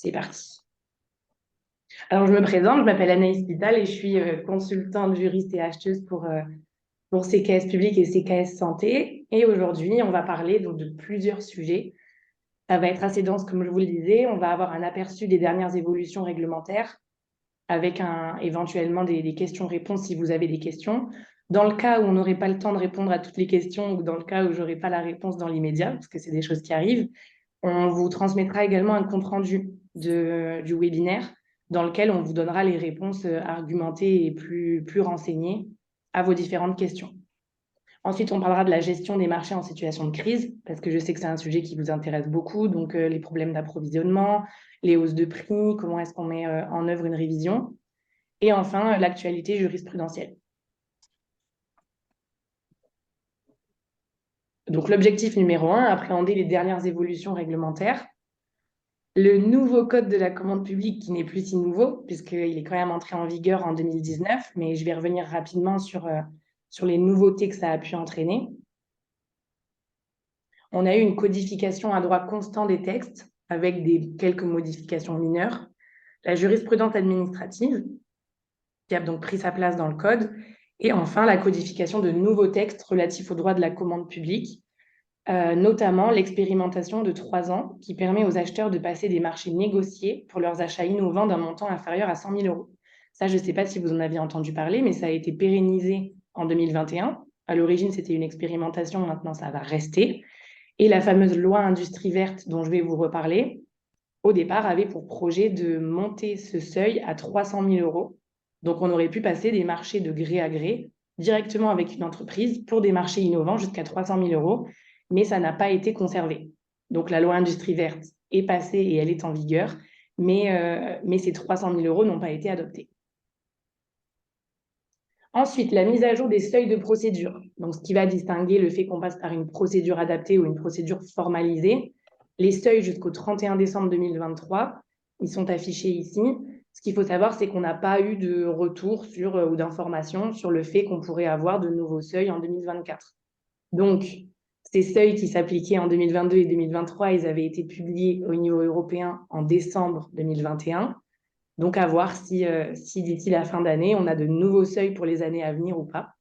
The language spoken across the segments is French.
C'est parti. Alors, je me présente, je m'appelle Anaïs Pital et je suis consultante juriste et acheteuse pour CKS Public et CKS Santé. Et aujourd'hui, on va parler donc, de plusieurs sujets. Ça va être assez dense, comme je vous le disais. On va avoir un aperçu des dernières évolutions réglementaires avec éventuellement des questions-réponses si vous avez des questions. Dans le cas où on n'aurait pas le temps de répondre à toutes les questions ou dans le cas où je n'aurai pas la réponse dans l'immédiat, parce que c'est des choses qui arrivent, on vous transmettra également un compte-rendu du webinaire dans lequel on vous donnera les réponses argumentées et plus renseignées à vos différentes questions. Ensuite, on parlera de la gestion des marchés en situation de crise, parce que je sais que c'est un sujet qui vous intéresse beaucoup, donc les problèmes d'approvisionnement, les hausses de prix, comment est-ce qu'on met en œuvre une révision, et enfin, l'actualité jurisprudentielle. Donc, l'objectif numéro 1, appréhender les dernières évolutions réglementaires. Le nouveau code de la commande publique qui n'est plus si nouveau, puisqu'il est quand même entré en vigueur en 2019, mais je vais revenir rapidement sur les nouveautés que ça a pu entraîner. On a eu une codification à droit constant des textes, avec quelques modifications mineures. La jurisprudence administrative, qui a donc pris sa place dans le code. Et enfin, la codification de nouveaux textes relatifs aux droits de la commande publique, notamment l'expérimentation de 3 ans qui permet aux acheteurs de passer des marchés négociés pour leurs achats innovants d'un montant inférieur à 100 000 euros. Ça, je ne sais pas si vous en aviez entendu parler, mais ça a été pérennisé en 2021. À l'origine, c'était une expérimentation, maintenant ça va rester. Et la fameuse loi industrie verte dont je vais vous reparler, au départ, avait pour projet de monter ce seuil à 300 000 euros. Donc, on aurait pu passer des marchés de gré à gré directement avec une entreprise pour des marchés innovants jusqu'à 300 000 euros, mais ça n'a pas été conservé. Donc, la loi industrie verte est passée et elle est en vigueur, mais ces 300 000 euros n'ont pas été adoptés. Ensuite, la mise à jour des seuils de procédure. Donc, ce qui va distinguer le fait qu'on passe par une procédure adaptée ou une procédure formalisée. Les seuils jusqu'au 31 décembre 2023, ils sont affichés ici. Ce qu'il faut savoir, c'est qu'on n'a pas eu de retour ou d'informations sur le fait qu'on pourrait avoir de nouveaux seuils en 2024. Donc, ces seuils qui s'appliquaient en 2022 et 2023, ils avaient été publiés au niveau européen en décembre 2021. Donc, à voir si d'ici la fin d'année, on a de nouveaux seuils pour les années à venir ou pas.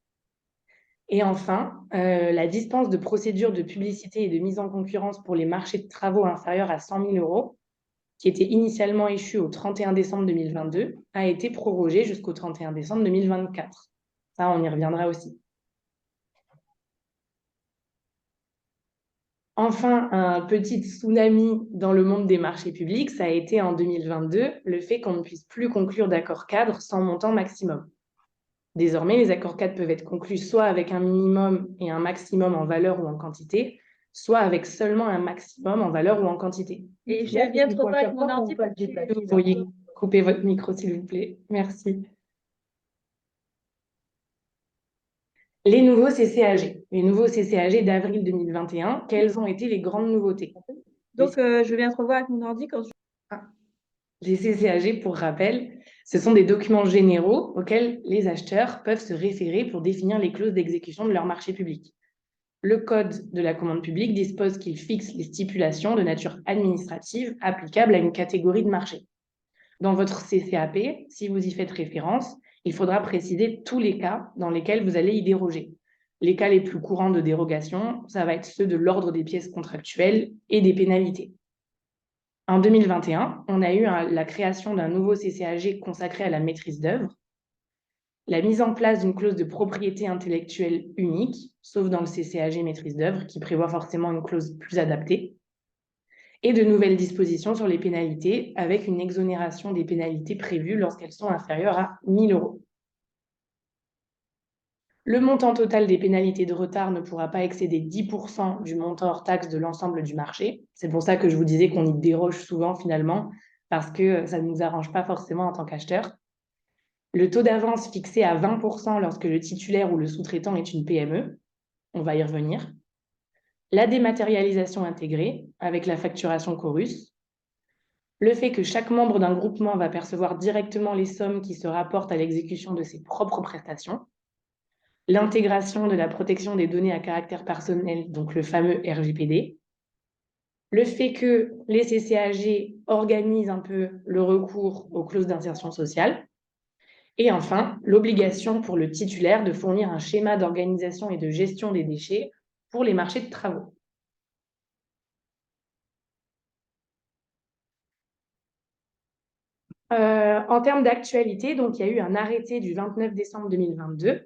Et enfin, la dispense de procédures de publicité et de mise en concurrence pour les marchés de travaux inférieurs à 100 000 euros, qui était initialement échue au 31 décembre 2022, a été prorogée jusqu'au 31 décembre 2024. Ça, on y reviendra aussi. Enfin, un petit tsunami dans le monde des marchés publics, ça a été en 2022 le fait qu'on ne puisse plus conclure d'accord cadre sans montant maximum. Désormais, les accords cadres peuvent être conclus soit avec un minimum et un maximum en valeur ou en quantité, soit avec seulement un maximum en valeur ou en quantité. Et je viens trop pas avec mon ordi. Vous pourriez couper votre micro, s'il vous plaît. Merci. Les nouveaux CCAG. Les nouveaux CCAG d'avril 2021, quelles ont été les grandes nouveautés? Donc, je viens te revoir avec mon ordi quand je... Les CCAG, pour rappel, ce sont des documents généraux auxquels les acheteurs peuvent se référer pour définir les clauses d'exécution de leur marché public. Le Code de la commande publique dispose qu'il fixe les stipulations de nature administrative applicables à une catégorie de marché. Dans votre CCAP, si vous y faites référence, il faudra préciser tous les cas dans lesquels vous allez y déroger. Les cas les plus courants de dérogation, ça va être ceux de l'ordre des pièces contractuelles et des pénalités. En 2021, on a eu la création d'un nouveau CCAG consacré à la maîtrise d'œuvre, la mise en place d'une clause de propriété intellectuelle unique, sauf dans le CCAG maîtrise d'œuvre, qui prévoit forcément une clause plus adaptée, et de nouvelles dispositions sur les pénalités, avec une exonération des pénalités prévues lorsqu'elles sont inférieures à 1 000 euros. Le montant total des pénalités de retard ne pourra pas excéder 10% du montant hors taxe de l'ensemble du marché. C'est pour ça que je vous disais qu'on y déroge souvent finalement, parce que ça ne nous arrange pas forcément en tant qu'acheteur. Le taux d'avance fixé à 20% lorsque le titulaire ou le sous-traitant est une PME, on va y revenir. La dématérialisation intégrée avec la facturation Chorus. Le fait que chaque membre d'un groupement va percevoir directement les sommes qui se rapportent à l'exécution de ses propres prestations. L'intégration de la protection des données à caractère personnel, donc le fameux RGPD. le fait que les CCAG organisent un peu le recours aux clauses d'insertion sociale, et enfin, l'obligation pour le titulaire de fournir un schéma d'organisation et de gestion des déchets pour les marchés de travaux. En termes d'actualité, donc, il y a eu un arrêté du 29 décembre 2022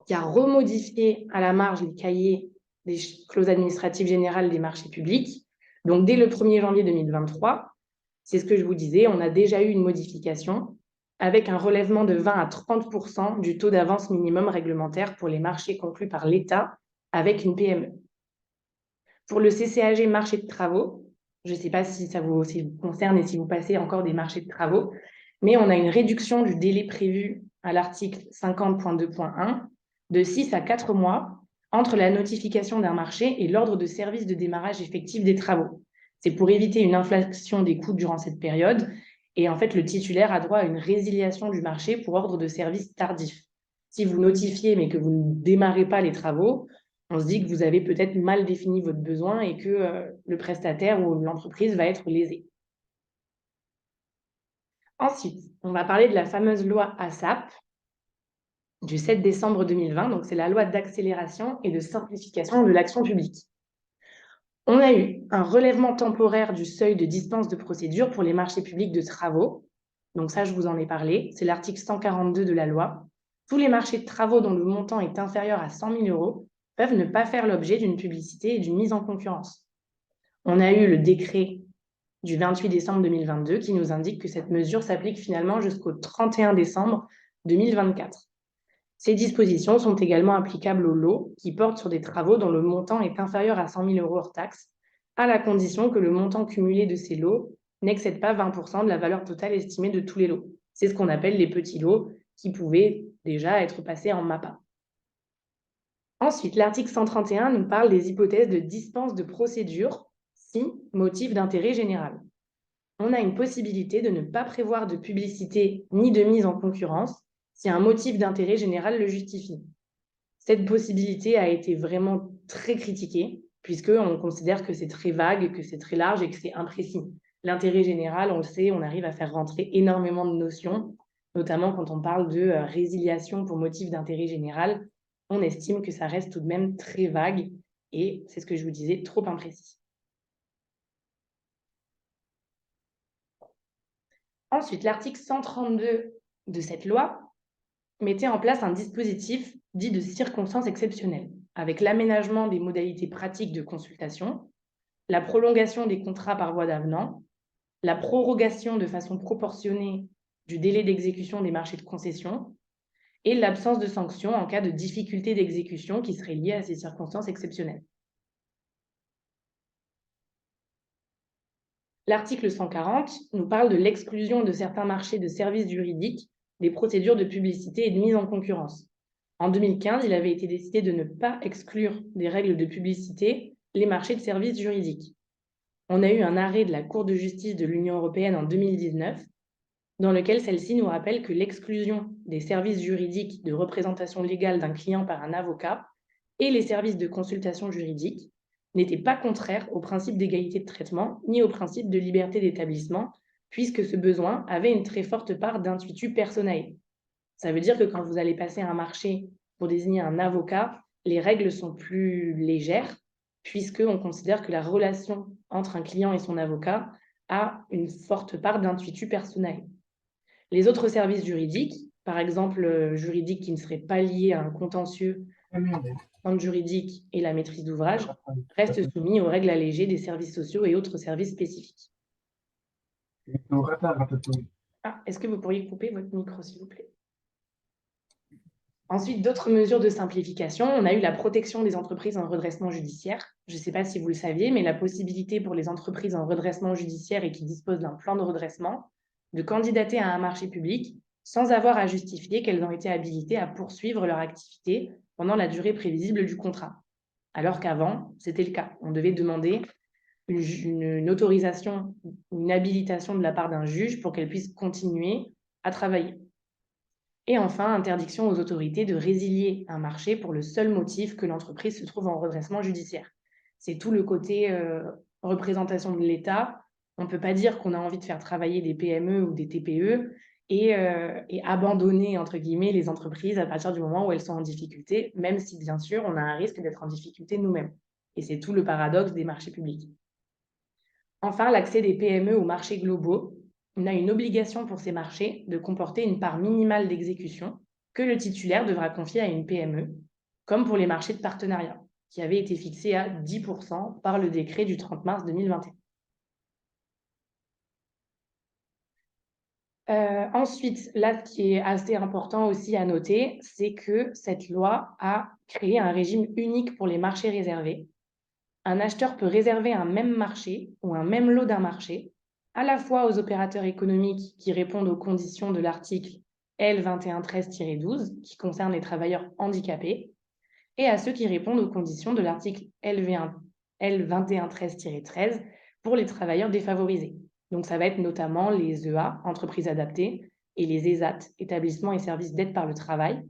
qui a remodifié à la marge les cahiers des clauses administratives générales des marchés publics. Donc, dès le 1er janvier 2023, c'est ce que je vous disais, on a déjà eu une modification avec un relèvement de 20 à 30% du taux d'avance minimum réglementaire pour les marchés conclus par l'État avec une PME. Pour le CCAG marché de travaux, je ne sais pas si ça vous concerne et si vous passez encore des marchés de travaux, mais on a une réduction du délai prévu à l'article 50.2.1 de 6 à 4 mois entre la notification d'un marché et l'ordre de service de démarrage effectif des travaux. C'est pour éviter une inflation des coûts durant cette période. Et en fait, le titulaire a droit à une résiliation du marché pour ordre de service tardif. Si vous notifiez mais que vous ne démarrez pas les travaux, on se dit que vous avez peut-être mal défini votre besoin et que le prestataire ou l'entreprise va être lésé. Ensuite, on va parler de la fameuse loi ASAP du 7 décembre 2020. Donc, c'est la loi d'accélération et de simplification de l'action publique. On a eu un relèvement temporaire du seuil de dispense de procédure pour les marchés publics de travaux. Donc ça, je vous en ai parlé. C'est l'article 142 de la loi. Tous les marchés de travaux dont le montant est inférieur à 100 000 € peuvent ne pas faire l'objet d'une publicité et d'une mise en concurrence. On a eu le décret du 28 décembre 2022 qui nous indique que cette mesure s'applique finalement jusqu'au 31 décembre 2024. Ces dispositions sont également applicables aux lots qui portent sur des travaux dont le montant est inférieur à 100 000 € hors taxes, à la condition que le montant cumulé de ces lots n'excède pas 20% de la valeur totale estimée de tous les lots. C'est ce qu'on appelle les petits lots qui pouvaient déjà être passés en MAPA. Ensuite, l'article 131 nous parle des hypothèses de dispense de procédure si motif d'intérêt général. On a une possibilité de ne pas prévoir de publicité ni de mise en concurrence si un motif d'intérêt général le justifie. Cette possibilité a été vraiment très critiquée, puisqu'on considère que c'est très vague, que c'est très large et que c'est imprécis. L'intérêt général, on le sait, on arrive à faire rentrer énormément de notions, notamment quand on parle de résiliation pour motif d'intérêt général. On estime que ça reste tout de même très vague et, c'est ce que je vous disais, trop imprécis. Ensuite, l'article 132 de cette loi mettait en place un dispositif dit de circonstances exceptionnelles, avec l'aménagement des modalités pratiques de consultation, la prolongation des contrats par voie d'avenant, la prorogation de façon proportionnée du délai d'exécution des marchés de concession et l'absence de sanctions en cas de difficulté d'exécution qui serait liée à ces circonstances exceptionnelles. L'article 140 nous parle de l'exclusion de certains marchés de services juridiques des procédures de publicité et de mise en concurrence. En 2015, il avait été décidé de ne pas exclure des règles de publicité les marchés de services juridiques. On a eu un arrêt de la Cour de justice de l'Union européenne en 2019, dans lequel celle-ci nous rappelle que l'exclusion des services juridiques de représentation légale d'un client par un avocat et les services de consultation juridique n'était pas contraire au principe d'égalité de traitement ni au principe de liberté d'établissement, puisque ce besoin avait une très forte part d'intuitu personae. Ça veut dire que quand vous allez passer un marché pour désigner un avocat, les règles sont plus légères, puisqu'on considère que la relation entre un client et son avocat a une forte part d'intuitu personae. Les autres services juridiques, par exemple juridiques qui ne seraient pas liés à un contentieux entre juridique et la maîtrise d'ouvrage, restent soumis aux règles allégées des services sociaux et autres services spécifiques. Est-ce que vous pourriez couper votre micro, s'il vous plaît? Ensuite, d'autres mesures de simplification. On a eu la protection des entreprises en redressement judiciaire. Je ne sais pas si vous le saviez, mais la possibilité pour les entreprises en redressement judiciaire et qui disposent d'un plan de redressement de candidater à un marché public sans avoir à justifier qu'elles ont été habilitées à poursuivre leur activité pendant la durée prévisible du contrat. Alors qu'avant, c'était le cas. On devait demander une autorisation, une habilitation de la part d'un juge pour qu'elles puissent continuer à travailler. Et enfin, interdiction aux autorités de résilier un marché pour le seul motif que l'entreprise se trouve en redressement judiciaire. C'est tout le côté représentation de l'État, on ne peut pas dire qu'on a envie de faire travailler des PME ou des TPE et abandonner, entre guillemets, les entreprises à partir du moment où elles sont en difficulté, même si, bien sûr, on a un risque d'être en difficulté nous-mêmes. Et c'est tout le paradoxe des marchés publics. Enfin, l'accès des PME aux marchés globaux. On a une obligation pour ces marchés de comporter une part minimale d'exécution que le titulaire devra confier à une PME, comme pour les marchés de partenariat, qui avaient été fixés à 10% par le décret du 30 mars 2021. Ensuite, là, ce qui est assez important aussi à noter, c'est que cette loi a créé un régime unique pour les marchés réservés. Un acheteur peut réserver un même marché ou un même lot d'un marché, à la fois aux opérateurs économiques qui répondent aux conditions de l'article L2113-12, qui concerne les travailleurs handicapés, et à ceux qui répondent aux conditions de l'article L2113-13 pour les travailleurs défavorisés. Donc, ça va être notamment les EA, entreprises adaptées, et les ESAT, établissements et services d'aide par le travail.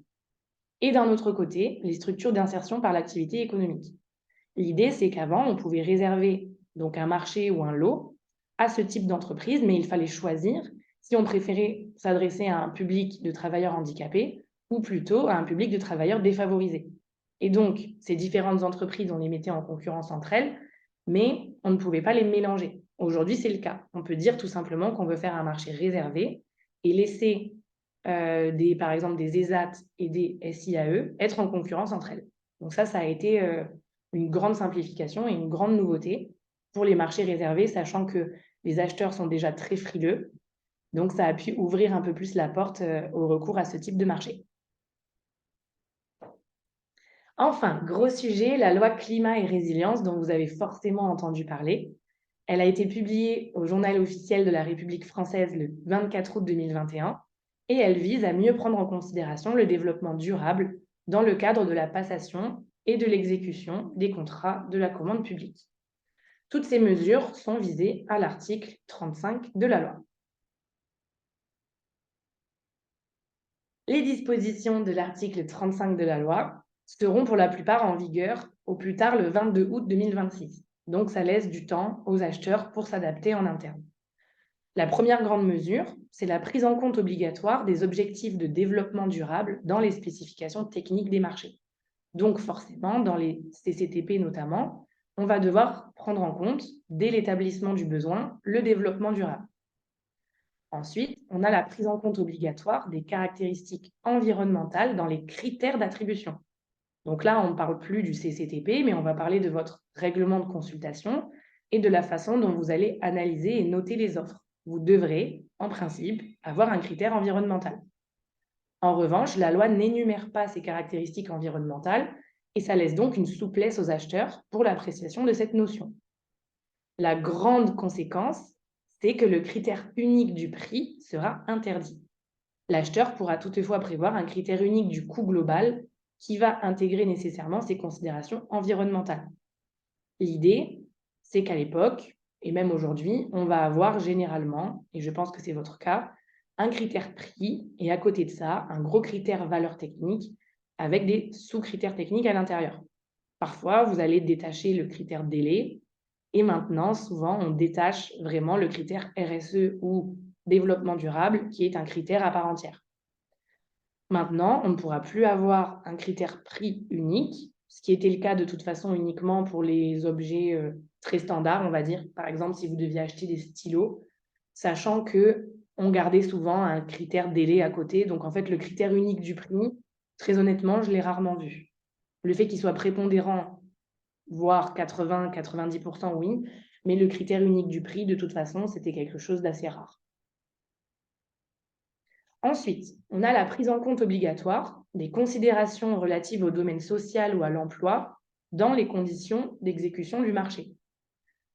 Et d'un autre côté, les structures d'insertion par l'activité économique. L'idée, c'est qu'avant, on pouvait réserver donc un marché ou un lot à ce type d'entreprise, mais il fallait choisir si on préférait s'adresser à un public de travailleurs handicapés ou plutôt à un public de travailleurs défavorisés. Et donc, ces différentes entreprises, on les mettait en concurrence entre elles, mais on ne pouvait pas les mélanger. Aujourd'hui, c'est le cas. On peut dire tout simplement qu'on veut faire un marché réservé et laisser par exemple des ESAT et des SIAE être en concurrence entre elles. Donc ça a été une grande simplification et une grande nouveauté pour les marchés réservés, sachant que les acheteurs sont déjà très frileux. Donc, ça a pu ouvrir un peu plus la porte au recours à ce type de marché. Enfin, gros sujet, la loi climat et résilience dont vous avez forcément entendu parler. Elle a été publiée au Journal officiel de la République française le 24 août 2021 et elle vise à mieux prendre en considération le développement durable dans le cadre de la passation et de l'exécution des contrats de la commande publique. Toutes ces mesures sont visées à l'article 35 de la loi. Les dispositions de l'article 35 de la loi seront pour la plupart en vigueur au plus tard le 22 août 2026. Donc, ça laisse du temps aux acheteurs pour s'adapter en interne. La première grande mesure, c'est la prise en compte obligatoire des objectifs de développement durable dans les spécifications techniques des marchés. Donc, forcément, dans les CCTP notamment, on va devoir prendre en compte, dès l'établissement du besoin, le développement durable. Ensuite, on a la prise en compte obligatoire des caractéristiques environnementales dans les critères d'attribution. Donc là, on ne parle plus du CCTP, mais on va parler de votre règlement de consultation et de la façon dont vous allez analyser et noter les offres. Vous devrez, en principe, avoir un critère environnemental. En revanche, la loi n'énumère pas ces caractéristiques environnementales et ça laisse donc une souplesse aux acheteurs pour l'appréciation de cette notion. La grande conséquence, c'est que le critère unique du prix sera interdit. L'acheteur pourra toutefois prévoir un critère unique du coût global qui va intégrer nécessairement ces considérations environnementales. L'idée, c'est qu'à l'époque, et même aujourd'hui, on va avoir généralement, et je pense que c'est votre cas, un critère prix et à côté de ça, un gros critère valeur technique avec des sous-critères techniques à l'intérieur. Parfois, vous allez détacher le critère délai et maintenant, souvent, on détache vraiment le critère RSE ou développement durable qui est un critère à part entière. Maintenant, on ne pourra plus avoir un critère prix unique, ce qui était le cas de toute façon uniquement pour les objets très standards, on va dire. Par exemple, si vous deviez acheter des stylos, sachant qu'on gardait souvent un critère délai à côté. Donc, en fait, le critère unique du prix, très honnêtement, je l'ai rarement vu. Le fait qu'il soit prépondérant, voire 80-90%, oui, mais le critère unique du prix, de toute façon, c'était quelque chose d'assez rare. Ensuite, on a la prise en compte obligatoire des considérations relatives au domaine social ou à l'emploi dans les conditions d'exécution du marché.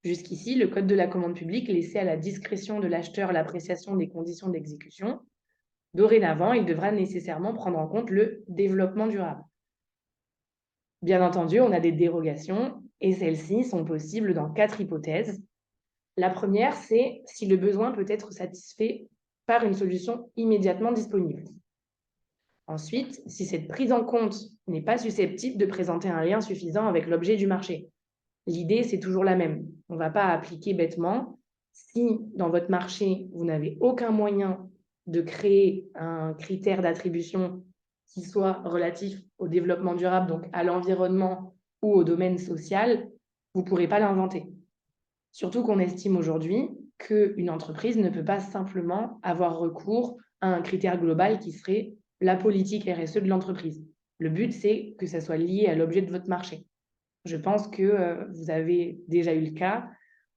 Jusqu'ici, le Code de la commande publique laissait à la discrétion de l'acheteur l'appréciation des conditions d'exécution. Dorénavant, il devra nécessairement prendre en compte le développement durable. Bien entendu, on a des dérogations et celles-ci sont possibles dans 4 hypothèses. La première, c'est si le besoin peut être satisfait par une solution immédiatement disponible. Ensuite, si cette prise en compte n'est pas susceptible de présenter un lien suffisant avec l'objet du marché. L'idée, c'est toujours la même. On ne va pas appliquer bêtement. Si dans votre marché, vous n'avez aucun moyen de créer un critère d'attribution qui soit relatif au développement durable, donc à l'environnement ou au domaine social, vous ne pourrez pas l'inventer. Surtout qu'on estime aujourd'hui qu'une entreprise ne peut pas simplement avoir recours à un critère global qui serait la politique RSE de l'entreprise. Le but, c'est que ça soit lié à l'objet de votre marché. Je pense que vous avez déjà eu le cas.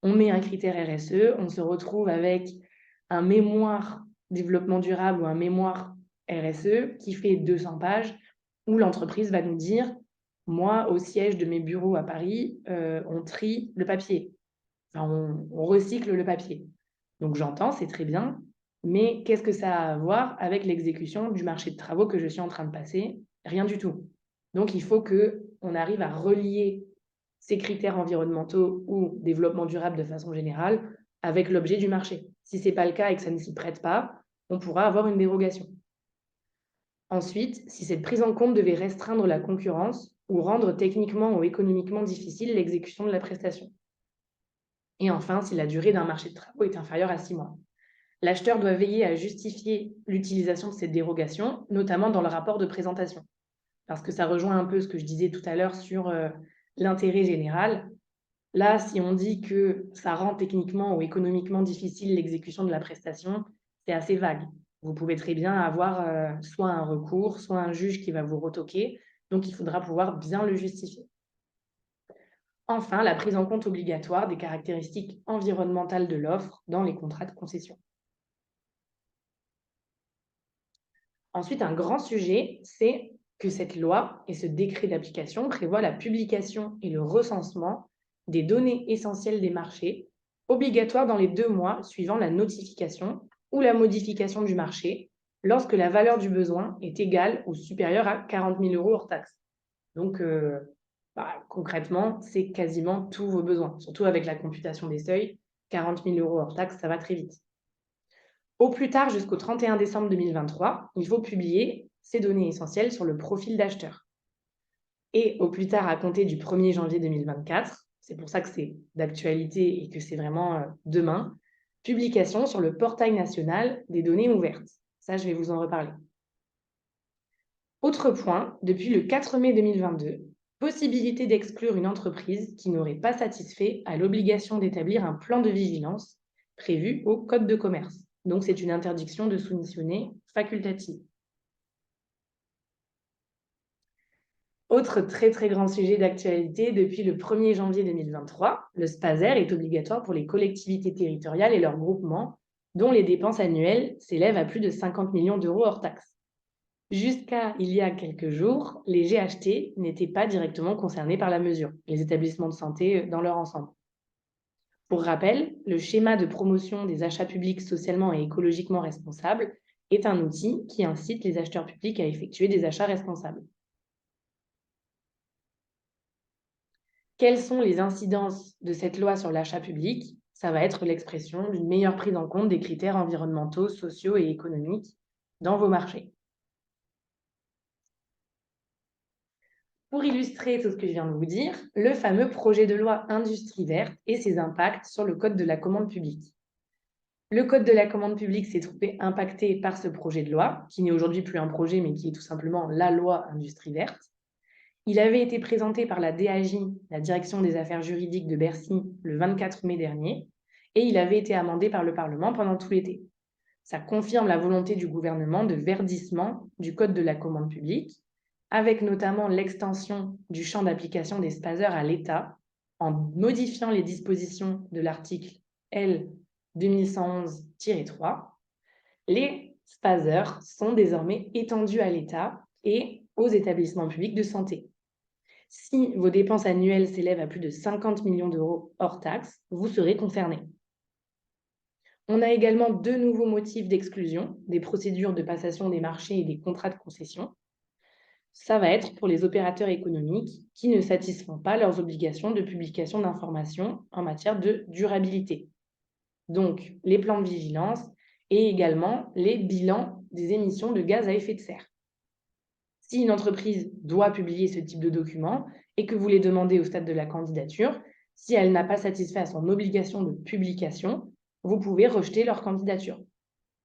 On met un critère RSE, on se retrouve avec un mémoire développement durable ou un mémoire RSE qui fait 200 pages où l'entreprise va nous dire, moi, au siège de mes bureaux à Paris, on trie le papier. Enfin, on recycle le papier. Donc j'entends, c'est très bien, mais qu'est-ce que ça a à voir avec l'exécution du marché de travaux que je suis en train de passer? Rien du tout. Donc il faut qu'on arrive à relier ces critères environnementaux ou développement durable de façon générale avec l'objet du marché. Si ce n'est pas le cas et que ça ne s'y prête pas, on pourra avoir une dérogation. Ensuite, si cette prise en compte devait restreindre la concurrence ou rendre techniquement ou économiquement difficile l'exécution de la prestation. Et enfin, si la durée d'un marché de travaux est inférieure à 6 mois. L'acheteur doit veiller à justifier l'utilisation de cette dérogation, notamment dans le rapport de présentation. Parce que ça rejoint un peu ce que je disais tout à l'heure sur l'intérêt général. Là, si on dit que ça rend techniquement ou économiquement difficile l'exécution de la prestation, c'est assez vague. Vous pouvez très bien avoir soit un recours, soit un juge qui va vous retoquer. Donc, il faudra pouvoir bien le justifier. Enfin, la prise en compte obligatoire des caractéristiques environnementales de l'offre dans les contrats de concession. Ensuite, un grand sujet, c'est que cette loi et ce décret d'application prévoient la publication et le recensement des données essentielles des marchés, obligatoires dans les 2 mois suivant la notification ou la modification du marché, lorsque la valeur du besoin est égale ou supérieure à 40 000 € hors taxe. Donc, concrètement, c'est quasiment tous vos besoins, surtout avec la computation des seuils. 40 000 € hors taxe, ça va très vite. Au plus tard, jusqu'au 31 décembre 2023, il faut publier ces données essentielles sur le profil d'acheteur. Et au plus tard, à compter du 1er janvier 2024, c'est pour ça que c'est d'actualité et que c'est vraiment demain, publication sur le portail national des données ouvertes. Ça, je vais vous en reparler. Autre point, depuis le 4 mai 2022, possibilité d'exclure une entreprise qui n'aurait pas satisfait à l'obligation d'établir un plan de vigilance prévu au Code de commerce. Donc, c'est une interdiction de soumissionner facultative. Autre très, très grand sujet d'actualité, depuis le 1er janvier 2023, le SPASER est obligatoire pour les collectivités territoriales et leurs groupements, dont les dépenses annuelles s'élèvent à plus de 50 millions € hors taxes. Jusqu'à il y a quelques jours, les GHT n'étaient pas directement concernés par la mesure, les établissements de santé dans leur ensemble. Pour rappel, le schéma de promotion des achats publics socialement et écologiquement responsables est un outil qui incite les acheteurs publics à effectuer des achats responsables. Quelles sont les incidences de cette loi sur l'achat public? Ça va être l'expression d'une meilleure prise en compte des critères environnementaux, sociaux et économiques dans vos marchés. Pour illustrer tout ce que je viens de vous dire, le fameux projet de loi Industrie verte et ses impacts sur le Code de la commande publique. Le Code de la commande publique s'est trouvé impacté par ce projet de loi, qui n'est aujourd'hui plus un projet, mais qui est tout simplement la loi Industrie verte. Il avait été présenté par la DAJ, la Direction des affaires juridiques de Bercy, le 24 mai dernier, et il avait été amendé par le Parlement pendant tout l'été. Ça confirme la volonté du gouvernement de verdissement du Code de la commande publique, avec notamment l'extension du champ d'application des SPASER à l'État, en modifiant les dispositions de l'article L 2111-3. Les SPASER sont désormais étendus à l'État et aux établissements publics de santé. Si vos dépenses annuelles s'élèvent à plus de 50 millions € hors taxes, vous serez concerné. On a également 2 nouveaux motifs d'exclusion des procédures de passation des marchés et des contrats de concession. Ça va être pour les opérateurs économiques qui ne satisfont pas leurs obligations de publication d'informations en matière de durabilité. Donc, les plans de vigilance et également les bilans des émissions de gaz à effet de serre. Si une entreprise doit publier ce type de documents et que vous les demandez au stade de la candidature, Si elle n'a pas satisfait à son obligation de publication, vous pouvez rejeter leur candidature.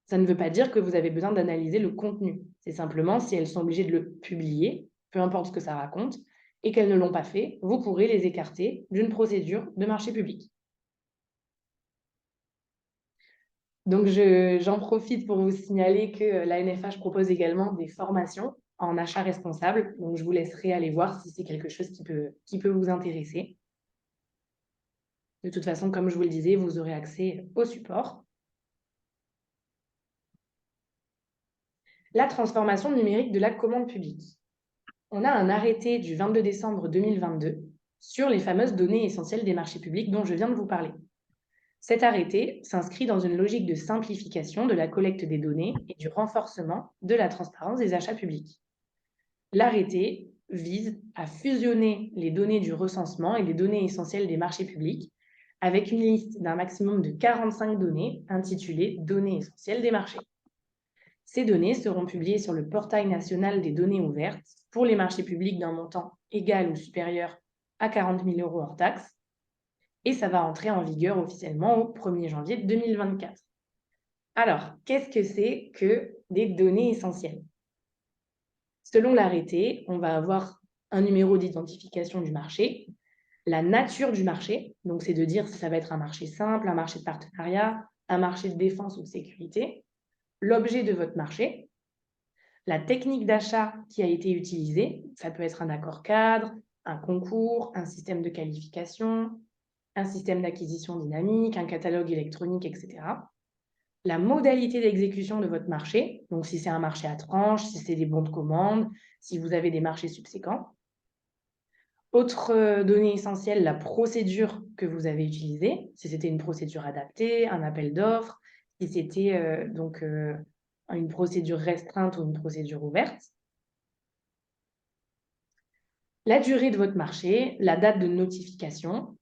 Ça ne veut pas dire que vous avez besoin d'analyser le contenu. C'est simplement si elles sont obligées de le publier, peu importe ce que ça raconte, et qu'elles ne l'ont pas fait, vous pourrez les écarter d'une procédure de marché public. Donc, j'en profite pour vous signaler que la NFH propose également des formations en achat responsable. Donc, je vous laisserai aller voir si c'est quelque chose qui peut vous intéresser. De toute façon, comme je vous le disais, vous aurez accès au support. La transformation numérique de la commande publique. On a un arrêté du 22 décembre 2022 sur les fameuses données essentielles des marchés publics dont je viens de vous parler. Cet arrêté s'inscrit dans une logique de simplification de la collecte des données et du renforcement de la transparence des achats publics. L'arrêté vise à fusionner les données du recensement et les données essentielles des marchés publics avec une liste d'un maximum de 45 données intitulées « Données essentielles des marchés ». Ces données seront publiées sur le portail national des données ouvertes pour les marchés publics d'un montant égal ou supérieur à 40 000 € hors taxes, et ça va entrer en vigueur officiellement au 1er janvier 2024. Alors, qu'est-ce que c'est que des données essentielles? Selon l'arrêté, on va avoir un numéro d'identification du marché, la nature du marché, donc c'est de dire si ça va être un marché simple, un marché de partenariat, un marché de défense ou de sécurité, l'objet de votre marché, la technique d'achat qui a été utilisée, ça peut être un accord cadre, un concours, un système de qualification, un système d'acquisition dynamique, un catalogue électronique, etc. La modalité d'exécution de votre marché, donc si c'est un marché à tranche, si c'est des bons de commande, si vous avez des marchés subséquents. Autre donnée essentielle, la procédure que vous avez utilisée, si c'était une procédure adaptée, un appel d'offres, si c'était une procédure restreinte ou une procédure ouverte. La durée de votre marché, la date de notification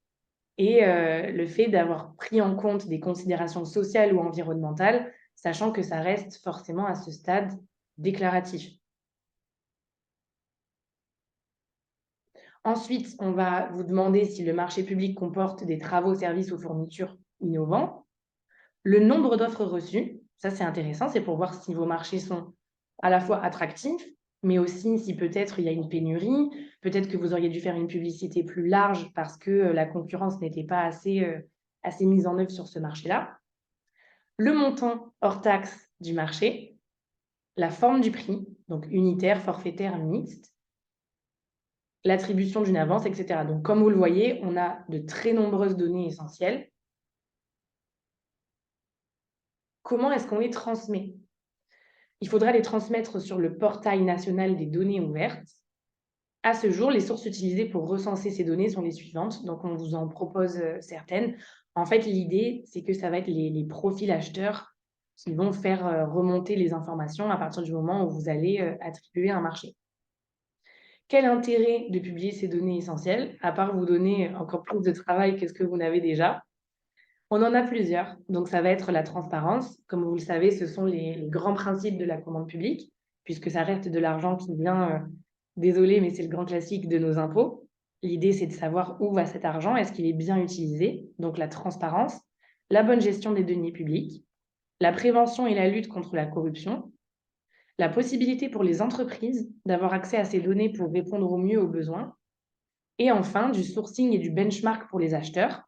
et le fait d'avoir pris en compte des considérations sociales ou environnementales, sachant que ça reste forcément à ce stade déclaratif. Ensuite, on va vous demander si le marché public comporte des travaux, services ou fournitures innovants. Le nombre d'offres reçues, ça c'est intéressant, c'est pour voir si vos marchés sont à la fois attractifs, mais aussi si peut-être il y a une pénurie, peut-être que vous auriez dû faire une publicité plus large parce que la concurrence n'était pas assez mise en œuvre sur ce marché-là. Le montant hors taxe du marché, la forme du prix, donc unitaire, forfaitaire, mixte, l'attribution d'une avance, etc. Donc, comme vous le voyez, on a de très nombreuses données essentielles. Comment est-ce qu'on les transmet? Il faudra les transmettre sur le portail national des données ouvertes. À ce jour, les sources utilisées pour recenser ces données sont les suivantes. Donc, on vous en propose certaines. En fait, l'idée, c'est que ça va être les profils acheteurs qui vont faire remonter les informations à partir du moment où vous allez attribuer un marché. Quel intérêt de publier ces données essentielles, à part vous donner encore plus de travail que ce que vous n'avez déjà? On en a plusieurs. Donc, ça va être la transparence. Comme vous le savez, ce sont les grands principes de la commande publique, puisque ça reste de l'argent qui vient, désolé, mais c'est le grand classique de nos impôts. L'idée, c'est de savoir où va cet argent, est-ce qu'il est bien utilisé? Donc, la transparence, la bonne gestion des deniers publics, la prévention et la lutte contre la corruption, la possibilité pour les entreprises d'avoir accès à ces données pour répondre au mieux aux besoins, et enfin, du sourcing et du benchmark pour les acheteurs.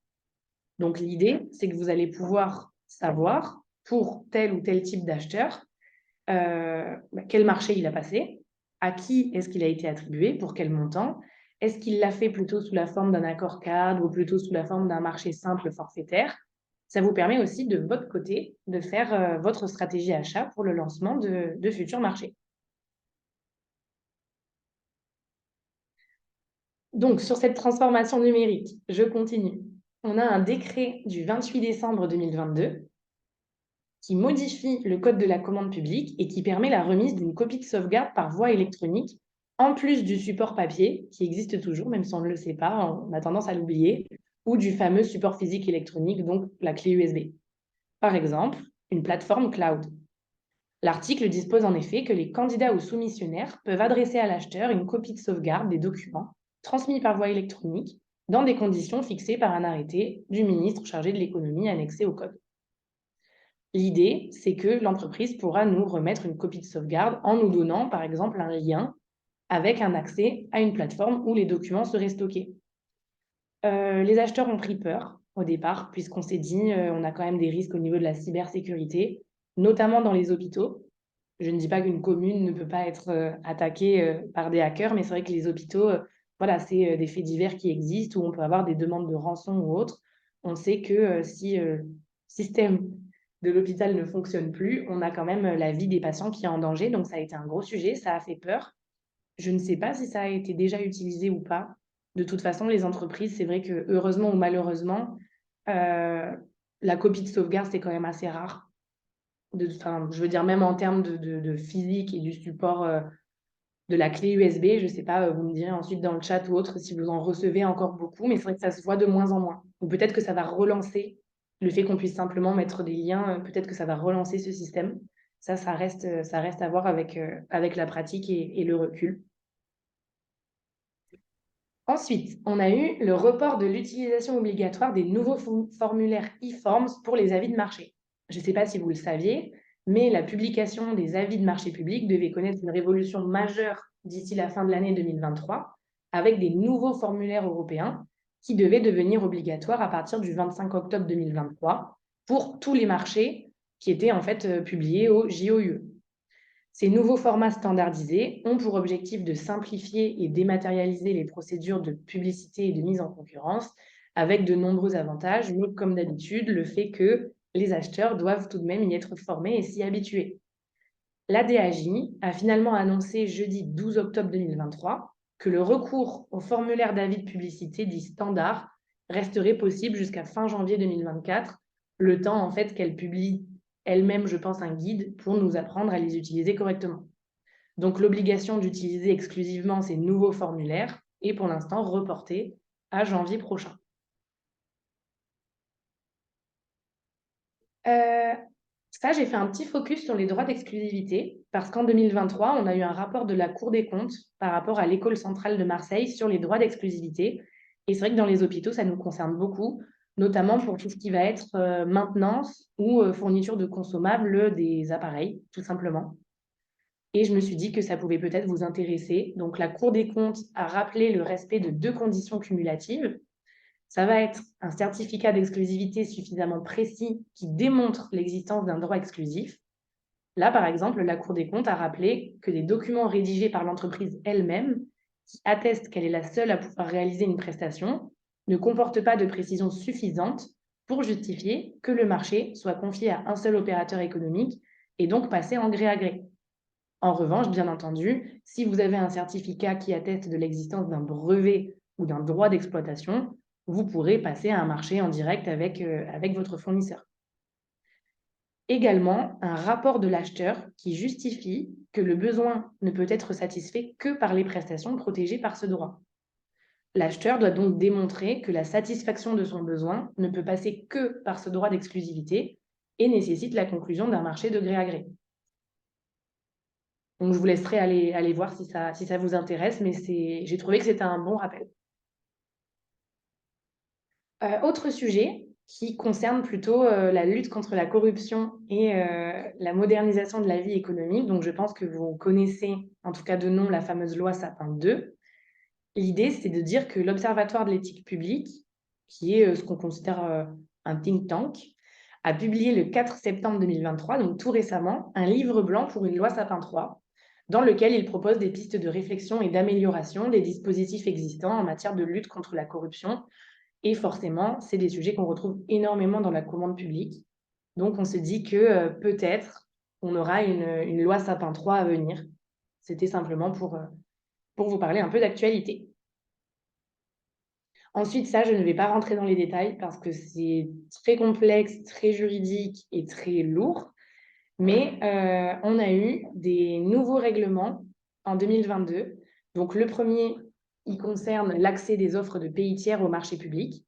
Donc, l'idée, c'est que vous allez pouvoir savoir, pour tel ou tel type d'acheteur, quel marché il a passé, à qui est-ce qu'il a été attribué, pour quel montant, est-ce qu'il l'a fait plutôt sous la forme d'un accord cadre ou plutôt sous la forme d'un marché simple forfaitaire. Ça vous permet aussi, de votre côté, de faire votre stratégie achat pour le lancement de futurs marchés. Donc, sur cette transformation numérique, je continue. On a un décret du 28 décembre 2022 qui modifie le code de la commande publique et qui permet la remise d'une copie de sauvegarde par voie électronique, en plus du support papier, qui existe toujours, même si on ne le sait pas, on a tendance à l'oublier, ou du fameux support physique électronique, donc la clé USB. Par exemple, une plateforme cloud. L'article dispose en effet que les candidats ou soumissionnaires peuvent adresser à l'acheteur une copie de sauvegarde des documents transmis par voie électronique dans des conditions fixées par un arrêté du ministre chargé de l'économie annexé au code. L'idée, c'est que l'entreprise pourra nous remettre une copie de sauvegarde en nous donnant, par exemple, un lien avec un accès à une plateforme où les documents seraient stockés. Les acheteurs ont pris peur au départ, puisqu'on s'est dit, on a quand même des risques au niveau de la cybersécurité, notamment dans les hôpitaux. Je ne dis pas qu'une commune ne peut pas être attaquée par des hackers, mais c'est vrai que les hôpitaux, voilà, c'est des faits divers qui existent, où on peut avoir des demandes de rançon ou autre. On sait que si le système de l'hôpital ne fonctionne plus, on a quand même la vie des patients qui est en danger. Donc ça a été un gros sujet, ça a fait peur. Je ne sais pas si ça a été déjà utilisé ou pas. De toute façon, les entreprises, c'est vrai que heureusement ou malheureusement, la copie de sauvegarde, c'est quand même assez rare. Je veux dire, même en termes de physique et du support de la clé USB, je ne sais pas, vous me direz ensuite dans le chat ou autre si vous en recevez encore beaucoup, mais c'est vrai que ça se voit de moins en moins. Ou peut-être que ça va relancer le fait qu'on puisse simplement mettre des liens, peut-être que ça va relancer ce système. Ça reste à voir avec la pratique et le recul. Ensuite, on a eu le report de l'utilisation obligatoire des nouveaux formulaires e-forms pour les avis de marché. Je ne sais pas si vous le saviez, mais la publication des avis de marché public devait connaître une révolution majeure d'ici la fin de l'année 2023, avec des nouveaux formulaires européens qui devaient devenir obligatoires à partir du 25 octobre 2023 pour tous les marchés qui étaient en fait publiés au JOUE. Ces nouveaux formats standardisés ont pour objectif de simplifier et dématérialiser les procédures de publicité et de mise en concurrence, avec de nombreux avantages, mais comme d'habitude, le fait que les acheteurs doivent tout de même y être formés et s'y habituer. La DAJ a finalement annoncé jeudi 12 octobre 2023 que le recours au formulaire d'avis de publicité dit standard resterait possible jusqu'à fin janvier 2024, le temps en fait qu'elle publie elle-même, je pense, un guide pour nous apprendre à les utiliser correctement. Donc l'obligation d'utiliser exclusivement ces nouveaux formulaires est pour l'instant reportée à janvier prochain. Ça, j'ai fait un petit focus sur les droits d'exclusivité parce qu'en 2023, on a eu un rapport de la Cour des comptes par rapport à l'École centrale de Marseille sur les droits d'exclusivité. Et c'est vrai que dans les hôpitaux, ça nous concerne beaucoup, notamment pour tout ce qui va être maintenance ou fourniture de consommables des appareils, tout simplement. Et je me suis dit que ça pouvait peut-être vous intéresser. Donc, la Cour des comptes a rappelé le respect de 2 conditions cumulatives. Ça va être un certificat d'exclusivité suffisamment précis qui démontre l'existence d'un droit exclusif. Là, par exemple, la Cour des comptes a rappelé que des documents rédigés par l'entreprise elle-même, qui attestent qu'elle est la seule à pouvoir réaliser une prestation, ne comportent pas de précision suffisante pour justifier que le marché soit confié à un seul opérateur économique et donc passé en gré à gré. En revanche, bien entendu, si vous avez un certificat qui atteste de l'existence d'un brevet ou d'un droit d'exploitation, vous pourrez passer à un marché en direct avec votre fournisseur. Également, un rapport de l'acheteur qui justifie que le besoin ne peut être satisfait que par les prestations protégées par ce droit. L'acheteur doit donc démontrer que la satisfaction de son besoin ne peut passer que par ce droit d'exclusivité et nécessite la conclusion d'un marché de gré à gré. Donc, je vous laisserai aller voir si ça vous intéresse, mais j'ai trouvé que c'était un bon rappel. Autre sujet qui concerne plutôt la lutte contre la corruption et la modernisation de la vie économique. Donc, je pense que vous connaissez, en tout cas de nom, la fameuse loi Sapin 2. L'idée, c'est de dire que l'Observatoire de l'éthique publique, qui est ce qu'on considère un think tank, a publié le 4 septembre 2023, donc tout récemment, un livre blanc pour une loi Sapin 3, dans lequel il propose des pistes de réflexion et d'amélioration des dispositifs existants en matière de lutte contre la corruption. Et forcément, c'est des sujets qu'on retrouve énormément dans la commande publique. Donc, on se dit que peut-être on aura une loi Sapin 3 à venir. C'était simplement pour vous parler un peu d'actualité. Ensuite, ça, je ne vais pas rentrer dans les détails parce que c'est très complexe, très juridique et très lourd. Mais on a eu des nouveaux règlements en 2022. Donc, le premier, il concerne l'accès des offres de pays tiers au marché public.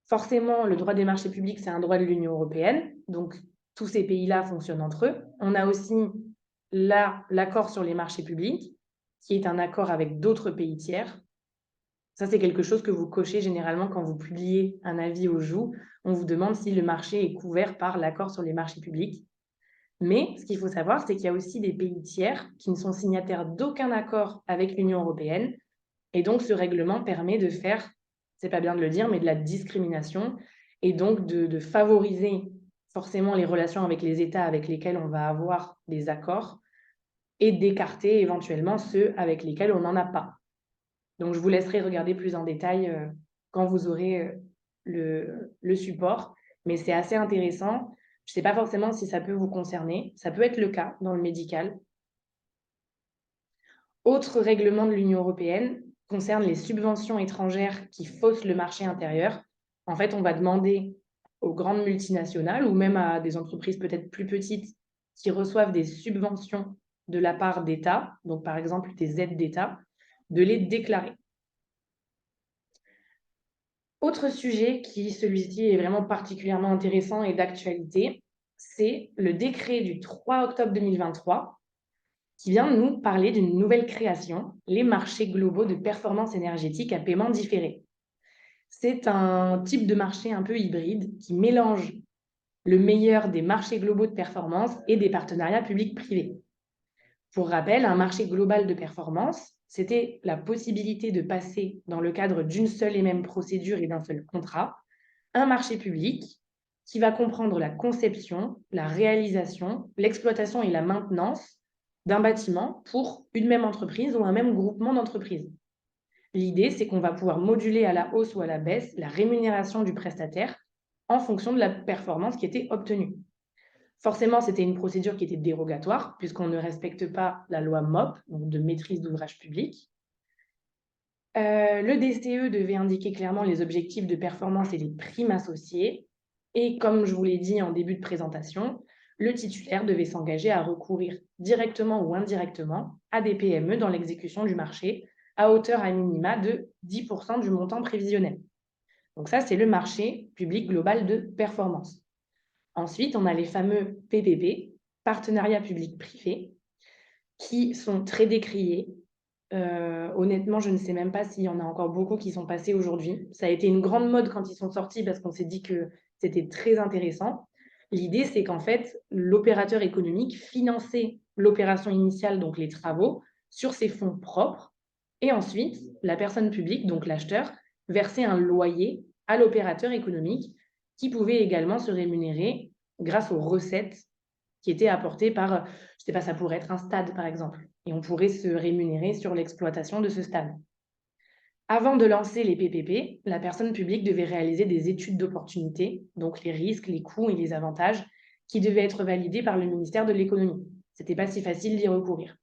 Forcément, le droit des marchés publics, c'est un droit de l'Union européenne. Donc, tous ces pays-là fonctionnent entre eux. On a aussi là l'accord sur les marchés publics, qui est un accord avec d'autres pays tiers. Ça, c'est quelque chose que vous cochez généralement quand vous publiez un avis au JOU. On vous demande si le marché est couvert par l'accord sur les marchés publics. Mais ce qu'il faut savoir, c'est qu'il y a aussi des pays tiers qui ne sont signataires d'aucun accord avec l'Union européenne. Et donc, ce règlement permet de faire, c'est pas bien de le dire, mais de la discrimination et donc de favoriser forcément les relations avec les États avec lesquels on va avoir des accords et d'écarter éventuellement ceux avec lesquels on n'en a pas. Donc, je vous laisserai regarder plus en détail quand vous aurez le support, mais c'est assez intéressant. Je ne sais pas forcément si ça peut vous concerner. Ça peut être le cas dans le médical. Autre règlement de l'Union européenne concerne les subventions étrangères qui faussent le marché intérieur. En fait, on va demander aux grandes multinationales ou même à des entreprises peut-être plus petites qui reçoivent des subventions de la part d'États, donc par exemple des aides d'État, de les déclarer. Autre sujet qui, celui-ci, est vraiment particulièrement intéressant et d'actualité, c'est le décret du 3 octobre 2023 qui vient nous parler d'une nouvelle création, les marchés globaux de performance énergétique à paiement différé. C'est un type de marché un peu hybride qui mélange le meilleur des marchés globaux de performance et des partenariats publics-privés. Pour rappel, un marché global de performance, c'était la possibilité de passer, dans le cadre d'une seule et même procédure et d'un seul contrat, un marché public qui va comprendre la conception, la réalisation, l'exploitation et la maintenance d'un bâtiment pour une même entreprise ou un même groupement d'entreprises. L'idée, c'est qu'on va pouvoir moduler à la hausse ou à la baisse la rémunération du prestataire en fonction de la performance qui était obtenue. Forcément, c'était une procédure qui était dérogatoire, puisqu'on ne respecte pas la loi MOP, donc de maîtrise d'ouvrage public. Le DCE devait indiquer clairement les objectifs de performance et les primes associées. Et comme je vous l'ai dit en début de présentation, le titulaire devait s'engager à recourir directement ou indirectement à des PME dans l'exécution du marché à hauteur à minima de 10% du montant prévisionnel. Donc ça, c'est le marché public global de performance. Ensuite, on a les fameux PPP, partenariats public-privé, qui sont très décriés. Honnêtement, je ne sais même pas s'il y en a encore beaucoup qui sont passés aujourd'hui. Ça a été une grande mode quand ils sont sortis parce qu'on s'est dit que c'était très intéressant. L'idée, c'est qu'en fait, l'opérateur économique finançait l'opération initiale, donc les travaux, sur ses fonds propres. Et ensuite, la personne publique, donc l'acheteur, versait un loyer à l'opérateur économique qui pouvait également se rémunérer grâce aux recettes qui étaient apportées par, je ne sais pas, ça pourrait être un stade par exemple, et on pourrait se rémunérer sur l'exploitation de ce stade. Avant de lancer les PPP, la personne publique devait réaliser des études d'opportunité, donc les risques, les coûts et les avantages, qui devaient être validés par le ministère de l'économie. Ce n'était pas si facile d'y recourir.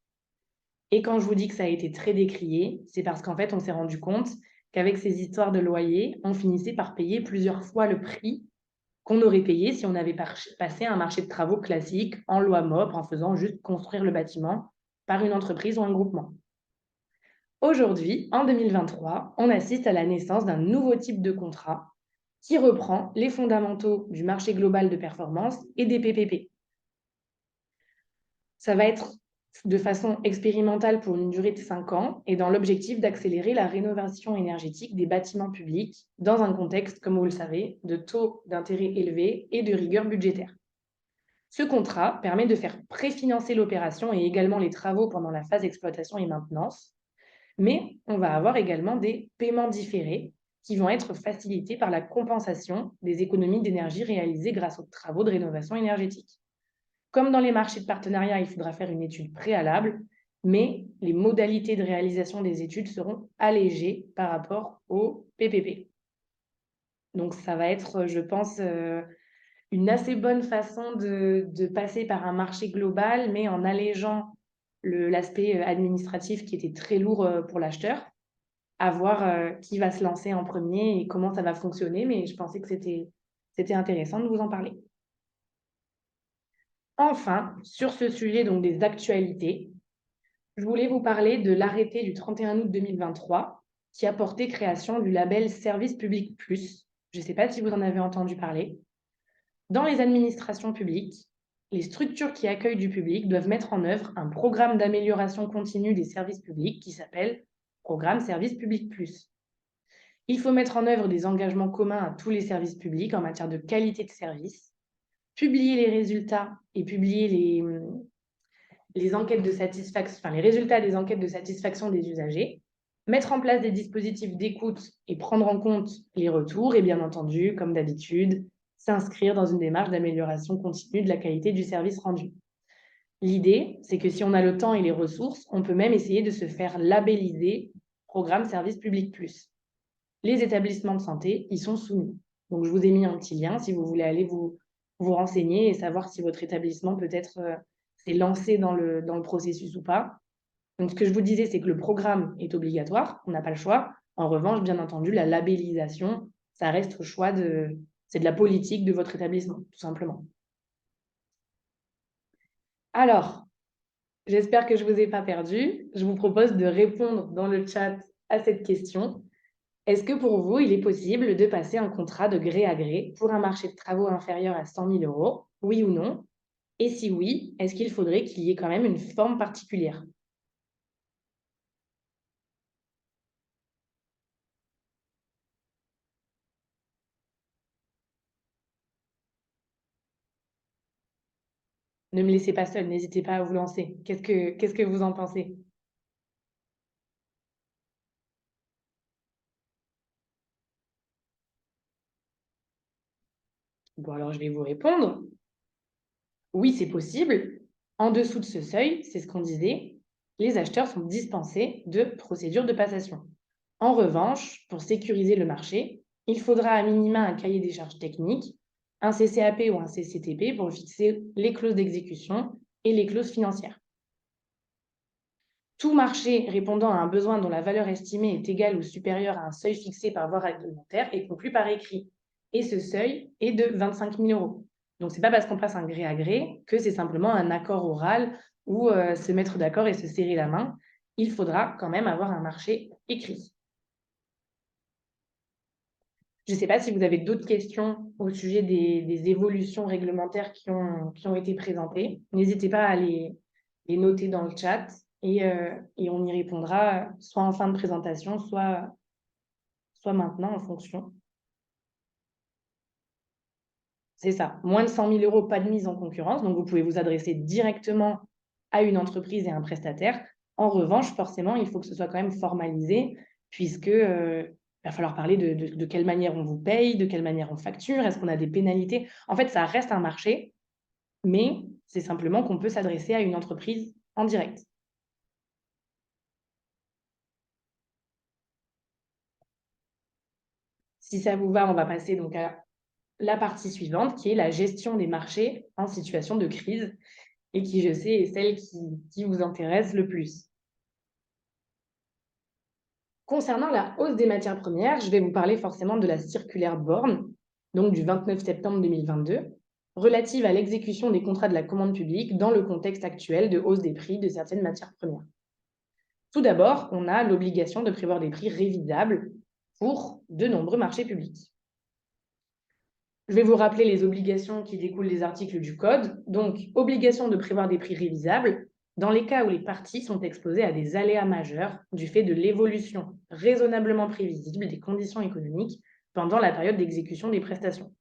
Et quand je vous dis que ça a été très décrié, c'est parce qu'en fait, on s'est rendu compte qu'avec ces histoires de loyer, on finissait par payer plusieurs fois le prix qu'on aurait payé si on avait passé un marché de travaux classique en loi MOP, en faisant juste construire le bâtiment par une entreprise ou un groupement. Aujourd'hui, en 2023, on assiste à la naissance d'un nouveau type de contrat qui reprend les fondamentaux du marché global de performance et des PPP. Ça va être de façon expérimentale pour une durée de 5 ans et dans l'objectif d'accélérer la rénovation énergétique des bâtiments publics dans un contexte, comme vous le savez, de taux d'intérêt élevés et de rigueur budgétaire. Ce contrat permet de faire préfinancer l'opération et également les travaux pendant la phase d'exploitation et maintenance, mais on va avoir également des paiements différés qui vont être facilités par la compensation des économies d'énergie réalisées grâce aux travaux de rénovation énergétique. Comme dans les marchés de partenariat, il faudra faire une étude préalable, mais les modalités de réalisation des études seront allégées par rapport au PPP. Donc ça va être, je pense, une assez bonne façon de passer par un marché global, mais en allégeant l'aspect administratif qui était très lourd pour l'acheteur, à voir qui va se lancer en premier et comment ça va fonctionner, mais je pensais que c'était intéressant de vous en parler. Enfin, sur ce sujet donc des actualités, je voulais vous parler de l'arrêté du 31 août 2023 qui a porté création du label Service Public Plus. Je ne sais pas si vous en avez entendu parler. Dans les administrations publiques, les structures qui accueillent du public doivent mettre en œuvre un programme d'amélioration continue des services publics qui s'appelle Programme Service Public Plus. Il faut mettre en œuvre des engagements communs à tous les services publics en matière de qualité de service, publier les résultats et publier les enquêtes de satisfaction, enfin, les résultats des enquêtes de satisfaction des usagers, mettre en place des dispositifs d'écoute et prendre en compte les retours et bien entendu, comme d'habitude, s'inscrire dans une démarche d'amélioration continue de la qualité du service rendu. L'idée, c'est que si on a le temps et les ressources, on peut même essayer de se faire labelliser Programme Service Public Plus. Les établissements de santé y sont soumis. Donc, je vous ai mis un petit lien si vous voulez aller vous renseigner et savoir si votre établissement peut-être s'est lancé dans le processus ou pas. Donc, ce que je vous disais, c'est que le programme est obligatoire, on n'a pas le choix. En revanche, bien entendu, la labellisation, ça reste au choix c'est de la politique de votre établissement, tout simplement. Alors, j'espère que je ne vous ai pas perdu. Je vous propose de répondre dans le chat à cette question. Est-ce que pour vous, il est possible de passer un contrat de gré à gré pour un marché de travaux inférieur à 100 000 €? Oui ou non? Et si oui, est-ce qu'il faudrait qu'il y ait quand même une forme particulière? Ne me laissez pas seule, n'hésitez pas à vous lancer. Qu'est-ce que vous en pensez? Bon, alors je vais vous répondre. Oui, c'est possible. En dessous de ce seuil, c'est ce qu'on disait, les acheteurs sont dispensés de procédure de passation. En revanche, pour sécuriser le marché, il faudra à minima un cahier des charges techniques, un CCAP ou un CCTP pour fixer les clauses d'exécution et les clauses financières. Tout marché répondant à un besoin dont la valeur estimée est égale ou supérieure à un seuil fixé par voie réglementaire est conclu par écrit. Et ce seuil est de 25 000 €. Donc, ce n'est pas parce qu'on passe un gré à gré que c'est simplement un accord oral ou se mettre d'accord et se serrer la main. Il faudra quand même avoir un marché écrit. Je ne sais pas si vous avez d'autres questions au sujet des évolutions réglementaires qui ont été présentées. N'hésitez pas à les noter dans le chat et on y répondra soit en fin de présentation, soit maintenant en fonction. C'est ça, moins de 100 000 €, pas de mise en concurrence. Donc, vous pouvez vous adresser directement à une entreprise et à un prestataire. En revanche, forcément, il faut que ce soit quand même formalisé puisque va falloir parler de quelle manière on vous paye, de quelle manière on facture, est-ce qu'on a des pénalités? En fait, ça reste un marché, mais c'est simplement qu'on peut s'adresser à une entreprise en direct. Si ça vous va, on va passer donc à la partie suivante, qui est la gestion des marchés en situation de crise et qui, je sais, est celle qui vous intéresse le plus. Concernant la hausse des matières premières, je vais vous parler forcément de la circulaire Borne, donc du 29 septembre 2022, relative à l'exécution des contrats de la commande publique dans le contexte actuel de hausse des prix de certaines matières premières. Tout d'abord, on a l'obligation de prévoir des prix révisables pour de nombreux marchés publics. Je vais vous rappeler les obligations qui découlent des articles du Code. Donc, obligation de prévoir des prix révisables dans les cas où les parties sont exposées à des aléas majeurs du fait de l'évolution raisonnablement prévisible des conditions économiques pendant la période d'exécution des prestations.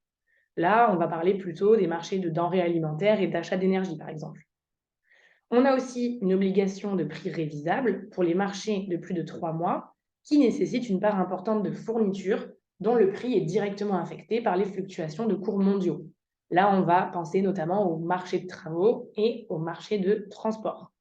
Là, on va parler plutôt des marchés de denrées alimentaires et d'achat d'énergie, par exemple. On a aussi une obligation de prix révisable pour les marchés de plus de 3 mois qui nécessitent une part importante de fournitures dont le prix est directement affecté par les fluctuations de cours mondiaux. Là, on va penser notamment au marché de travaux et au marché de transport.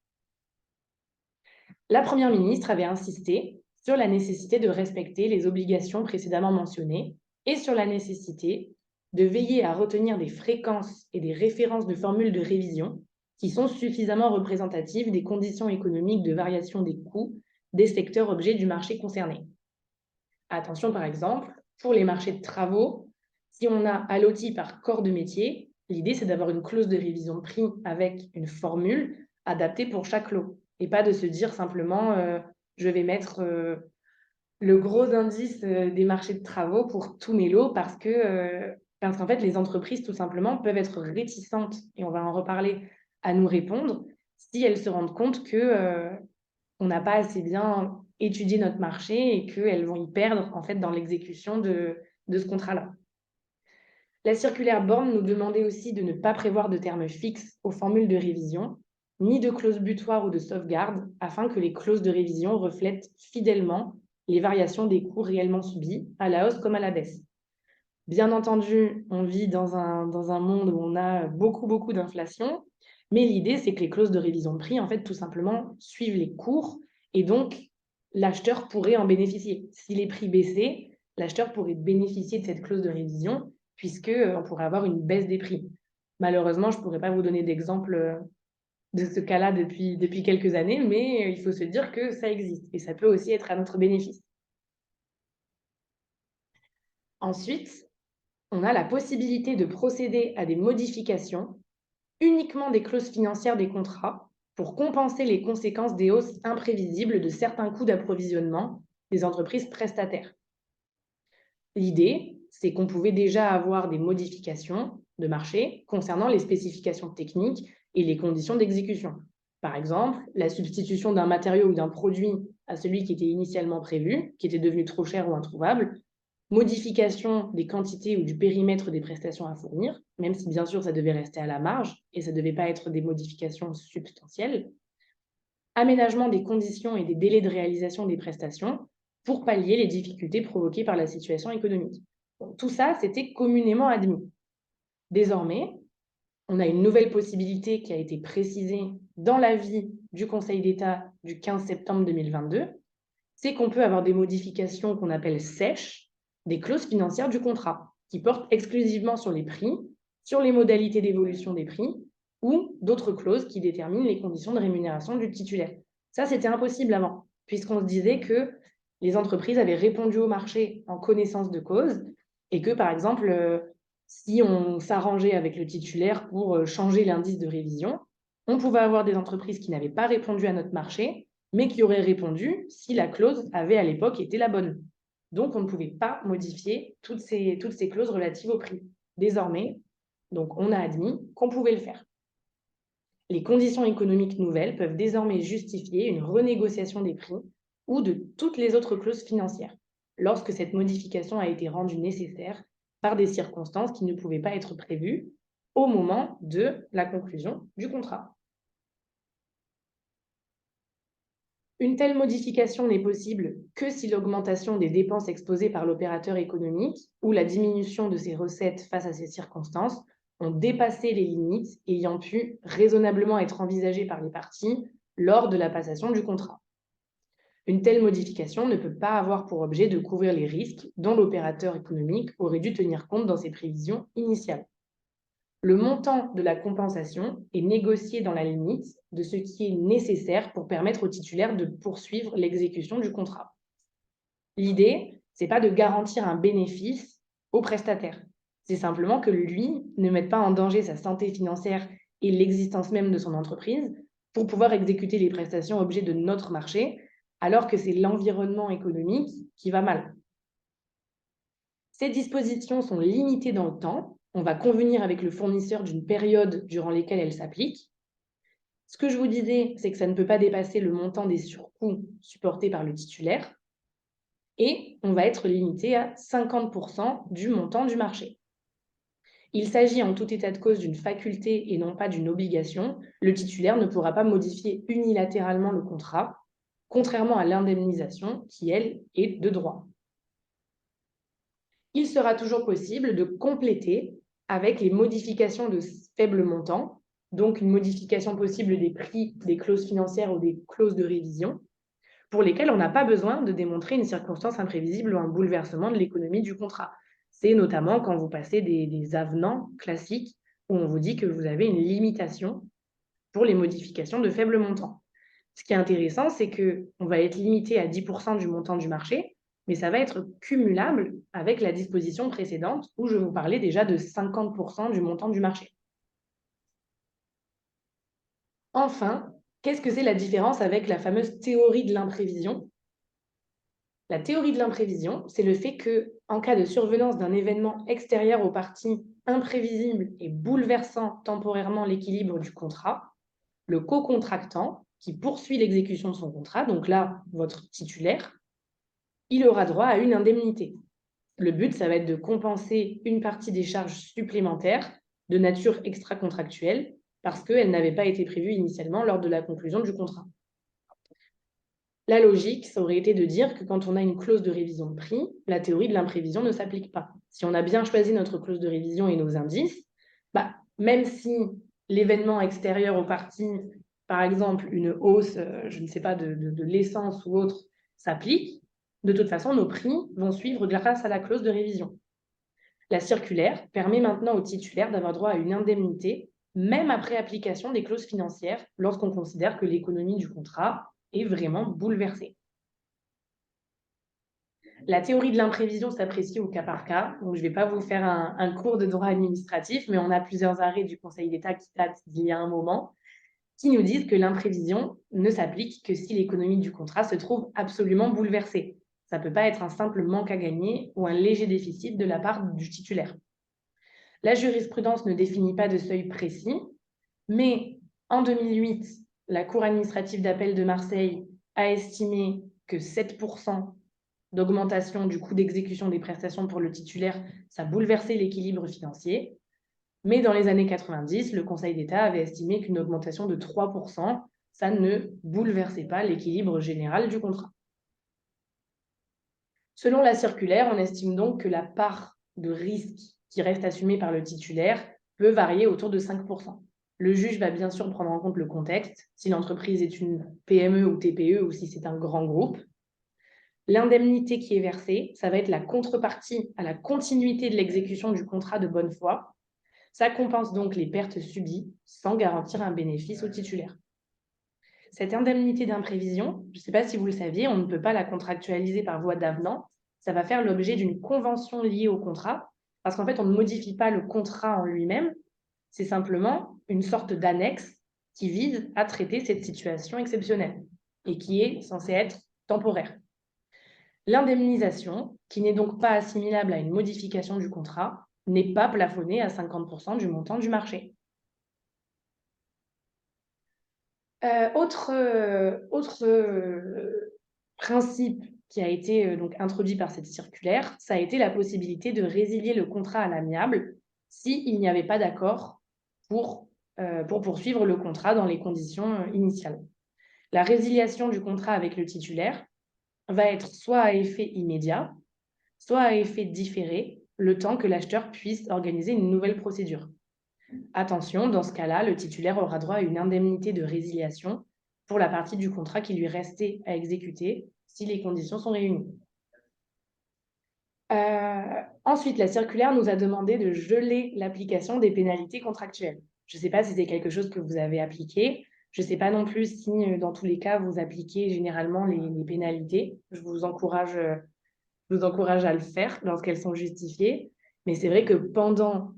La Première ministre avait insisté sur la nécessité de respecter les obligations précédemment mentionnées et sur la nécessité de veiller à retenir des fréquences et des références de formules de révision qui sont suffisamment représentatives des conditions économiques de variation des coûts des secteurs objets du marché concerné. Attention, par exemple, pour les marchés de travaux, si on a alloti par corps de métier, l'idée, c'est d'avoir une clause de révision de prix avec une formule adaptée pour chaque lot et pas de se dire simplement je vais mettre le gros indice des marchés de travaux pour tous mes lots parce qu'en fait, les entreprises, tout simplement, peuvent être réticentes, et on va en reparler, à nous répondre si elles se rendent compte qu'on n'a pas assez bien étudier notre marché et qu'elles vont y perdre en fait dans l'exécution de ce contrat-là. La circulaire Borne nous demandait aussi de ne pas prévoir de termes fixes aux formules de révision, ni de clauses butoirs ou de sauvegarde, afin que les clauses de révision reflètent fidèlement les variations des coûts réellement subis, à la hausse comme à la baisse. Bien entendu, on vit dans un monde où on a beaucoup d'inflation, mais l'idée, c'est que les clauses de révision de prix, en fait, tout simplement, suivent les cours, et donc, l'acheteur pourrait en bénéficier. Si les prix baissaient, l'acheteur pourrait bénéficier de cette clause de révision, puisqu'on pourrait avoir une baisse des prix. Malheureusement, je ne pourrais pas vous donner d'exemple de ce cas-là depuis quelques années, mais il faut se dire que ça existe, et ça peut aussi être à notre bénéfice. Ensuite, on a la possibilité de procéder à des modifications uniquement des clauses financières des contrats pour compenser les conséquences des hausses imprévisibles de certains coûts d'approvisionnement des entreprises prestataires. L'idée, c'est qu'on pouvait déjà avoir des modifications de marché concernant les spécifications techniques et les conditions d'exécution. Par exemple, la substitution d'un matériau ou d'un produit à celui qui était initialement prévu, qui était devenu trop cher ou introuvable, modification des quantités ou du périmètre des prestations à fournir, même si bien sûr ça devait rester à la marge et ça ne devait pas être des modifications substantielles, aménagement des conditions et des délais de réalisation des prestations pour pallier les difficultés provoquées par la situation économique. Donc, tout ça, c'était communément admis. Désormais, on a une nouvelle possibilité qui a été précisée dans l'avis du Conseil d'État du 15 septembre 2022, c'est qu'on peut avoir des modifications qu'on appelle sèches, des clauses financières du contrat, qui portent exclusivement sur les prix, sur les modalités d'évolution des prix, ou d'autres clauses qui déterminent les conditions de rémunération du titulaire. Ça, c'était impossible avant, puisqu'on se disait que les entreprises avaient répondu au marché en connaissance de cause, et que, par exemple, si on s'arrangeait avec le titulaire pour changer l'indice de révision, on pouvait avoir des entreprises qui n'avaient pas répondu à notre marché, mais qui auraient répondu si la clause avait à l'époque été la bonne. Donc, on ne pouvait pas modifier toutes ces clauses relatives au prix. Désormais, donc, on a admis qu'on pouvait le faire. Les conditions économiques nouvelles peuvent désormais justifier une renégociation des prix ou de toutes les autres clauses financières, lorsque cette modification a été rendue nécessaire par des circonstances qui ne pouvaient pas être prévues au moment de la conclusion du contrat. Une telle modification n'est possible que si l'augmentation des dépenses exposées par l'opérateur économique ou la diminution de ses recettes face à ces circonstances ont dépassé les limites ayant pu raisonnablement être envisagées par les parties lors de la passation du contrat. Une telle modification ne peut pas avoir pour objet de couvrir les risques dont l'opérateur économique aurait dû tenir compte dans ses prévisions initiales. Le montant de la compensation est négocié dans la limite de ce qui est nécessaire pour permettre au titulaire de poursuivre l'exécution du contrat. L'idée, ce n'est pas de garantir un bénéfice au prestataire. C'est simplement que lui ne mette pas en danger sa santé financière et l'existence même de son entreprise pour pouvoir exécuter les prestations objets de notre marché, alors que c'est l'environnement économique qui va mal. Ces dispositions sont limitées dans le temps. On va convenir avec le fournisseur d'une période durant laquelle elles s'appliquent. Ce que je vous disais, c'est que ça ne peut pas dépasser le montant des surcoûts supportés par le titulaire. Et on va être limité à 50% du montant du marché. Il s'agit en tout état de cause d'une faculté et non pas d'une obligation. Le titulaire ne pourra pas modifier unilatéralement le contrat, contrairement à l'indemnisation qui, elle, est de droit. Il sera toujours possible de compléter avec les modifications de faible montant, donc une modification possible des prix, des clauses financières ou des clauses de révision, pour lesquelles on n'a pas besoin de démontrer une circonstance imprévisible ou un bouleversement de l'économie du contrat. C'est notamment quand vous passez des avenants classiques où on vous dit que vous avez une limitation pour les modifications de faible montant. Ce qui est intéressant, c'est qu'on va être limité à 10% du montant du marché, mais ça va être cumulable avec la disposition précédente où je vous parlais déjà de 50% du montant du marché. Enfin, qu'est-ce que c'est la différence avec la fameuse théorie de l'imprévision ? La théorie de l'imprévision, c'est le fait qu'en cas de survenance d'un événement extérieur aux parties imprévisible et bouleversant temporairement l'équilibre du contrat, le co-contractant, qui poursuit l'exécution de son contrat, donc là, votre titulaire, il aura droit à une indemnité. Le but, ça va être de compenser une partie des charges supplémentaires de nature extra-contractuelle parce qu'elles n'avaient pas été prévues initialement lors de la conclusion du contrat. La logique, ça aurait été de dire que quand on a une clause de révision de prix, la théorie de l'imprévision ne s'applique pas. Si on a bien choisi notre clause de révision et nos indices, même si l'événement extérieur aux parties, par exemple une hausse, je ne sais pas, de l'essence ou autre, s'applique, de toute façon, nos prix vont suivre grâce à la clause de révision. La circulaire permet maintenant aux titulaires d'avoir droit à une indemnité, même après application des clauses financières, lorsqu'on considère que l'économie du contrat est vraiment bouleversée. La théorie de l'imprévision s'apprécie au cas par cas. Donc, je ne vais pas vous faire un cours de droit administratif, mais on a plusieurs arrêts du Conseil d'État qui datent d'il y a un moment, qui nous disent que l'imprévision ne s'applique que si l'économie du contrat se trouve absolument bouleversée. Ça ne peut pas être un simple manque à gagner ou un léger déficit de la part du titulaire. La jurisprudence ne définit pas de seuil précis, mais en 2008, la Cour administrative d'appel de Marseille a estimé que 7% d'augmentation du coût d'exécution des prestations pour le titulaire, ça bouleversait l'équilibre financier. Mais dans les années 90, le Conseil d'État avait estimé qu'une augmentation de 3%, ça ne bouleversait pas l'équilibre général du contrat. Selon la circulaire, on estime donc que la part de risque qui reste assumée par le titulaire peut varier autour de 5%. Le juge va bien sûr prendre en compte le contexte, si l'entreprise est une PME ou TPE ou si c'est un grand groupe. L'indemnité qui est versée, ça va être la contrepartie à la continuité de l'exécution du contrat de bonne foi. Ça compense donc les pertes subies sans garantir un bénéfice au titulaire. Cette indemnité d'imprévision, je ne sais pas si vous le saviez, on ne peut pas la contractualiser par voie d'avenant. Ça va faire l'objet d'une convention liée au contrat, parce qu'en fait, on ne modifie pas le contrat en lui-même. C'est simplement une sorte d'annexe qui vise à traiter cette situation exceptionnelle et qui est censée être temporaire. L'indemnisation, qui n'est donc pas assimilable à une modification du contrat, n'est pas plafonnée à 50% du montant du marché. Autre principe qui a été donc introduit par cette circulaire, ça a été la possibilité de résilier le contrat à l'amiable s'il n'y avait pas d'accord pour poursuivre le contrat dans les conditions initiales. La résiliation du contrat avec le titulaire va être soit à effet immédiat, soit à effet différé, le temps que l'acheteur puisse organiser une nouvelle procédure. Attention, dans ce cas-là, le titulaire aura droit à une indemnité de résiliation pour la partie du contrat qui lui restait à exécuter si les conditions sont réunies. Ensuite, la circulaire nous a demandé de geler l'application des pénalités contractuelles. Je ne sais pas si c'est quelque chose que vous avez appliqué. Je ne sais pas non plus si, dans tous les cas, vous appliquez généralement les pénalités. Je vous encourage à le faire lorsqu'elles sont justifiées. Mais c'est vrai que pendant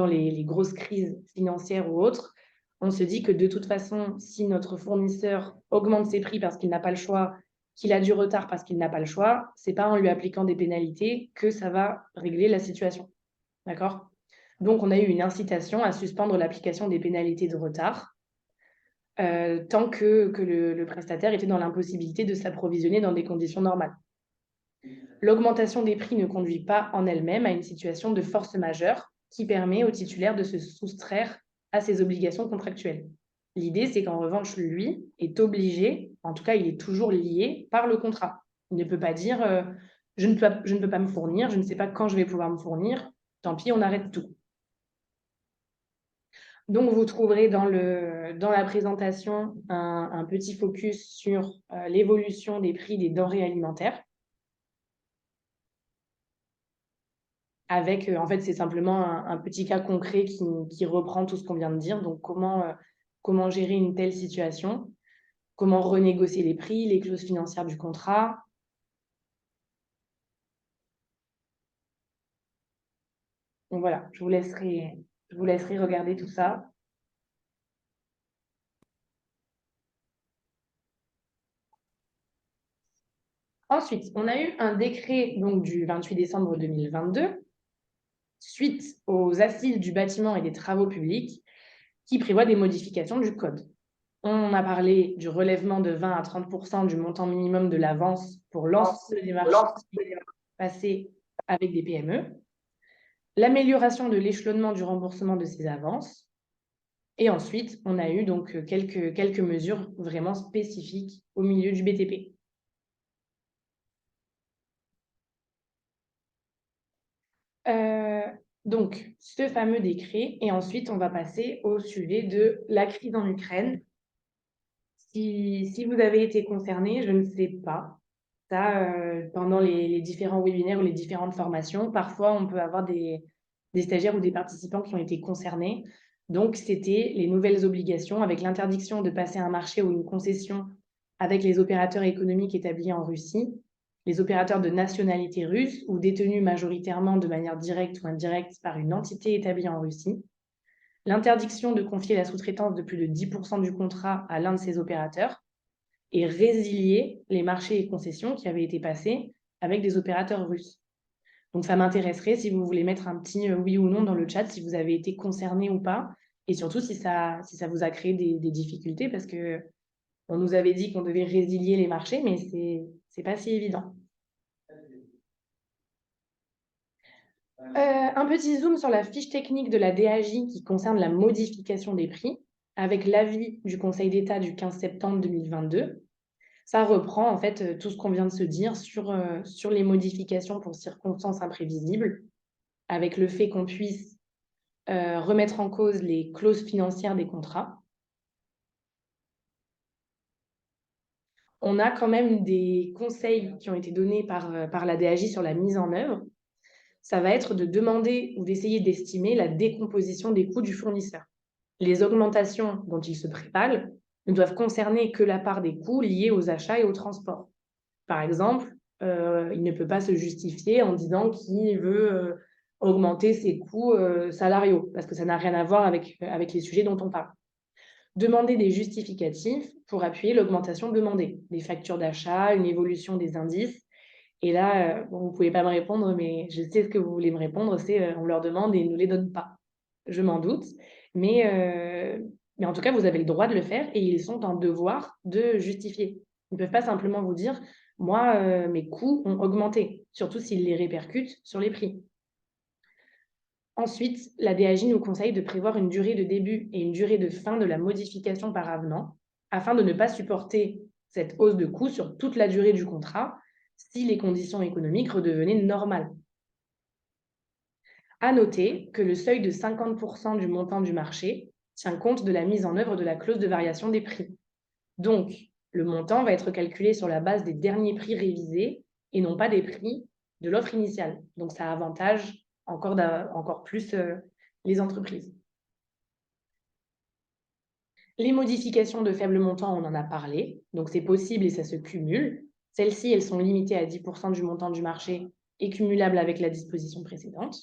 les grosses crises financières ou autres, on se dit que de toute façon, si notre fournisseur augmente ses prix parce qu'il n'a pas le choix, qu'il a du retard parce qu'il n'a pas le choix, ce n'est pas en lui appliquant des pénalités que ça va régler la situation. D'accord ? Donc, on a eu une incitation à suspendre l'application des pénalités de retard tant que le prestataire était dans l'impossibilité de s'approvisionner dans des conditions normales. L'augmentation des prix ne conduit pas en elle-même à une situation de force majeure qui permet au titulaire de se soustraire à ses obligations contractuelles. L'idée, c'est qu'en revanche, lui est obligé, en tout cas, il est toujours lié par le contrat. Il ne peut pas dire je ne peux pas me fournir, je ne sais pas quand je vais pouvoir me fournir, tant pis, on arrête tout. Donc, vous trouverez dans la présentation un petit focus sur l'évolution des prix des denrées alimentaires. Avec, en fait, c'est simplement un petit cas concret qui reprend tout ce qu'on vient de dire. Donc, comment gérer une telle situation, comment renégocier les prix, les clauses financières du contrat. Donc voilà, je vous laisserai regarder tout ça. Ensuite, on a eu un décret donc, du 28 décembre 2022, suite aux assises du bâtiment et des travaux publics, qui prévoit des modifications du code. On a parlé du relèvement de 20 à 30% du montant minimum de l'avance pour l'ensemble des marchés passés avec des PME, l'amélioration de l'échelonnement du remboursement de ces avances, et ensuite, on a eu donc quelques mesures vraiment spécifiques au milieu du BTP. Donc, ce fameux décret, et ensuite, on va passer au sujet de la crise en Ukraine. Si vous avez été concerné, je ne sais pas. Ça, pendant les différents webinaires ou les différentes formations, parfois, on peut avoir des stagiaires ou des participants qui ont été concernés. Donc, c'était les nouvelles obligations avec l'interdiction de passer un marché ou une concession avec les opérateurs économiques établis en Russie, les opérateurs de nationalité russe ou détenus majoritairement de manière directe ou indirecte par une entité établie en Russie, l'interdiction de confier la sous-traitance de plus de 10% du contrat à l'un de ces opérateurs et résilier les marchés et concessions qui avaient été passés avec des opérateurs russes. Donc, ça m'intéresserait si vous voulez mettre un petit oui ou non dans le chat, si vous avez été concerné ou pas, et surtout si ça vous a créé des difficultés, parce que on nous avait dit qu'on devait résilier les marchés, mais c'est pas si évident. Un petit zoom sur la fiche technique de la DAJ qui concerne la modification des prix, avec l'avis du Conseil d'État du 15 septembre 2022. Ça reprend en fait tout ce qu'on vient de se dire sur les modifications pour circonstances imprévisibles, avec le fait qu'on puisse remettre en cause les clauses financières des contrats. On a quand même des conseils qui ont été donnés par la DAJ sur la mise en œuvre. Ça va être de demander ou d'essayer d'estimer la décomposition des coûts du fournisseur. Les augmentations dont il se prépare ne doivent concerner que la part des coûts liés aux achats et au transport. Par exemple, il ne peut pas se justifier en disant qu'il veut augmenter ses coûts salariaux, parce que ça n'a rien à voir avec les sujets dont on parle. Demander des justificatifs pour appuyer l'augmentation demandée, des factures d'achat, une évolution des indices. Et là, bon, vous ne pouvez pas me répondre, mais je sais ce que vous voulez me répondre, c'est on leur demande et ils ne nous les donnent pas. Je m'en doute, mais en tout cas, vous avez le droit de le faire et ils sont en devoir de justifier. Ils ne peuvent pas simplement vous dire, moi, mes coûts ont augmenté, surtout s'ils les répercutent sur les prix. Ensuite, la DAJ nous conseille de prévoir une durée de début et une durée de fin de la modification par avenant, afin de ne pas supporter cette hausse de coûts sur toute la durée du contrat si les conditions économiques redevenaient normales. À noter que le seuil de 50% du montant du marché tient compte de la mise en œuvre de la clause de variation des prix. Donc, le montant va être calculé sur la base des derniers prix révisés et non pas des prix de l'offre initiale. Donc, ça avantage encore plus les entreprises. Les modifications de faible montant, on en a parlé. Donc, c'est possible et ça se cumule. Celles-ci, elles sont limitées à 10% du montant du marché et cumulables avec la disposition précédente.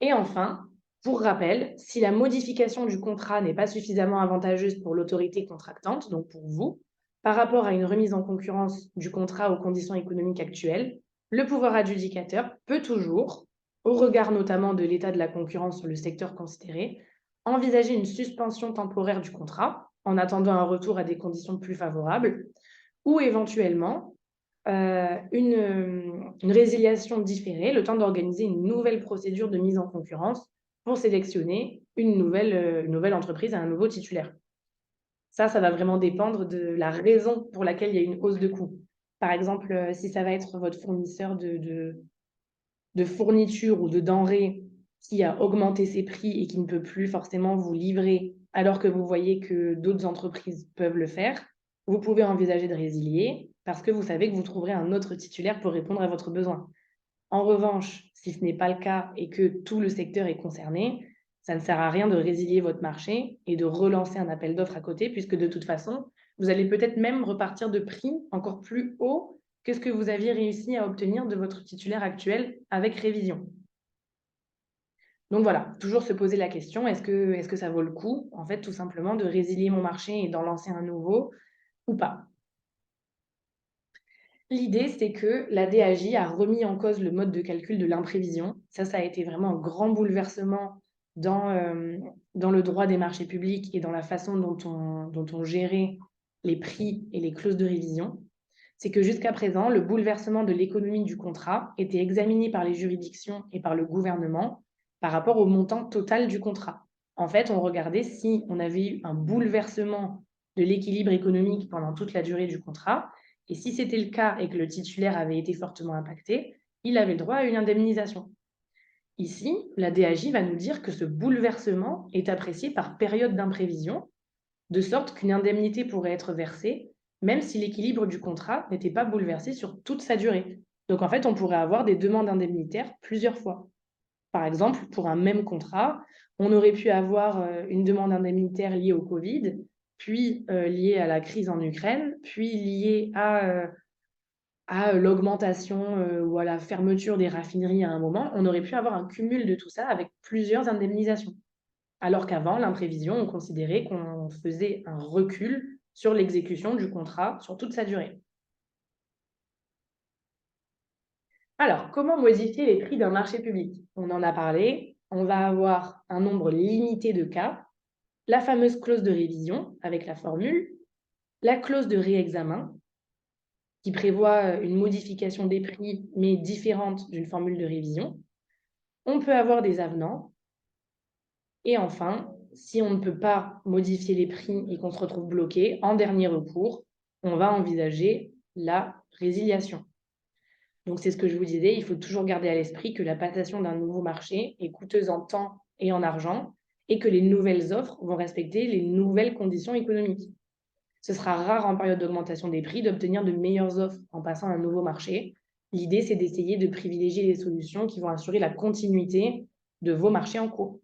Et enfin, pour rappel, si la modification du contrat n'est pas suffisamment avantageuse pour l'autorité contractante, donc pour vous, par rapport à une remise en concurrence du contrat aux conditions économiques actuelles, le pouvoir adjudicateur peut toujours, au regard notamment de l'état de la concurrence sur le secteur considéré, envisager une suspension temporaire du contrat en attendant un retour à des conditions plus favorables ou éventuellement une résiliation différée, le temps d'organiser une nouvelle procédure de mise en concurrence pour sélectionner une nouvelle entreprise à un nouveau titulaire. Ça va vraiment dépendre de la raison pour laquelle il y a une hausse de coût. Par exemple, si ça va être votre fournisseur de fournitures ou de denrées qui a augmenté ses prix et qui ne peut plus forcément vous livrer alors que vous voyez que d'autres entreprises peuvent le faire, vous pouvez envisager de résilier parce que vous savez que vous trouverez un autre titulaire pour répondre à votre besoin. En revanche, si ce n'est pas le cas et que tout le secteur est concerné, ça ne sert à rien de résilier votre marché et de relancer un appel d'offres à côté, puisque de toute façon, vous allez peut-être même repartir de prix encore plus haut que ce que vous aviez réussi à obtenir de votre titulaire actuel avec révision. Donc voilà, toujours se poser la question, est-ce que ça vaut le coup, en fait, tout simplement, de résilier mon marché et d'en lancer un nouveau ou pas? L'idée, c'est que la DAJ a remis en cause le mode de calcul de l'imprévision. Ça a été vraiment un grand bouleversement dans le droit des marchés publics et dans la façon dont on gérait les prix et les clauses de révision, c'est que jusqu'à présent, le bouleversement de l'économie du contrat était examiné par les juridictions et par le gouvernement par rapport au montant total du contrat. En fait, on regardait si on avait eu un bouleversement de l'équilibre économique pendant toute la durée du contrat, et si c'était le cas et que le titulaire avait été fortement impacté, il avait le droit à une indemnisation. Ici, la DAJ va nous dire que ce bouleversement est apprécié par période d'imprévision, de sorte qu'une indemnité pourrait être versée, même si l'équilibre du contrat n'était pas bouleversé sur toute sa durée. Donc en fait, on pourrait avoir des demandes indemnitaires plusieurs fois. Par exemple, pour un même contrat, on aurait pu avoir une demande indemnitaire liée au Covid, puis liée à la crise en Ukraine, puis liée à l'augmentation ou à la fermeture des raffineries à un moment. On aurait pu avoir un cumul de tout ça avec plusieurs indemnisations. Alors qu'avant, l'imprévision, on considérait qu'on faisait un recul sur l'exécution du contrat sur toute sa durée. Alors, comment modifier les prix d'un marché public? On en a parlé, on va avoir un nombre limité de cas, la fameuse clause de révision avec la formule, la clause de réexamen qui prévoit une modification des prix mais différente d'une formule de révision. On peut avoir des avenants. Et enfin, si on ne peut pas modifier les prix et qu'on se retrouve bloqué, en dernier recours, on va envisager la résiliation. Donc, c'est ce que je vous disais, il faut toujours garder à l'esprit que la passation d'un nouveau marché est coûteuse en temps et en argent et que les nouvelles offres vont respecter les nouvelles conditions économiques. Ce sera rare en période d'augmentation des prix d'obtenir de meilleures offres en passant à un nouveau marché. L'idée, c'est d'essayer de privilégier les solutions qui vont assurer la continuité de vos marchés en cours.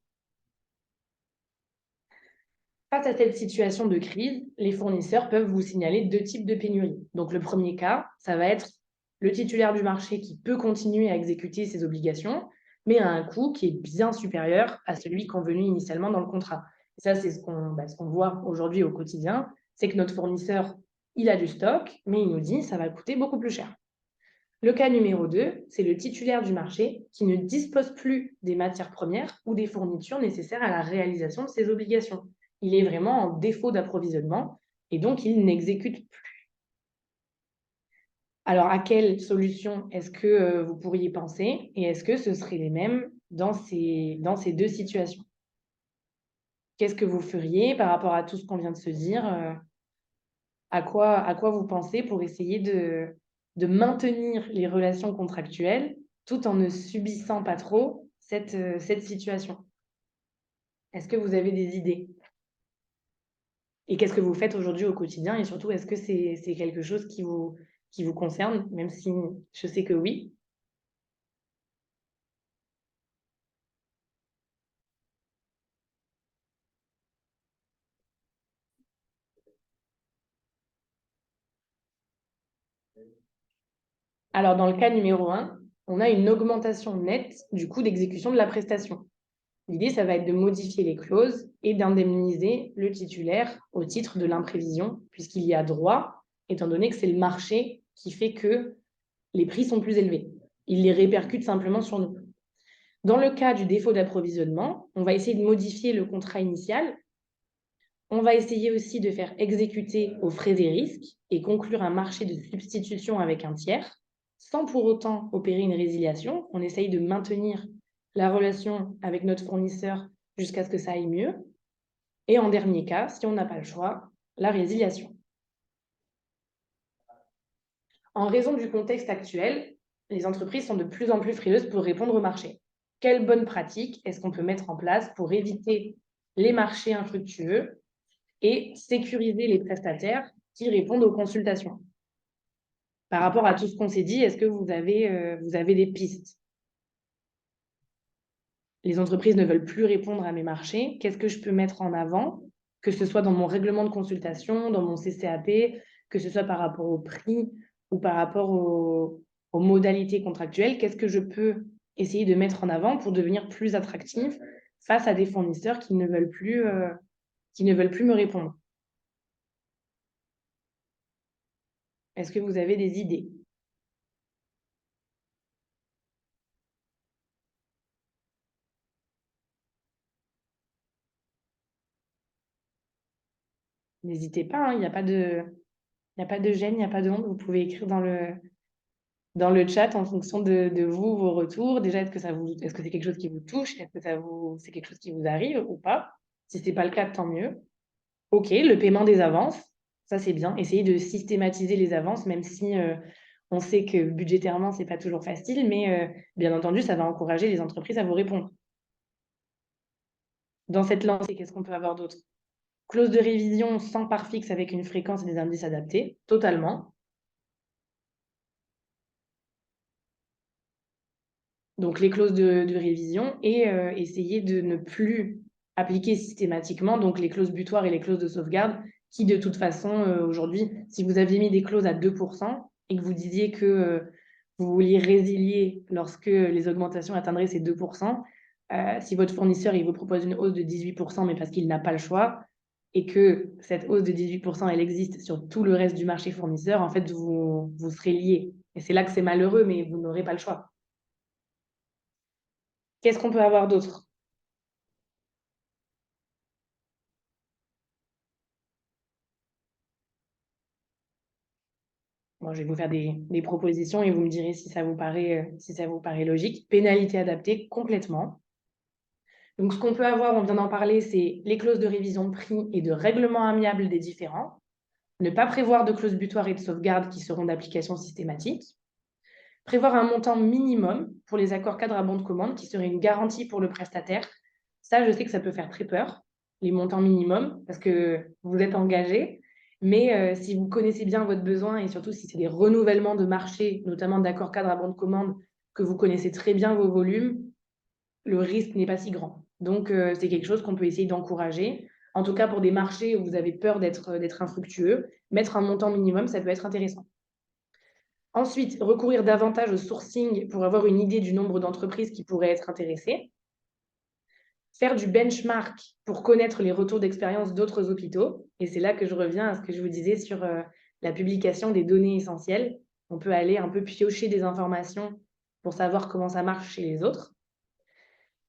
Face à cette situation de crise, les fournisseurs peuvent vous signaler deux types de pénuries. Donc le premier cas, ça va être le titulaire du marché qui peut continuer à exécuter ses obligations, mais à un coût qui est bien supérieur à celui convenu initialement dans le contrat. Et ça, c'est ce qu'on voit aujourd'hui au quotidien, c'est que notre fournisseur, il a du stock, mais il nous dit ça va coûter beaucoup plus cher. Le cas numéro 2, c'est le titulaire du marché qui ne dispose plus des matières premières ou des fournitures nécessaires à la réalisation de ses obligations. Il est vraiment en défaut d'approvisionnement et donc il n'exécute plus. Alors, à quelle solution est-ce que vous pourriez penser et est-ce que ce serait les mêmes dans ces deux situations? Qu'est-ce que vous feriez par rapport à tout ce qu'on vient de se dire? À quoi vous pensez pour essayer de maintenir les relations contractuelles tout en ne subissant pas trop cette situation? Est-ce que vous avez des idées? Et qu'est-ce que vous faites aujourd'hui au quotidien? Et surtout, est-ce que c'est quelque chose qui vous concerne, même si je sais que oui? Alors, dans le cas numéro 1, on a une augmentation nette du coût d'exécution de la prestation. L'idée, ça va être de modifier les clauses et d'indemniser le titulaire au titre de l'imprévision, puisqu'il y a droit, étant donné que c'est le marché qui fait que les prix sont plus élevés. Il les répercute simplement sur nous. Dans le cas du défaut d'approvisionnement, on va essayer de modifier le contrat initial. On va essayer aussi de faire exécuter aux frais et risques et conclure un marché de substitution avec un tiers, sans pour autant opérer une résiliation. On essaye de maintenir la relation avec notre fournisseur jusqu'à ce que ça aille mieux. Et en dernier cas, si on n'a pas le choix, la résiliation. En raison du contexte actuel, les entreprises sont de plus en plus frileuses pour répondre au marché. Quelles bonnes pratiques est-ce qu'on peut mettre en place pour éviter les marchés infructueux et sécuriser les prestataires qui répondent aux consultations? Par rapport à tout ce qu'on s'est dit, est-ce que vous avez des pistes? Les entreprises ne veulent plus répondre à mes marchés. Qu'est-ce que je peux mettre en avant, que ce soit dans mon règlement de consultation, dans mon CCAP, que ce soit par rapport au prix ou par rapport aux modalités contractuelles? Qu'est-ce que je peux essayer de mettre en avant pour devenir plus attractif face à des fournisseurs qui ne veulent plus me répondre? Est-ce que vous avez des idées? n'hésitez pas, hein, il n'y a pas de gêne, il n'y a pas de honte. Vous pouvez écrire dans le chat en fonction de vous, vos retours. Déjà, est-ce que c'est quelque chose qui vous touche? Est-ce que c'est quelque chose qui vous arrive ou pas? Si ce n'est pas le cas, tant mieux. OK, le paiement des avances, ça c'est bien. Essayez de systématiser les avances, même si on sait que budgétairement, ce n'est pas toujours facile, mais bien entendu, ça va encourager les entreprises à vous répondre. Dans cette lancée, qu'est-ce qu'on peut avoir d'autre? Clause de révision sans part fixe avec une fréquence et des indices adaptés, totalement. Donc les clauses de révision et essayer de ne plus appliquer systématiquement donc les clauses butoirs et les clauses de sauvegarde qui de toute façon aujourd'hui, si vous aviez mis des clauses à 2% et que vous disiez que vous vouliez résilier lorsque les augmentations atteindraient ces 2%, si votre fournisseur il vous propose une hausse de 18% mais parce qu'il n'a pas le choix et que cette hausse de 18% elle existe sur tout le reste du marché fournisseur, en fait vous serez lié. Et c'est là que c'est malheureux, mais vous n'aurez pas le choix. Qu'est-ce qu'on peut avoir d'autre? Bon, je vais vous faire des propositions et vous me direz si ça vous paraît logique. Pénalité adaptée complètement. Donc, ce qu'on peut avoir, on vient d'en parler, c'est les clauses de révision de prix et de règlement amiable des différends. Ne pas prévoir de clauses butoirs et de sauvegarde qui seront d'application systématique. Prévoir un montant minimum pour les accords cadres à bon de commande qui serait une garantie pour le prestataire. Ça, je sais que ça peut faire très peur, les montants minimums, parce que vous êtes engagé. Mais si vous connaissez bien votre besoin et surtout si c'est des renouvellements de marché, notamment d'accords cadres à bon de commande, que vous connaissez très bien vos volumes, le risque n'est pas si grand. Donc, c'est quelque chose qu'on peut essayer d'encourager. En tout cas, pour des marchés où vous avez peur d'être infructueux, mettre un montant minimum, ça peut être intéressant. Ensuite, recourir davantage au sourcing pour avoir une idée du nombre d'entreprises qui pourraient être intéressées. Faire du benchmark pour connaître les retours d'expérience d'autres hôpitaux. Et c'est là que je reviens à ce que je vous disais sur la publication des données essentielles. On peut aller un peu piocher des informations pour savoir comment ça marche chez les autres.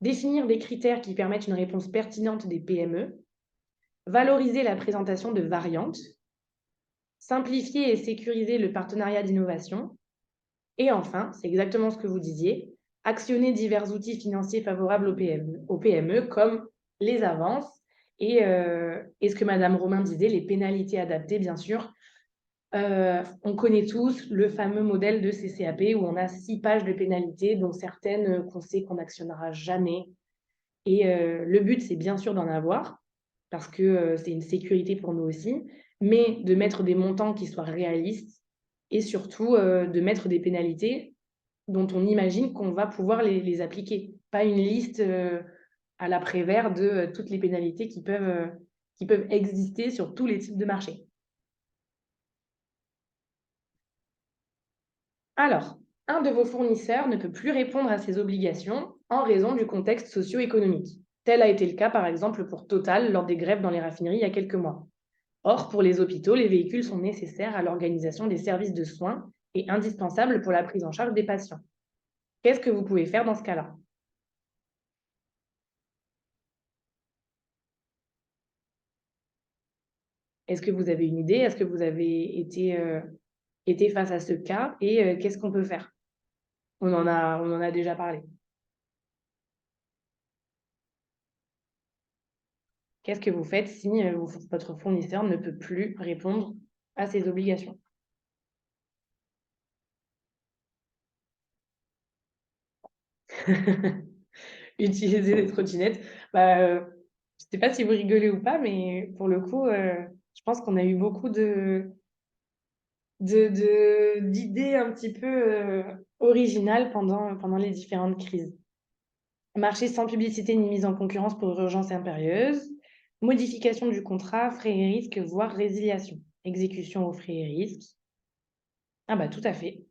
Définir des critères qui permettent une réponse pertinente des PME. Valoriser la présentation de variantes. Simplifier et sécuriser le partenariat d'innovation. Et enfin, c'est exactement ce que vous disiez, actionner divers outils financiers favorables aux PME comme les avances et ce que Madame Romain disait, les pénalités adaptées, bien sûr. On connaît tous le fameux modèle de CCAP où on a 6 pages de pénalités, dont certaines qu'on sait qu'on n'actionnera jamais. Et le but, c'est bien sûr d'en avoir, parce que c'est une sécurité pour nous aussi, mais de mettre des montants qui soient réalistes et surtout de mettre des pénalités dont on imagine qu'on va pouvoir les appliquer. Pas une liste à la Prévert de toutes les pénalités qui peuvent exister sur tous les types de marchés. Alors, un de vos fournisseurs ne peut plus répondre à ses obligations en raison du contexte socio-économique. Tel a été le cas, par exemple, pour Total lors des grèves dans les raffineries il y a quelques mois. Or, pour les hôpitaux, les véhicules sont nécessaires à l'organisation des services de soins et indispensables pour la prise en charge des patients. Qu'est-ce que vous pouvez faire dans ce cas-là? Est-ce que vous avez une idée? Est-ce que vous avez été face à ce cas? Et qu'est-ce qu'on peut faire? On en a déjà parlé. Qu'est-ce que vous faites si votre fournisseur ne peut plus répondre à ses obligations? Utiliser des trottinettes. Je ne sais pas si vous rigolez ou pas, mais pour le coup, je pense qu'on a eu beaucoup d'idées un petit peu originales pendant les différentes crises. Marché sans publicité ni mise en concurrence pour urgence impérieuse. Modification du contrat, frais et risques, voire résiliation. Exécution aux frais et risques. Ah bah tout à fait.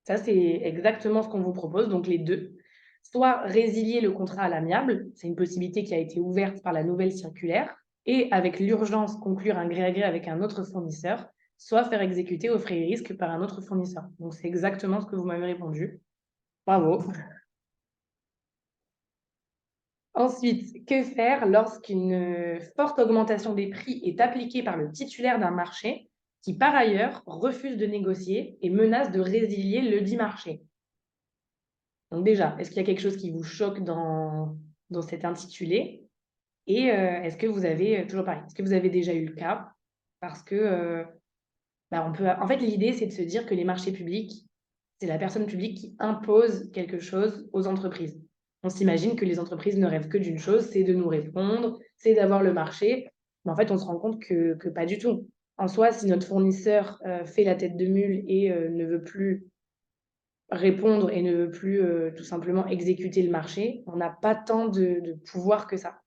Ça, c'est exactement ce qu'on vous propose, donc les deux. Soit résilier le contrat à l'amiable, c'est une possibilité qui a été ouverte par la nouvelle circulaire, et avec l'urgence conclure un gré à gré avec un autre fournisseur, soit faire exécuter aux frais et risques par un autre fournisseur. Donc c'est exactement ce que vous m'avez répondu. Bravo. Ensuite, que faire lorsqu'une forte augmentation des prix est appliquée par le titulaire d'un marché qui, par ailleurs, refuse de négocier et menace de résilier le dit marché? Donc déjà, est-ce qu'il y a quelque chose qui vous choque dans cet intitulé? Et est-ce que vous avez, toujours pareil, est-ce que vous avez déjà eu le cas? Parce que, bah, on peut en fait, l'idée, c'est de se dire que les marchés publics, c'est la personne publique qui impose quelque chose aux entreprises. On s'imagine que les entreprises ne rêvent que d'une chose, c'est de nous répondre, c'est d'avoir le marché. Mais en fait, on se rend compte que pas du tout. En soi, si notre fournisseur, fait la tête de mule et ne veut plus répondre et ne veut plus, tout simplement exécuter le marché, on n'a pas tant de pouvoir que ça.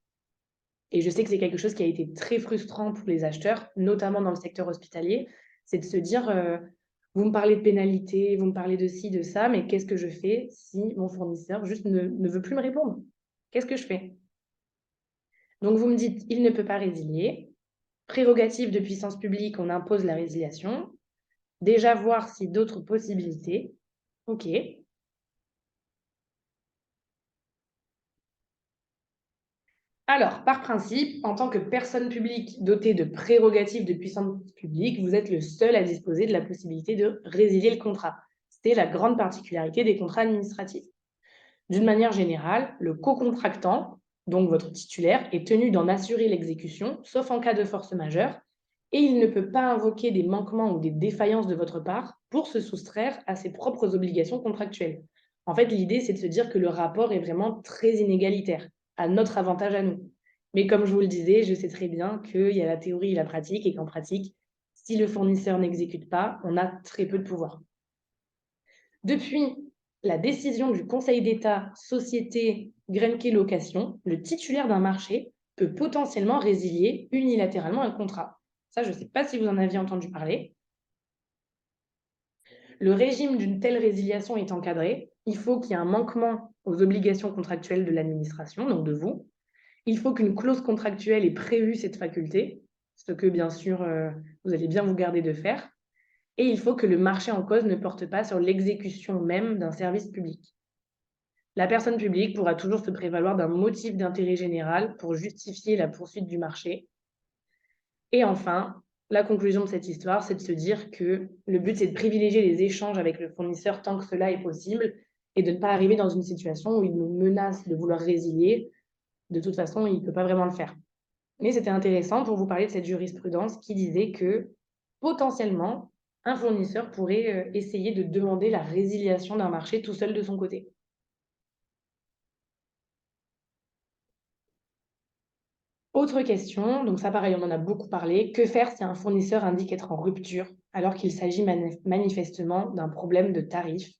Et je sais que c'est quelque chose qui a été très frustrant pour les acheteurs, notamment dans le secteur hospitalier, c'est de se dire, vous me parlez de pénalités, vous me parlez de ci, de ça, mais qu'est-ce que je fais si mon fournisseur juste ne veut plus me répondre? Qu'est-ce que je fais? Donc vous me dites, il ne peut pas résilier. Prérogative de puissance publique, on impose la résiliation. Déjà voir si d'autres possibilités. OK. Alors, par principe, en tant que personne publique dotée de prérogatives de puissance publique, vous êtes le seul à disposer de la possibilité de résilier le contrat. C'est la grande particularité des contrats administratifs. D'une manière générale, le co-contractant, donc votre titulaire, est tenu d'en assurer l'exécution, sauf en cas de force majeure, et il ne peut pas invoquer des manquements ou des défaillances de votre part pour se soustraire à ses propres obligations contractuelles. En fait, l'idée, c'est de se dire que le rapport est vraiment très inégalitaire, à notre avantage à nous. Mais comme je vous le disais, je sais très bien qu'il y a la théorie et la pratique, et qu'en pratique, si le fournisseur n'exécute pas, on a très peu de pouvoir. Depuis la décision du Conseil d'État Société Grenke Location, le titulaire d'un marché peut potentiellement résilier unilatéralement un contrat. Ça, je ne sais pas si vous en aviez entendu parler. Le régime d'une telle résiliation est encadré. Il faut qu'il y ait un manquement aux obligations contractuelles de l'administration, donc de vous. Il faut qu'une clause contractuelle ait prévu cette faculté, ce que, bien sûr, vous allez bien vous garder de faire. Et il faut que le marché en cause ne porte pas sur l'exécution même d'un service public. La personne publique pourra toujours se prévaloir d'un motif d'intérêt général pour justifier la poursuite du marché. Et enfin, la conclusion de cette histoire, c'est de se dire que le but, c'est de privilégier les échanges avec le fournisseur tant que cela est possible et de ne pas arriver dans une situation où il nous menace de vouloir résilier. De toute façon, il ne peut pas vraiment le faire. Mais c'était intéressant pour vous parler de cette jurisprudence qui disait que potentiellement, un fournisseur pourrait essayer de demander la résiliation d'un marché tout seul de son côté. Autre question, donc ça pareil, on en a beaucoup parlé. Que faire si un fournisseur indique être en rupture alors qu'il s'agit manifestement d'un problème de tarif?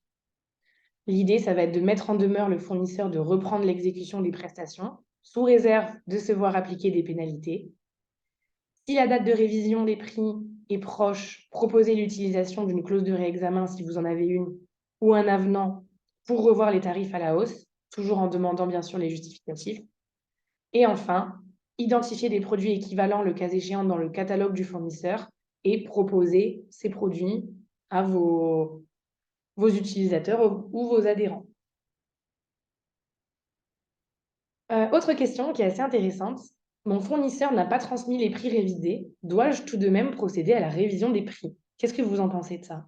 L'idée, ça va être de mettre en demeure le fournisseur de reprendre l'exécution des prestations, sous réserve de se voir appliquer des pénalités. Si la date de révision des prix est proche, proposez l'utilisation d'une clause de réexamen si vous en avez une, ou un avenant pour revoir les tarifs à la hausse, toujours en demandant bien sûr les justificatifs. Et enfin, identifier des produits équivalents le cas échéant dans le catalogue du fournisseur et proposer ces produits à vos utilisateurs ou vos adhérents. Autre question qui est assez intéressante. Mon fournisseur n'a pas transmis les prix révisés. Dois-je tout de même procéder à la révision des prix? Qu'est-ce que vous en pensez de ça?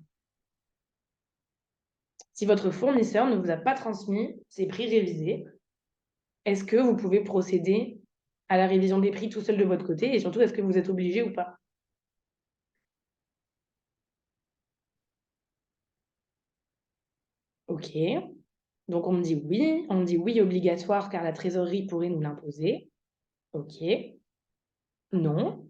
Si votre fournisseur ne vous a pas transmis ses prix révisés, est-ce que vous pouvez procéder à la révision des prix tout seul de votre côté? Et surtout, est-ce que vous êtes obligé ou pas? OK. Donc on me dit oui. On me dit oui obligatoire car la trésorerie pourrait nous l'imposer. OK. Non.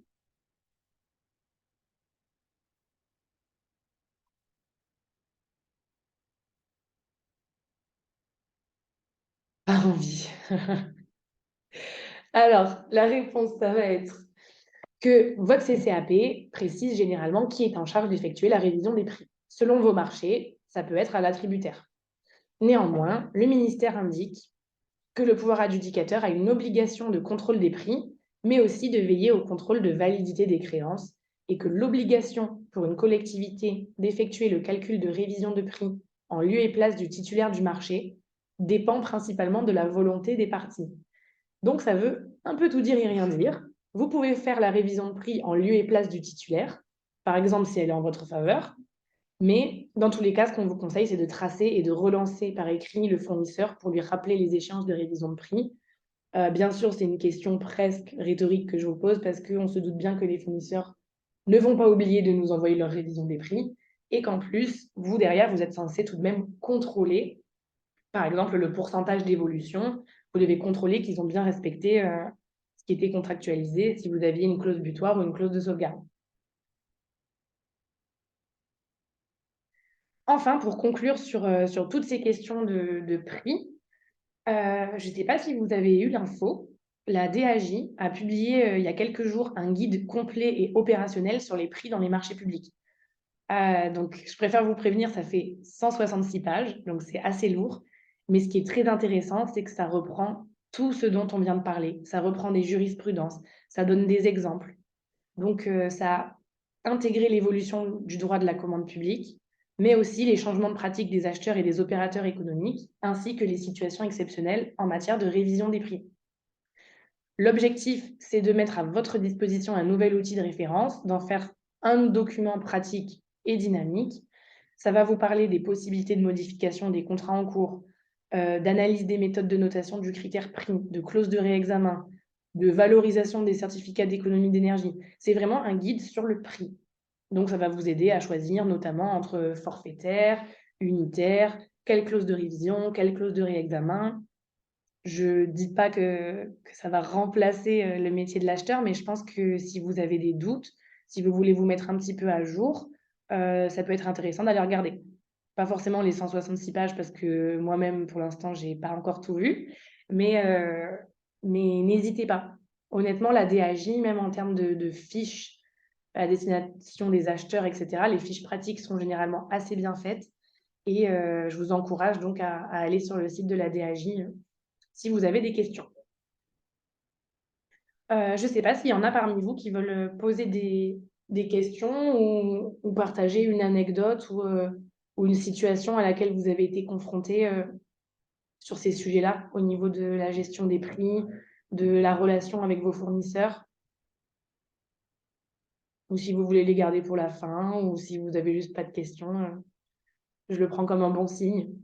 Pas envie. Alors, la réponse, ça va être que votre CCAP précise généralement qui est en charge d'effectuer la révision des prix. Selon vos marchés, ça peut être à l'attributaire. Néanmoins, le ministère indique que le pouvoir adjudicateur a une obligation de contrôle des prix, mais aussi de veiller au contrôle de validité des créances, et que l'obligation pour une collectivité d'effectuer le calcul de révision de prix en lieu et place du titulaire du marché dépend principalement de la volonté des parties. Donc, ça veut un peu tout dire et rien dire. Vous pouvez faire la révision de prix en lieu et place du titulaire, par exemple si elle est en votre faveur. Mais dans tous les cas, ce qu'on vous conseille, c'est de tracer et de relancer par écrit le fournisseur pour lui rappeler les échéances de révision de prix. Bien sûr, c'est une question presque rhétorique que je vous pose parce qu'on se doute bien que les fournisseurs ne vont pas oublier de nous envoyer leur révision des prix et qu'en plus, vous, derrière, vous êtes censé tout de même contrôler, par exemple, le pourcentage d'évolution. Vous devez contrôler qu'ils ont bien respecté ce qui était contractualisé, si vous aviez une clause butoir ou une clause de sauvegarde. Enfin, pour conclure sur toutes ces questions de prix, je ne sais pas si vous avez eu l'info, la DAJ a publié il y a quelques jours un guide complet et opérationnel sur les prix dans les marchés publics. Donc, je préfère vous prévenir, ça fait 166 pages, donc c'est assez lourd. Mais ce qui est très intéressant, c'est que ça reprend tout ce dont on vient de parler. Ça reprend des jurisprudences, ça donne des exemples. Donc, ça a intégré l'évolution du droit de la commande publique, mais aussi les changements de pratique des acheteurs et des opérateurs économiques, ainsi que les situations exceptionnelles en matière de révision des prix. L'objectif, c'est de mettre à votre disposition un nouvel outil de référence, d'en faire un document pratique et dynamique. Ça va vous parler des possibilités de modification des contrats en cours, d'analyse des méthodes de notation du critère prix, de clauses de réexamen, de valorisation des certificats d'économie d'énergie. C'est vraiment un guide sur le prix. Donc, ça va vous aider à choisir notamment entre forfaitaire, unitaire, quelle clause de révision, quelle clause de réexamen. Je ne dis pas que ça va remplacer le métier de l'acheteur, mais je pense que si vous avez des doutes, si vous voulez vous mettre un petit peu à jour, ça peut être intéressant d'aller regarder. Pas forcément les 166 pages parce que moi-même, pour l'instant, je n'ai pas encore tout vu, mais n'hésitez pas. Honnêtement, la DAJ, même en termes de fiches à destination des acheteurs, etc., les fiches pratiques sont généralement assez bien faites et je vous encourage donc à aller sur le site de la DAJ si vous avez des questions. Je ne sais pas s'il y en a parmi vous qui veulent poser des questions ou partager une anecdote ou une situation à laquelle vous avez été confronté sur ces sujets-là, au niveau de la gestion des prix, de la relation avec vos fournisseurs, ou si vous voulez les garder pour la fin, ou si vous avez juste pas de questions, je le prends comme un bon signe.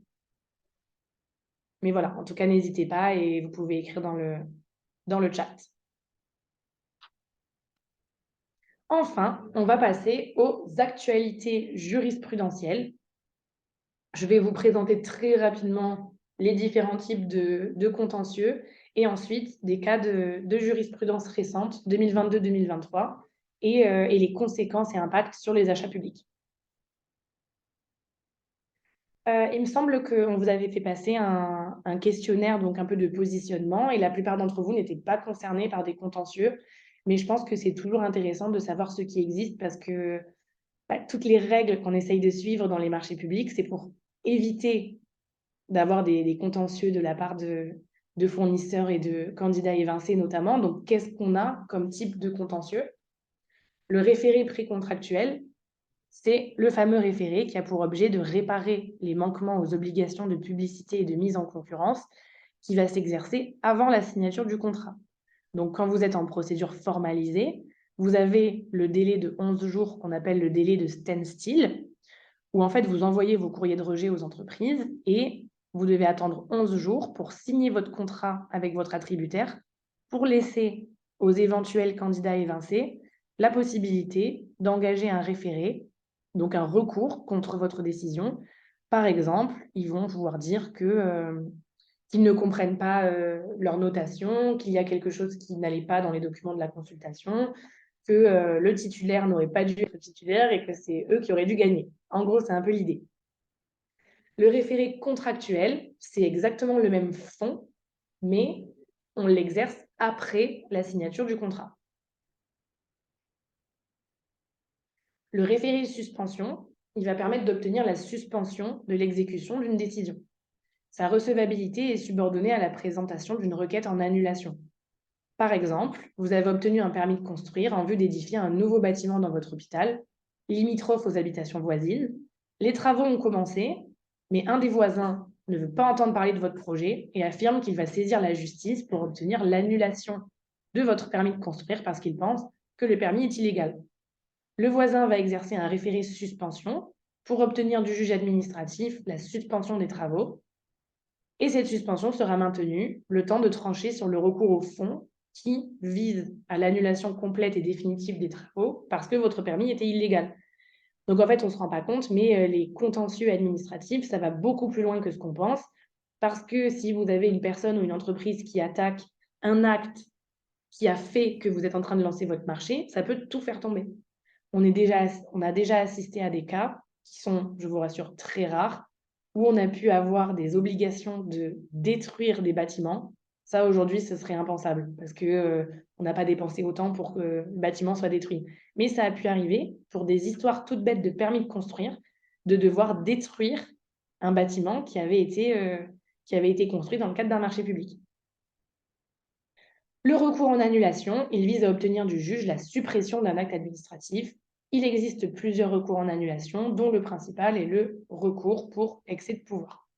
Mais voilà, en tout cas, n'hésitez pas et vous pouvez écrire dans le chat. Enfin, on va passer aux actualités jurisprudentielles. Je vais vous présenter très rapidement les différents types de contentieux et ensuite des cas de jurisprudence récente 2022-2023 et les conséquences et impacts sur les achats publics. Il me semble qu'on vous avait fait passer un questionnaire, donc un peu de positionnement, et la plupart d'entre vous n'étaient pas concernés par des contentieux, mais je pense que c'est toujours intéressant de savoir ce qui existe parce que toutes les règles qu'on essaye de suivre dans les marchés publics, c'est pour éviter d'avoir des contentieux de la part de fournisseurs et de candidats évincés notamment. Donc, qu'est-ce qu'on a comme type de contentieux? Le référé précontractuel, c'est le fameux référé qui a pour objet de réparer les manquements aux obligations de publicité et de mise en concurrence qui va s'exercer avant la signature du contrat. Donc, quand vous êtes en procédure formalisée, vous avez le délai de 11 jours qu'on appelle le délai de standstill, où en fait, vous envoyez vos courriers de rejet aux entreprises et vous devez attendre 11 jours pour signer votre contrat avec votre attributaire pour laisser aux éventuels candidats évincés la possibilité d'engager un référé, donc un recours contre votre décision. Par exemple, ils vont pouvoir dire qu'ils ne comprennent pas leur notation, qu'il y a quelque chose qui n'allait pas dans les documents de la consultation, que le titulaire n'aurait pas dû être titulaire et que c'est eux qui auraient dû gagner. En gros, c'est un peu l'idée. Le référé contractuel, c'est exactement le même fond, mais on l'exerce après la signature du contrat. Le référé suspension, il va permettre d'obtenir la suspension de l'exécution d'une décision. Sa recevabilité est subordonnée à la présentation d'une requête en annulation. Par exemple, vous avez obtenu un permis de construire en vue d'édifier un nouveau bâtiment dans votre hôpital, limitrophe aux habitations voisines. Les travaux ont commencé, mais un des voisins ne veut pas entendre parler de votre projet et affirme qu'il va saisir la justice pour obtenir l'annulation de votre permis de construire parce qu'il pense que le permis est illégal. Le voisin va exercer un référé suspension pour obtenir du juge administratif la suspension des travaux. Et cette suspension sera maintenue le temps de trancher sur le recours au fond qui vise à l'annulation complète et définitive des travaux parce que votre permis était illégal. Donc en fait, on ne se rend pas compte, mais les contentieux administratifs, ça va beaucoup plus loin que ce qu'on pense parce que si vous avez une personne ou une entreprise qui attaque un acte qui a fait que vous êtes en train de lancer votre marché, ça peut tout faire tomber. On a déjà assisté à des cas qui sont, je vous rassure, très rares, où on a pu avoir des obligations de détruire des bâtiments. Ça, aujourd'hui, ce serait impensable parce qu'on n'a pas dépensé autant pour que le bâtiment soit détruit. Mais ça a pu arriver pour des histoires toutes bêtes de permis de construire, de devoir détruire un bâtiment qui avait été construit dans le cadre d'un marché public. Le recours en annulation, il vise à obtenir du juge la suppression d'un acte administratif. Il existe plusieurs recours en annulation, dont le principal est le recours pour excès de pouvoir.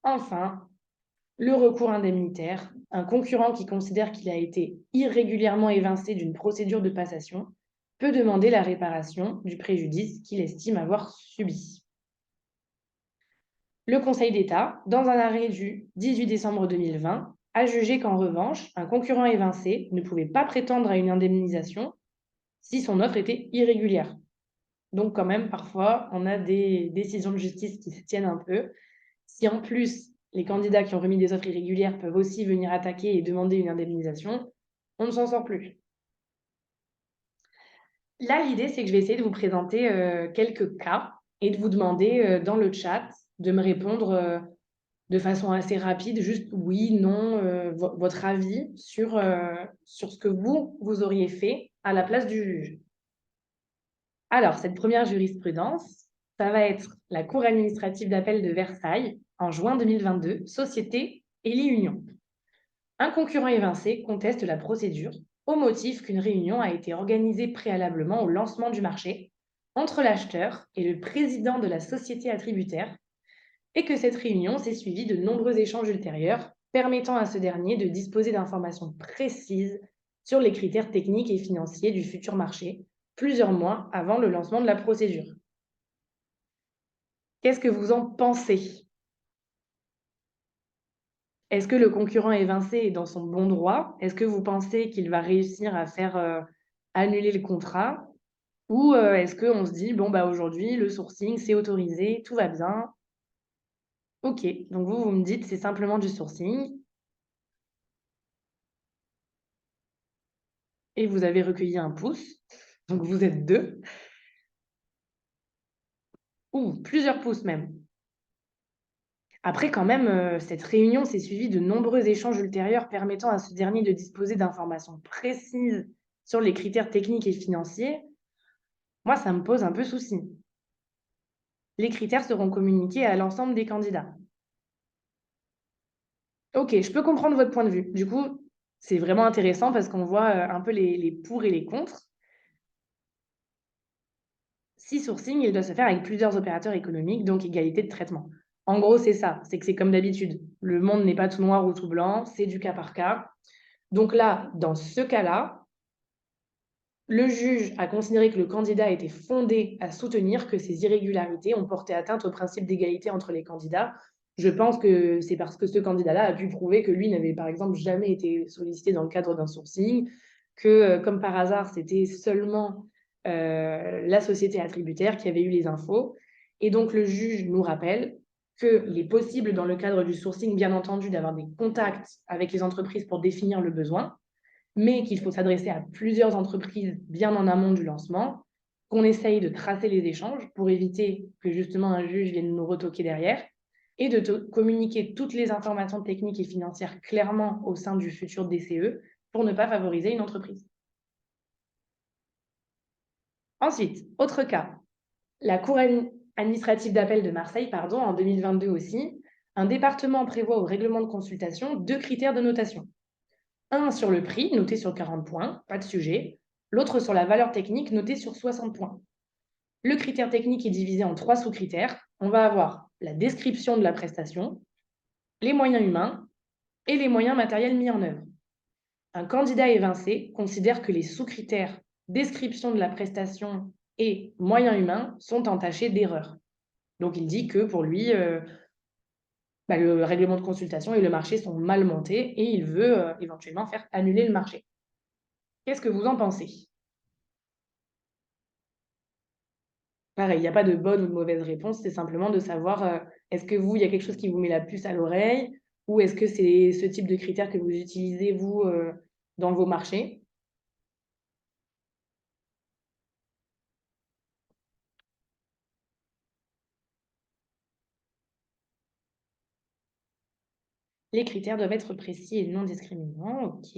Enfin, le recours indemnitaire. Un concurrent qui considère qu'il a été irrégulièrement évincé d'une procédure de passation peut demander la réparation du préjudice qu'il estime avoir subi. Le Conseil d'État, dans un arrêt du 18 décembre 2020, a jugé qu'en revanche, un concurrent évincé ne pouvait pas prétendre à une indemnisation si son offre était irrégulière. Donc quand même, parfois, on a des décisions de justice qui se tiennent un peu. Si en plus, les candidats qui ont remis des offres irrégulières peuvent aussi venir attaquer et demander une indemnisation, on ne s'en sort plus. Là, l'idée, c'est que je vais essayer de vous présenter quelques cas et de vous demander dans le chat de me répondre de façon assez rapide, juste oui, non, votre avis sur ce que vous auriez fait à la place du juge. Alors, cette première jurisprudence, ça va être la Cour administrative d'appel de Versailles en juin 2022, Société Élie Union. Un concurrent évincé conteste la procédure au motif qu'une réunion a été organisée préalablement au lancement du marché entre l'acheteur et le président de la société attributaire et que cette réunion s'est suivie de nombreux échanges ultérieurs permettant à ce dernier de disposer d'informations précises sur les critères techniques et financiers du futur marché, plusieurs mois avant le lancement de la procédure. Qu'est-ce que vous en pensez? Est-ce que le concurrent évincé est dans son bon droit? Est-ce que vous pensez qu'il va réussir à faire annuler le contrat? Ou est-ce qu'on se dit, bon, bah, aujourd'hui, le sourcing, c'est autorisé, tout va bien? Ok, donc vous me dites, c'est simplement du sourcing. Et vous avez recueilli un pouce, donc vous êtes 2. Ou plusieurs pouces même. Après, quand même, cette réunion s'est suivie de nombreux échanges ultérieurs permettant à ce dernier de disposer d'informations précises sur les critères techniques et financiers. Moi, ça me pose un peu souci. Les critères seront communiqués à l'ensemble des candidats. Ok, je peux comprendre votre point de vue. Du coup, c'est vraiment intéressant parce qu'on voit un peu les pour et les contre. Si sourcing, il doit se faire avec plusieurs opérateurs économiques, donc égalité de traitement. En gros, c'est ça, c'est que c'est comme d'habitude. Le monde n'est pas tout noir ou tout blanc, c'est du cas par cas. Donc là, dans ce cas-là, le juge a considéré que le candidat était fondé à soutenir que ces irrégularités ont porté atteinte au principe d'égalité entre les candidats. Je pense que c'est parce que ce candidat-là a pu prouver que lui n'avait par exemple jamais été sollicité dans le cadre d'un sourcing, que comme par hasard, c'était seulement la société attributaire qui avait eu les infos. Et donc le juge nous rappelle qu'il est possible dans le cadre du sourcing, bien entendu, d'avoir des contacts avec les entreprises pour définir le besoin, mais qu'il faut s'adresser à plusieurs entreprises bien en amont du lancement, qu'on essaye de tracer les échanges pour éviter que justement un juge vienne nous retoquer derrière, et de communiquer toutes les informations techniques et financières clairement au sein du futur DCE pour ne pas favoriser une entreprise. Ensuite, autre cas, la Cour administrative d'appel de Marseille, en 2022 aussi, un département prévoit au règlement de consultation 2 critères de notation. Un sur le prix, noté sur 40 points, pas de sujet. L'autre sur la valeur technique, notée sur 60 points. Le critère technique est divisé en 3 sous-critères, on va avoir la description de la prestation, les moyens humains et les moyens matériels mis en œuvre. Un candidat évincé considère que les sous-critères description de la prestation et moyens humains sont entachés d'erreurs. Donc, il dit que pour lui, le règlement de consultation et le marché sont mal montés et il veut éventuellement faire annuler le marché. Qu'est-ce que vous en pensez? Pareil, il n'y a pas de bonne ou de mauvaise réponse, c'est simplement de savoir, est-ce que vous, il y a quelque chose qui vous met la puce à l'oreille ou est-ce que c'est ce type de critères que vous utilisez, vous, dans vos marchés? Les critères doivent être précis et non discriminants, OK.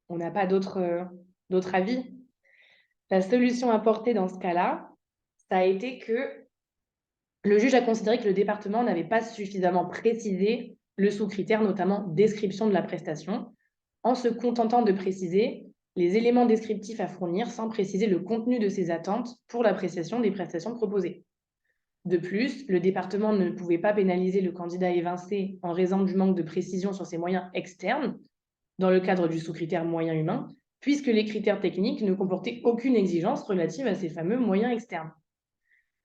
On n'a pas d'autres avis? La solution apportée dans ce cas-là, ça a été que le juge a considéré que le département n'avait pas suffisamment précisé le sous-critère, notamment description de la prestation, en se contentant de préciser les éléments descriptifs à fournir sans préciser le contenu de ses attentes pour l'appréciation des prestations proposées. De plus, le département ne pouvait pas pénaliser le candidat évincé en raison du manque de précision sur ses moyens externes dans le cadre du sous-critère moyen humain, puisque les critères techniques ne comportaient aucune exigence relative à ces fameux moyens externes.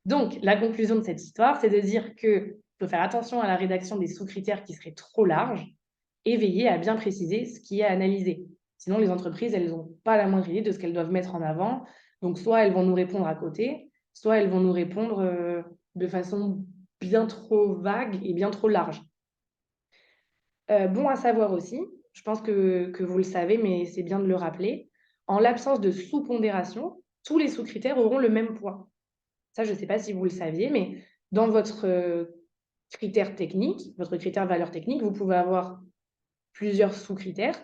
Donc, la conclusion de cette histoire, c'est de dire qu'il faut faire attention à la rédaction des sous-critères qui seraient trop larges et veiller à bien préciser ce qui est analysé. Sinon, les entreprises, elles n'ont pas la moindre idée de ce qu'elles doivent mettre en avant. Donc, soit elles vont nous répondre à côté, soit elles vont nous répondre de façon bien trop vague et bien trop large. Bon à savoir aussi, je pense que vous le savez, mais c'est bien de le rappeler, en l'absence de sous-pondération, tous les sous-critères auront le même poids. Ça, je ne sais pas si vous le saviez, mais dans votre critère technique, votre critère valeur technique, vous pouvez avoir plusieurs sous-critères,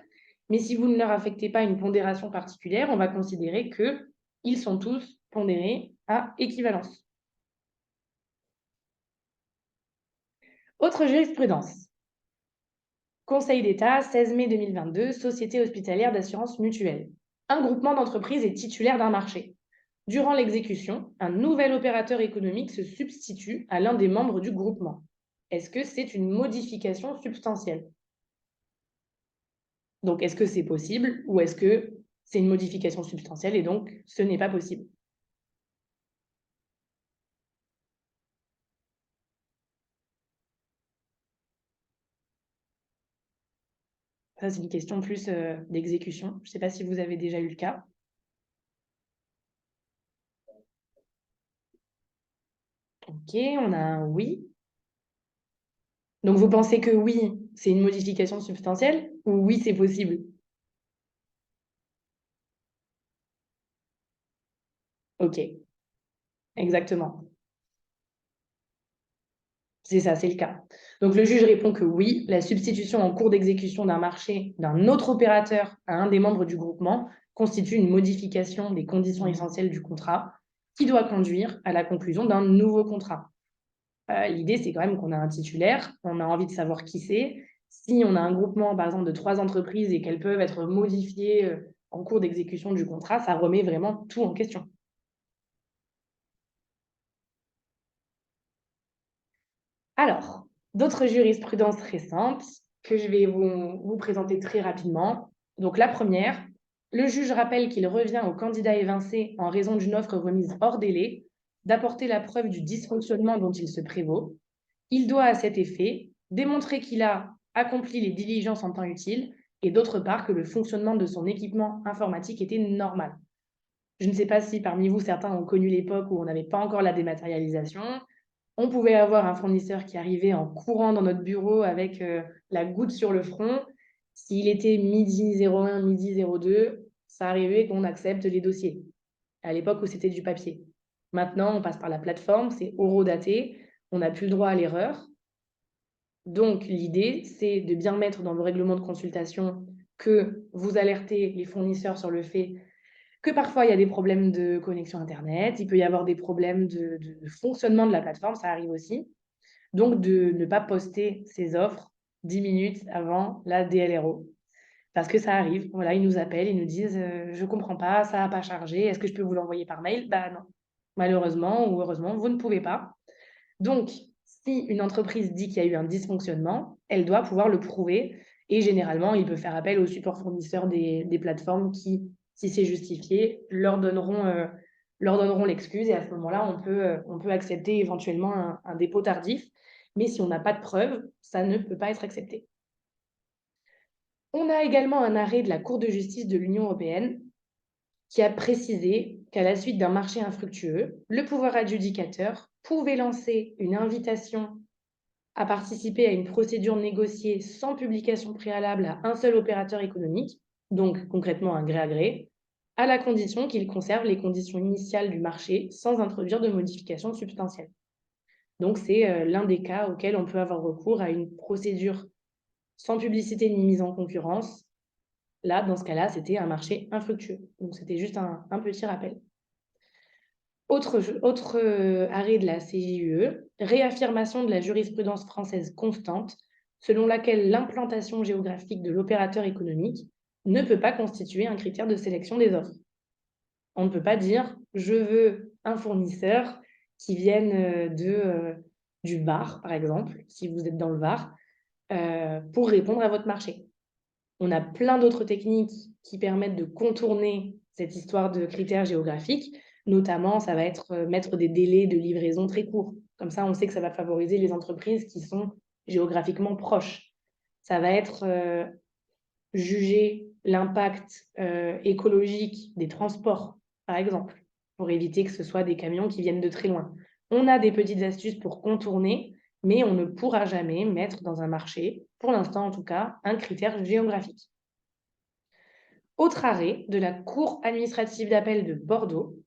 mais si vous ne leur affectez pas une pondération particulière, on va considérer qu'ils sont tous pondérés à équivalence. Autre jurisprudence. Conseil d'État, 16 mai 2022, Société hospitalière d'assurance mutuelle. Un groupement d'entreprises est titulaire d'un marché. Durant l'exécution, un nouvel opérateur économique se substitue à l'un des membres du groupement. Est-ce que c'est une modification substantielle? Donc, est-ce que c'est possible ou est-ce que c'est une modification substantielle et donc ce n'est pas possible? Ça, c'est une question plus d'exécution. Je ne sais pas si vous avez déjà eu le cas. OK, on a un oui. Donc, vous pensez que oui, c'est une modification substantielle ou oui, c'est possible? OK, exactement. C'est ça, c'est le cas. Donc, le juge répond que oui, la substitution en cours d'exécution d'un marché d'un autre opérateur à un des membres du groupement constitue une modification des conditions essentielles du contrat qui doit conduire à la conclusion d'un nouveau contrat. L'idée, c'est quand même qu'on a un titulaire, on a envie de savoir qui c'est. Si on a un groupement, par exemple, de 3 entreprises et qu'elles peuvent être modifiées en cours d'exécution du contrat, ça remet vraiment tout en question. Alors, d'autres jurisprudences récentes que je vais vous présenter très rapidement. Donc, la première, le juge rappelle qu'il revient au candidat évincé en raison d'une offre remise hors délai d'apporter la preuve du dysfonctionnement dont il se prévaut. Il doit à cet effet démontrer qu'il a accompli les diligences en temps utile et d'autre part que le fonctionnement de son équipement informatique était normal. Je ne sais pas si parmi vous, certains ont connu l'époque où on n'avait pas encore la dématérialisation. On pouvait avoir un fournisseur qui arrivait en courant dans notre bureau avec la goutte sur le front. S'il était midi 01, midi 02, ça arrivait qu'on accepte les dossiers. À l'époque où c'était du papier. Maintenant, on passe par la plateforme, c'est horodaté, on n'a plus le droit à l'erreur. Donc, l'idée, c'est de bien mettre dans vos règlements de consultation que vous alertez les fournisseurs sur le fait que parfois il y a des problèmes de connexion Internet, il peut y avoir des problèmes de fonctionnement de la plateforme, ça arrive aussi. Donc, de ne pas poster ces offres 10 minutes avant la DLRO. Parce que ça arrive, voilà, ils nous appellent, ils nous disent je ne comprends pas, ça n'a pas chargé, est-ce que je peux vous l'envoyer par mail? Bah non, malheureusement ou heureusement, vous ne pouvez pas. Donc, si une entreprise dit qu'il y a eu un dysfonctionnement, elle doit pouvoir le prouver. Et généralement, il peut faire appel au support fournisseur des plateformes qui, si c'est justifié, leur donneront l'excuse. Et à ce moment-là, on peut accepter éventuellement un dépôt tardif. Mais si on n'a pas de preuve, ça ne peut pas être accepté. On a également un arrêt de la Cour de justice de l'Union européenne qui a précisé qu'à la suite d'un marché infructueux, le pouvoir adjudicateur pouvait lancer une invitation à participer à une procédure négociée sans publication préalable à un seul opérateur économique, donc concrètement un gré à gré, à la condition qu'il conserve les conditions initiales du marché sans introduire de modifications substantielles. Donc c'est l'un des cas auxquels on peut avoir recours à une procédure sans publicité ni mise en concurrence. Là, dans ce cas-là, c'était un marché infructueux. Donc, c'était juste un petit rappel. Autre arrêt de la CJUE, réaffirmation de la jurisprudence française constante, selon laquelle l'implantation géographique de l'opérateur économique ne peut pas constituer un critère de sélection des offres. On ne peut pas dire « je veux un fournisseur qui vienne du Var, par exemple, si vous êtes dans le Var, pour répondre à votre marché ». On a plein d'autres techniques qui permettent de contourner cette histoire de critères géographiques. Notamment, ça va être mettre des délais de livraison très courts. Comme ça, on sait que ça va favoriser les entreprises qui sont géographiquement proches. Ça va être juger l'impact écologique des transports, par exemple, pour éviter que ce soit des camions qui viennent de très loin. On a des petites astuces pour contourner, mais on ne pourra jamais mettre dans un marché, pour l'instant en tout cas, un critère géographique. Autre arrêt de la Cour administrative d'appel de Bordeaux,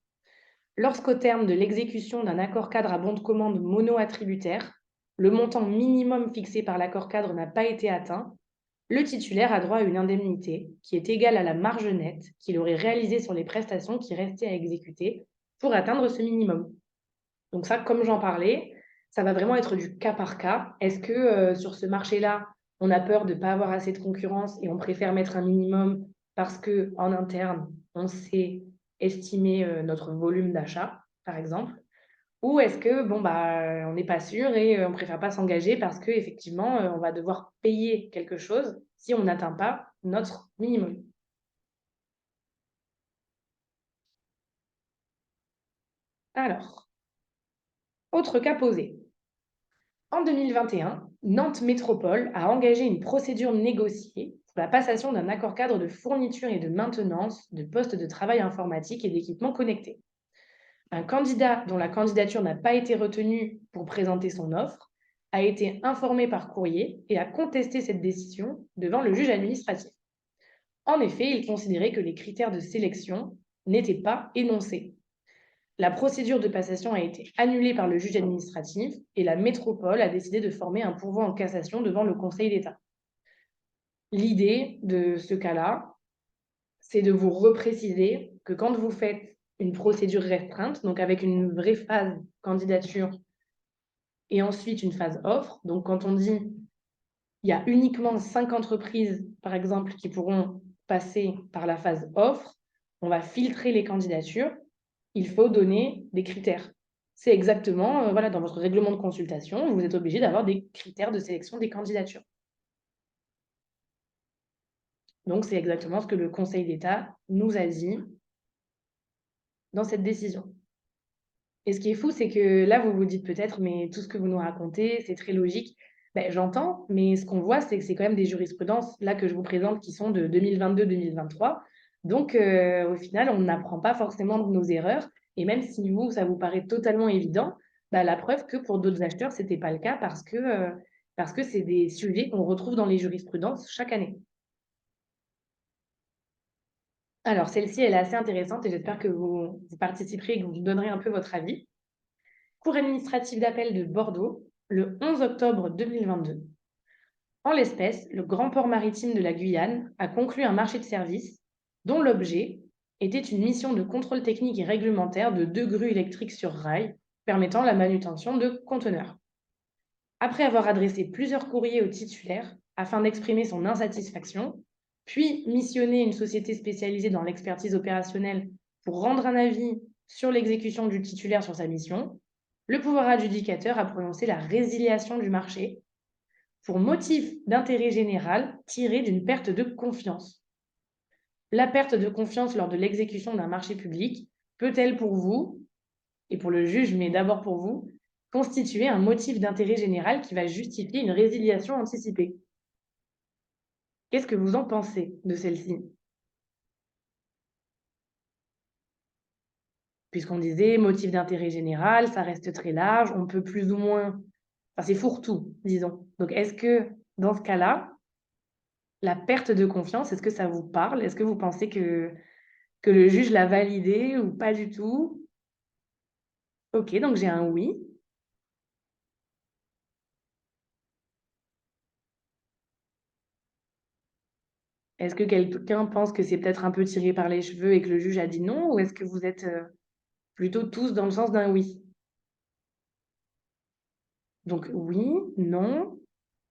lorsqu'au terme de l'exécution d'un accord cadre à bon de commande mono-attributaire, le montant minimum fixé par l'accord cadre n'a pas été atteint, le titulaire a droit à une indemnité qui est égale à la marge nette qu'il aurait réalisée sur les prestations qui restaient à exécuter pour atteindre ce minimum. Donc ça, comme j'en parlais, ça va vraiment être du cas par cas. Est-ce que sur ce marché-là, on a peur de ne pas avoir assez de concurrence et on préfère mettre un minimum parce qu'en interne, on sait estimer notre volume d'achat, par exemple? Ou est-ce que, bon, bah, on n'est pas sûr et on ne préfère pas s'engager parce qu'effectivement, on va devoir payer quelque chose si on n'atteint pas notre minimum? Alors, autre cas posé. En 2021, Nantes Métropole a engagé une procédure négociée pour la passation d'un accord cadre de fourniture et de maintenance de postes de travail informatique et d'équipements connectés. Un candidat dont la candidature n'a pas été retenue pour présenter son offre a été informé par courrier et a contesté cette décision devant le juge administratif. En effet, il considérait que les critères de sélection n'étaient pas énoncés. La procédure de passation a été annulée par le juge administratif et la métropole a décidé de former un pourvoi en cassation devant le Conseil d'État. L'idée de ce cas-là, c'est de vous repréciser que quand vous faites une procédure restreinte, donc avec une vraie phase candidature et ensuite une phase offre, donc quand on dit il y a uniquement 5 entreprises, par exemple, qui pourront passer par la phase offre, on va filtrer les candidatures, il faut donner des critères. C'est exactement, voilà, dans votre règlement de consultation, vous êtes obligé d'avoir des critères de sélection des candidatures. Donc, c'est exactement ce que le Conseil d'État nous a dit dans cette décision. Et ce qui est fou, c'est que là, vous vous dites peut-être, mais tout ce que vous nous racontez, c'est très logique. Ben, j'entends, mais ce qu'on voit, c'est que c'est quand même des jurisprudences, là, que je vous présente, qui sont de 2022-2023. Donc, au final, on n'apprend pas forcément de nos erreurs. Et même si vous, ça vous paraît totalement évident, ben, la preuve que pour d'autres acheteurs, ce n'était pas le cas parce que c'est des sujets qu'on retrouve dans les jurisprudences chaque année. Alors, celle-ci, elle est assez intéressante et j'espère que vous participerez et que vous me donnerez un peu votre avis. Cour administrative d'appel de Bordeaux, le 11 octobre 2022. En l'espèce, le Grand Port Maritime de la Guyane a conclu un marché de services dont l'objet était une mission de contrôle technique et réglementaire de 2 grues électriques sur rail permettant la manutention de conteneurs. Après avoir adressé plusieurs courriers au titulaire afin d'exprimer son insatisfaction, puis missionner une société spécialisée dans l'expertise opérationnelle pour rendre un avis sur l'exécution du titulaire sur sa mission, le pouvoir adjudicateur a prononcé la résiliation du marché pour motif d'intérêt général tiré d'une perte de confiance. La perte de confiance lors de l'exécution d'un marché public peut-elle pour vous, et pour le juge, mais d'abord pour vous, constituer un motif d'intérêt général qui va justifier une résiliation anticipée? Qu'est-ce que vous en pensez de celle-ci? Puisqu'on disait motif d'intérêt général, ça reste très large, on peut plus ou moins... Enfin, c'est fourre-tout, disons. Donc, est-ce que, dans ce cas-là, la perte de confiance, est-ce que ça vous parle? Est-ce que vous pensez que le juge l'a validé ou pas du tout? Ok, donc j'ai un oui. Est-ce que quelqu'un pense que c'est peut-être un peu tiré par les cheveux et que le juge a dit non? Ou est-ce que vous êtes plutôt tous dans le sens d'un oui? Donc oui, non.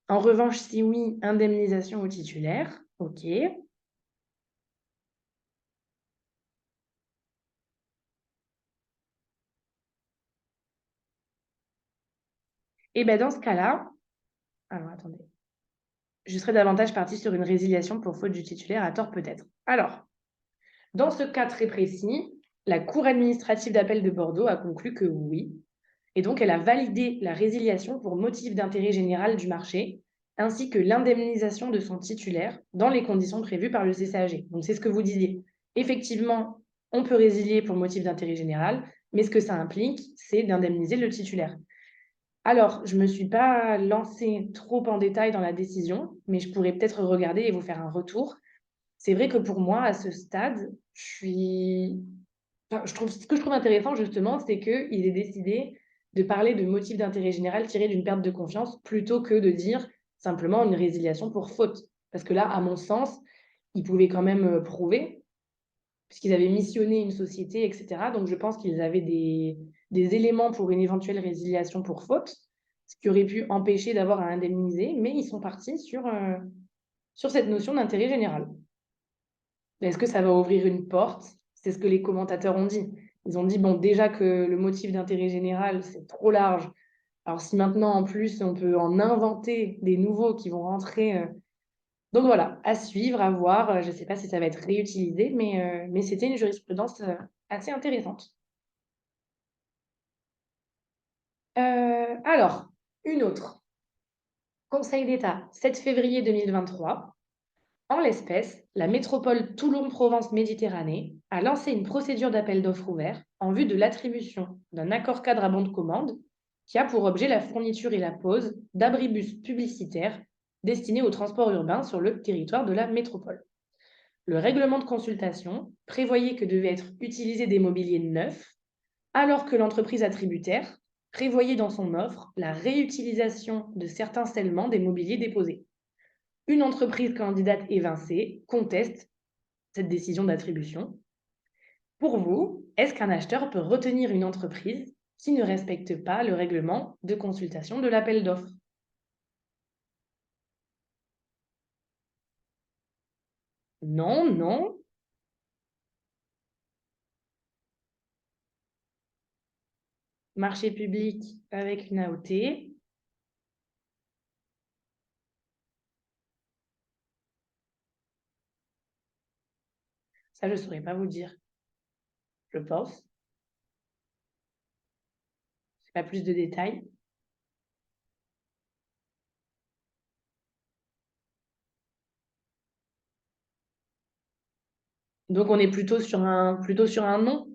En revanche, si oui, indemnisation au titulaire. Ok. Et bien dans ce cas-là, alors attendez, je serais davantage partie sur une résiliation pour faute du titulaire à tort peut-être. Alors, dans ce cas très précis, la Cour administrative d'appel de Bordeaux a conclu que oui, et donc elle a validé la résiliation pour motif d'intérêt général du marché, ainsi que l'indemnisation de son titulaire dans les conditions prévues par le CCAG. Donc c'est ce que vous disiez. Effectivement, on peut résilier pour motif d'intérêt général, mais ce que ça implique, c'est d'indemniser le titulaire. Alors, je ne me suis pas lancée trop en détail dans la décision, mais je pourrais peut-être regarder et vous faire un retour. C'est vrai que pour moi, à ce stade, ce que je trouve intéressant, justement, c'est qu'ils aient décidé de parler de motif d'intérêt général tiré d'une perte de confiance plutôt que de dire simplement une résiliation pour faute. Parce que là, à mon sens, ils pouvaient quand même prouver, puisqu'ils avaient missionné une société, etc. Donc, je pense qu'ils avaient des éléments pour une éventuelle résiliation pour faute, ce qui aurait pu empêcher d'avoir à indemniser, mais ils sont partis sur cette notion d'intérêt général. Est-ce que ça va ouvrir une porte? C'est ce que les commentateurs ont dit. Ils ont dit, bon, déjà que le motif d'intérêt général, c'est trop large. Alors, si maintenant, en plus, on peut en inventer des nouveaux qui vont rentrer. Donc voilà, à suivre, à voir. Je ne sais pas si ça va être réutilisé, mais c'était une jurisprudence assez intéressante. Alors, une autre. Conseil d'État, 7 février 2023. En l'espèce, la métropole Toulon-Provence-Méditerranée a lancé une procédure d'appel d'offres ouvert en vue de l'attribution d'un accord cadre à bon de commande qui a pour objet la fourniture et la pose d'abribus publicitaires destinés au transport urbain sur le territoire de la métropole. Le règlement de consultation prévoyait que devaient être utilisés des mobiliers neufs, alors que l'entreprise attributaire prévoyait dans son offre la réutilisation de certains scellements des mobiliers déposés. Une entreprise candidate évincée conteste cette décision d'attribution. Pour vous, est-ce qu'un acheteur peut retenir une entreprise qui ne respecte pas le règlement de consultation de l'appel d'offres? Non, non. Marché public avec une AOT. Ça, je ne saurais pas vous dire. Je pense. Pas plus de détails. Donc, on est plutôt sur un non.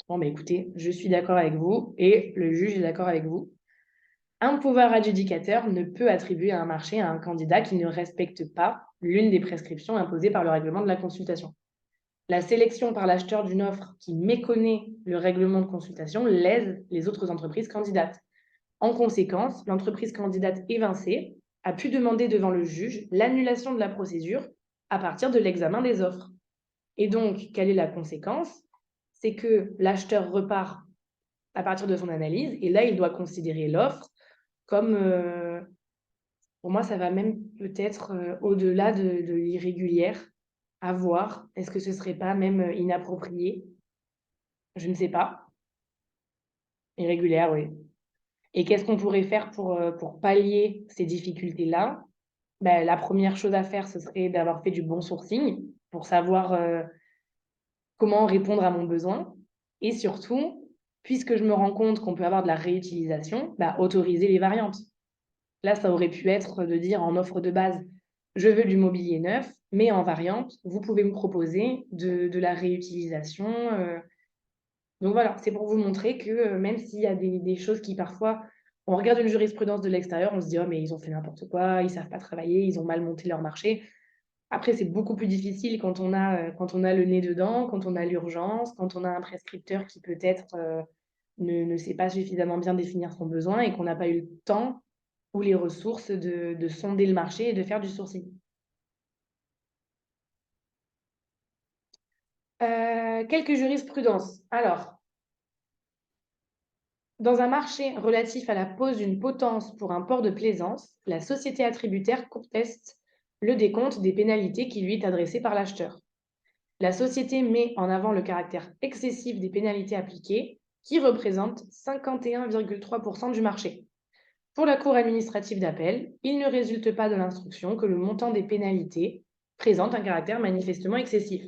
Bon, bah, écoutez, je suis d'accord avec vous et le juge est d'accord avec vous. Un pouvoir adjudicateur ne peut attribuer un marché à un candidat qui ne respecte pas l'une des prescriptions imposées par le règlement de la consultation. La sélection par l'acheteur d'une offre qui méconnaît le règlement de consultation lèse les autres entreprises candidates. En conséquence, l'entreprise candidate évincée a pu demander devant le juge l'annulation de la procédure à partir de l'examen des offres. Et donc, quelle est la conséquence? C'est que l'acheteur repart à partir de son analyse et là, il doit considérer l'offre comme Pour moi, ça va même peut-être au-delà de l'irrégulière, à voir. Est-ce que ce serait pas même inapproprié? Je ne sais pas. Irrégulière, oui. Et qu'est-ce qu'on pourrait faire pour pallier ces difficultés-là? Ben, la première chose à faire, ce serait d'avoir fait du bon sourcing pour savoir comment répondre à mon besoin. Et surtout, puisque je me rends compte qu'on peut avoir de la réutilisation, bah, autoriser les variantes. Là, ça aurait pu être de dire en offre de base, je veux du mobilier neuf, mais en variante, vous pouvez me proposer de la réutilisation. Donc voilà, c'est pour vous montrer que même s'il y a des choses qui parfois, on regarde une jurisprudence de l'extérieur, on se dit, oh, mais ils ont fait n'importe quoi, ils savent pas travailler, ils ont mal monté leur marché. Après, c'est beaucoup plus difficile quand on a le nez dedans, quand on a l'urgence, quand on a un prescripteur qui peut-être ne sait pas suffisamment bien définir son besoin et qu'on n'a pas eu le temps ou les ressources de sonder le marché et de faire du sourcing. Quelques jurisprudences. Alors, dans un marché relatif à la pose d'une potence pour un port de plaisance, la société attributaire conteste le décompte des pénalités qui lui est adressé par l'acheteur. La société met en avant le caractère excessif des pénalités appliquées, qui représentent 51,3% du marché. Pour la Cour administrative d'appel, il ne résulte pas de l'instruction que le montant des pénalités présente un caractère manifestement excessif.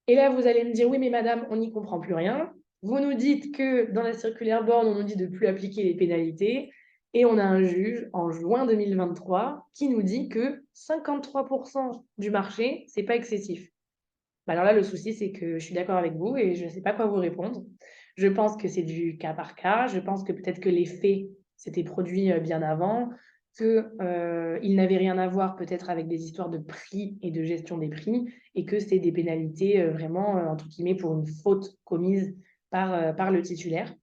Et là, vous allez me dire, oui, mais madame, on n'y comprend plus rien. Vous nous dites que dans la circulaire borne, on nous dit de ne plus appliquer les pénalités. Et on a un juge en juin 2023 qui nous dit que 53% du marché, c'est pas excessif. Bah alors là, le souci, c'est que je suis d'accord avec vous et je ne sais pas quoi vous répondre. Je pense que c'est du cas par cas. Je pense que peut-être que les faits s'étaient produits bien avant, qu'ils n'avaient rien à voir peut-être avec des histoires de prix et de gestion des prix, et que c'est des pénalités vraiment, entre guillemets, pour une faute commise par le titulaire.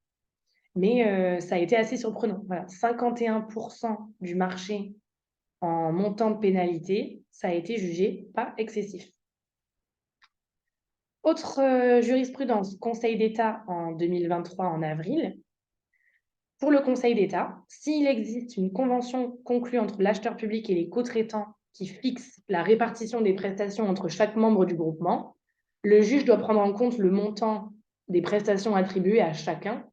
Mais ça a été assez surprenant. Voilà, 51% du marché en montant de pénalité, ça a été jugé pas excessif. Autre jurisprudence, Conseil d'État en 2023 en avril. Pour le Conseil d'État, s'il existe une convention conclue entre l'acheteur public et les co-traitants qui fixe la répartition des prestations entre chaque membre du groupement, le juge doit prendre en compte le montant des prestations attribuées à chacun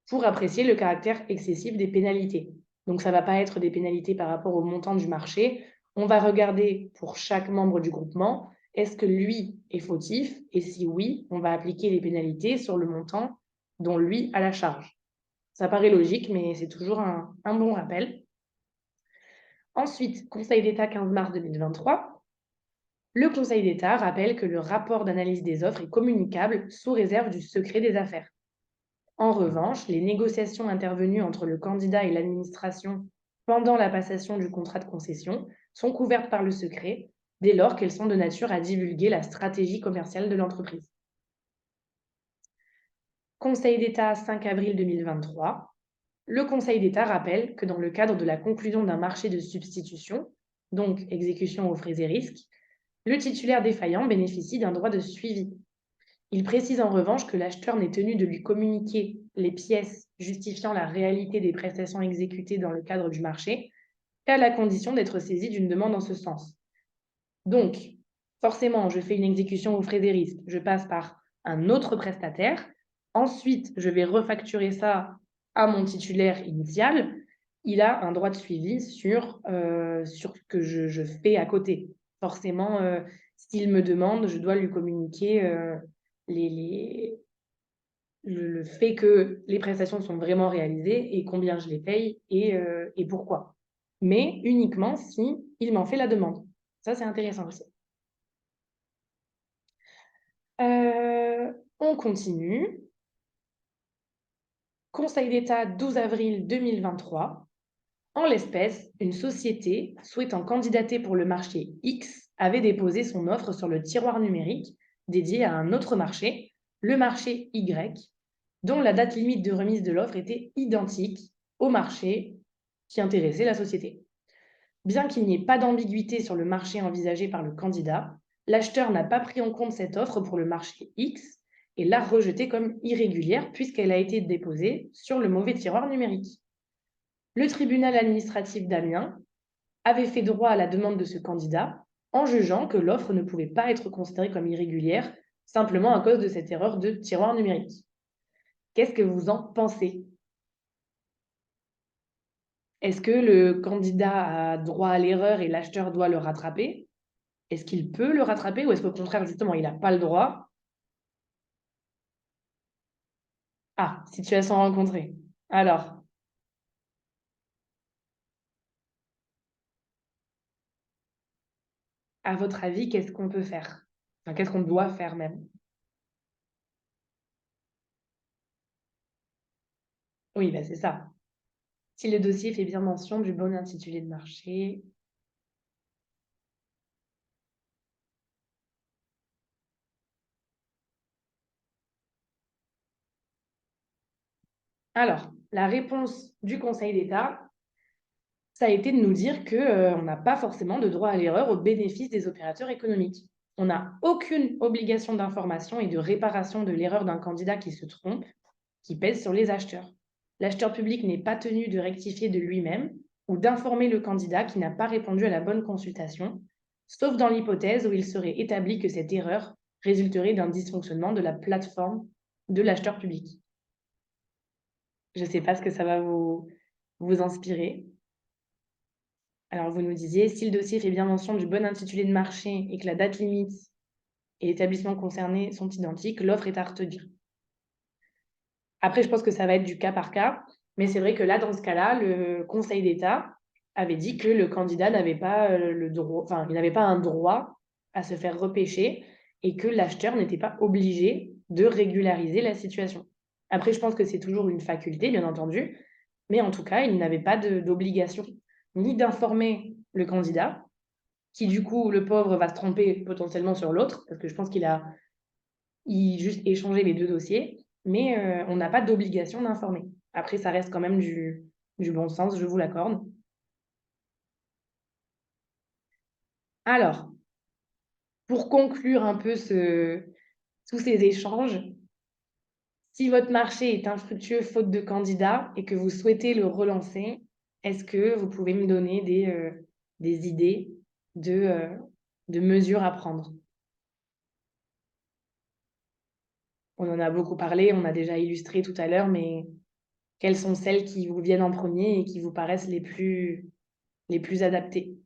pour apprécier le caractère excessif des pénalités. Donc, ça ne va pas être des pénalités par rapport au montant du marché. On va regarder pour chaque membre du groupement, est-ce que lui est fautif? Et si oui, on va appliquer les pénalités sur le montant dont lui a la charge. Ça paraît logique, mais c'est toujours un bon rappel. Ensuite, Conseil d'État 15 mars 2023. Le Conseil d'État rappelle que le rapport d'analyse des offres est communicable sous réserve du secret des affaires. En revanche, les négociations intervenues entre le candidat et l'administration pendant la passation du contrat de concession sont couvertes par le secret dès lors qu'elles sont de nature à divulguer la stratégie commerciale de l'entreprise. Conseil d'État 5 avril 2023. Le Conseil d'État rappelle que dans le cadre de la conclusion d'un marché de substitution, donc exécution aux frais et risques, le titulaire défaillant bénéficie d'un droit de suivi. Il précise en revanche que l'acheteur n'est tenu de lui communiquer les pièces justifiant la réalité des prestations exécutées dans le cadre du marché, qu'à la condition d'être saisi d'une demande en ce sens. Donc, forcément, je fais une exécution aux frais et risques, je passe par un autre prestataire, ensuite, je vais refacturer ça à mon titulaire initial, il a un droit de suivi sur ce que je fais à côté. Forcément, s'il me demande, je dois lui communiquer le fait que les prestations sont vraiment réalisées et combien je les paye et pourquoi. Mais uniquement si il m'en fait la demande. Ça, c'est intéressant aussi. On continue. Conseil d'État 12 avril 2023. En l'espèce, une société souhaitant candidater pour le marché X avait déposé son offre sur le tiroir numérique dédié à un autre marché, le marché Y, dont la date limite de remise de l'offre était identique au marché qui intéressait la société. Bien qu'il n'y ait pas d'ambiguïté sur le marché envisagé par le candidat, l'acheteur n'a pas pris en compte cette offre pour le marché X et l'a rejetée comme irrégulière puisqu'elle a été déposée sur le mauvais tiroir numérique. Le tribunal administratif d'Amiens avait fait droit à la demande de ce candidat en jugeant que l'offre ne pouvait pas être considérée comme irrégulière simplement à cause de cette erreur de tiroir numérique. Qu'est-ce que vous en pensez? Est-ce que le candidat a droit à l'erreur et l'acheteur doit le rattraper? Est-ce qu'il peut le rattraper ou est-ce qu'au contraire, justement, il n'a pas le droit? Ah, situation rencontrée. Alors, à votre avis, qu'est-ce qu'on peut faire? Enfin, qu'est-ce qu'on doit faire même? Oui, bah, c'est ça. Si le dossier fait bien mention du bon intitulé de marché. Alors, la réponse du Conseil d'État, ça a été de nous dire que, on n'a pas forcément de droit à l'erreur au bénéfice des opérateurs économiques. On n'a aucune obligation d'information et de réparation de l'erreur d'un candidat qui se trompe, qui pèse sur les acheteurs. L'acheteur public n'est pas tenu de rectifier de lui-même ou d'informer le candidat qui n'a pas répondu à la bonne consultation, sauf dans l'hypothèse où il serait établi que cette erreur résulterait d'un dysfonctionnement de la plateforme de l'acheteur public. Je ne sais pas ce que ça va vous inspirer. Alors, vous nous disiez, si le dossier fait bien mention du bon intitulé de marché et que la date limite et l'établissement concerné sont identiques, l'offre est à retenir. Après, je pense que ça va être du cas par cas, mais c'est vrai que là, dans ce cas-là, le Conseil d'État avait dit que le candidat n'avait pas le droit, enfin, il n'avait pas un droit à se faire repêcher et que l'acheteur n'était pas obligé de régulariser la situation. Après, je pense que c'est toujours une faculté, bien entendu, mais en tout cas, il n'avait pas d'obligation ni d'informer le candidat, qui du coup, le pauvre va se tromper potentiellement sur l'autre, parce que je pense qu'il a juste échangé les deux dossiers, mais on n'a pas d'obligation d'informer. Après, ça reste quand même du bon sens, je vous l'accorde. Alors, pour conclure un peu tous ces échanges, si votre marché est infructueux faute de candidats et que vous souhaitez le relancer, est-ce que vous pouvez me donner des idées de mesures à prendre? On en a beaucoup parlé, on a déjà illustré tout à l'heure, mais quelles sont celles qui vous viennent en premier et qui vous paraissent les plus adaptées?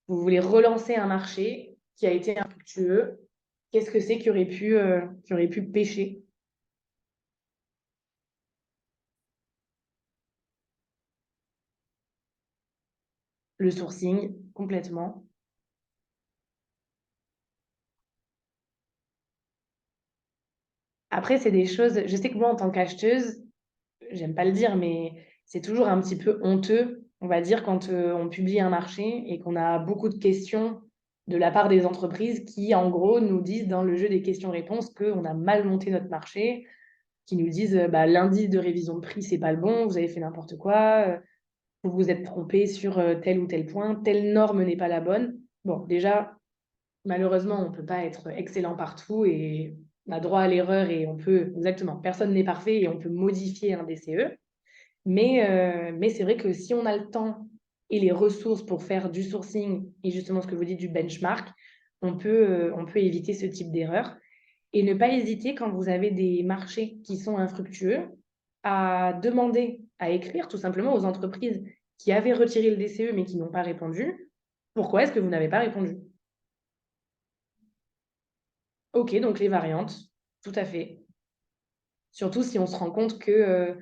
Vous voulez relancer un marché qui a été infructueux. Qu'est-ce que c'est qui aurait pu pêcher? Le sourcing, complètement. Après, c'est des choses, je sais que moi, en tant qu'acheteuse, j'aime pas le dire, mais c'est toujours un petit peu honteux, on va dire, quand on publie un marché et qu'on a beaucoup de questions de la part des entreprises qui, en gros, nous disent dans le jeu des questions-réponses qu'on a mal monté notre marché, qui nous disent bah, l'indice de révision de prix, c'est pas le bon, vous avez fait n'importe quoi, vous vous êtes trompé sur tel ou tel point, telle norme n'est pas la bonne. Bon, déjà, malheureusement, on ne peut pas être excellent partout et on a droit à l'erreur et on peut, exactement, personne n'est parfait et on peut modifier un DCE. Mais c'est vrai que si on a le temps et les ressources pour faire du sourcing et justement ce que vous dites du benchmark, on peut éviter ce type d'erreur. Et ne pas hésiter quand vous avez des marchés qui sont infructueux à demander, à écrire tout simplement aux entreprises qui avaient retiré le DCE mais qui n'ont pas répondu. Pourquoi est-ce que vous n'avez pas répondu? Ok, donc les variantes, tout à fait. Surtout si on se rend compte que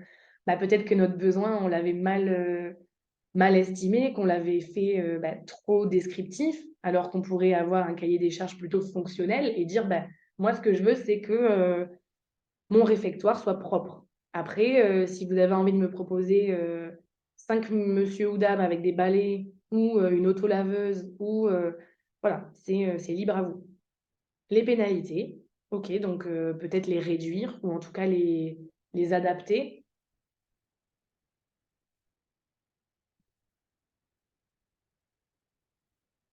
bah, peut-être que notre besoin, on l'avait mal estimé, qu'on l'avait fait bah, trop descriptif, alors qu'on pourrait avoir un cahier des charges plutôt fonctionnel et dire, bah, moi, ce que je veux, c'est que mon réfectoire soit propre. Après, si vous avez envie de me proposer 5 monsieur ou dames avec des balais ou une autolaveuse, ou voilà, c'est libre à vous. Les pénalités, ok, donc peut-être les réduire ou en tout cas les adapter.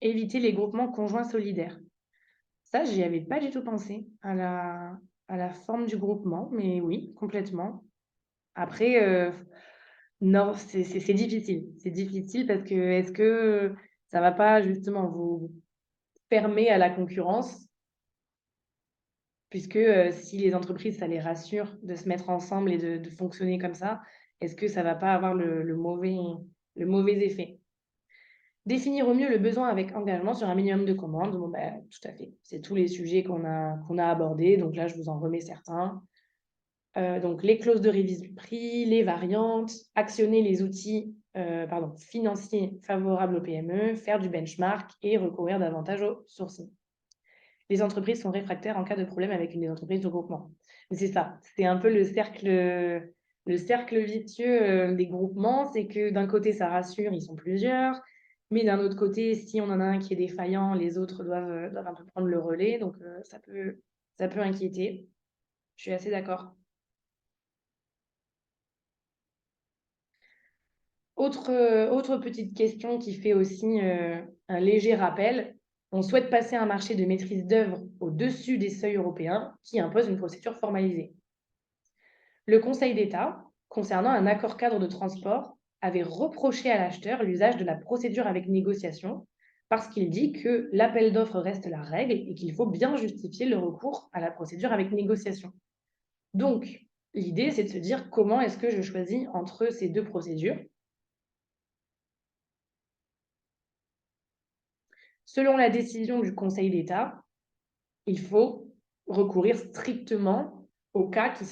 Éviter les groupements conjoints solidaires. Ça, j'y avais pas du tout pensé à la forme du groupement, mais oui, complètement. Après, Non, c'est difficile. C'est difficile parce que est-ce que ça va pas justement vous fermer à la concurrence? Puisque, si les entreprises, ça les rassure de se mettre ensemble et de fonctionner comme ça, est-ce que ça va pas avoir le mauvais effet? Définir au mieux le besoin avec engagement sur un minimum de commandes. Bon, bah, tout à fait. C'est tous les sujets qu'on a abordés, donc là, je vous en remets certains. Donc les clauses de révision de prix, les variantes, actionner les outils, financiers favorables aux PME, faire du benchmark et recourir davantage au sourcing. Les entreprises sont réfractaires en cas de problème avec une des entreprises de groupement. Mais c'est ça, c'est un peu le cercle vicieux, des groupements, c'est que d'un côté, ça rassure, ils sont plusieurs, mais d'un autre côté, si on en a un qui est défaillant, les autres doivent un peu prendre le relais, donc ça peut inquiéter. Je suis assez d'accord. Autre petite question qui fait aussi un léger rappel. On souhaite passer un marché de maîtrise d'œuvre au-dessus des seuils européens qui imposent une procédure formalisée. Le Conseil d'État, concernant un accord cadre de transport, avait reproché à l'acheteur l'usage de la procédure avec négociation parce qu'il dit que l'appel d'offres reste la règle et qu'il faut bien justifier le recours à la procédure avec négociation. Donc, l'idée, c'est de se dire comment est-ce que je choisis entre ces deux procédures. Selon la décision du Conseil d'État, il faut recourir strictement aux cas qui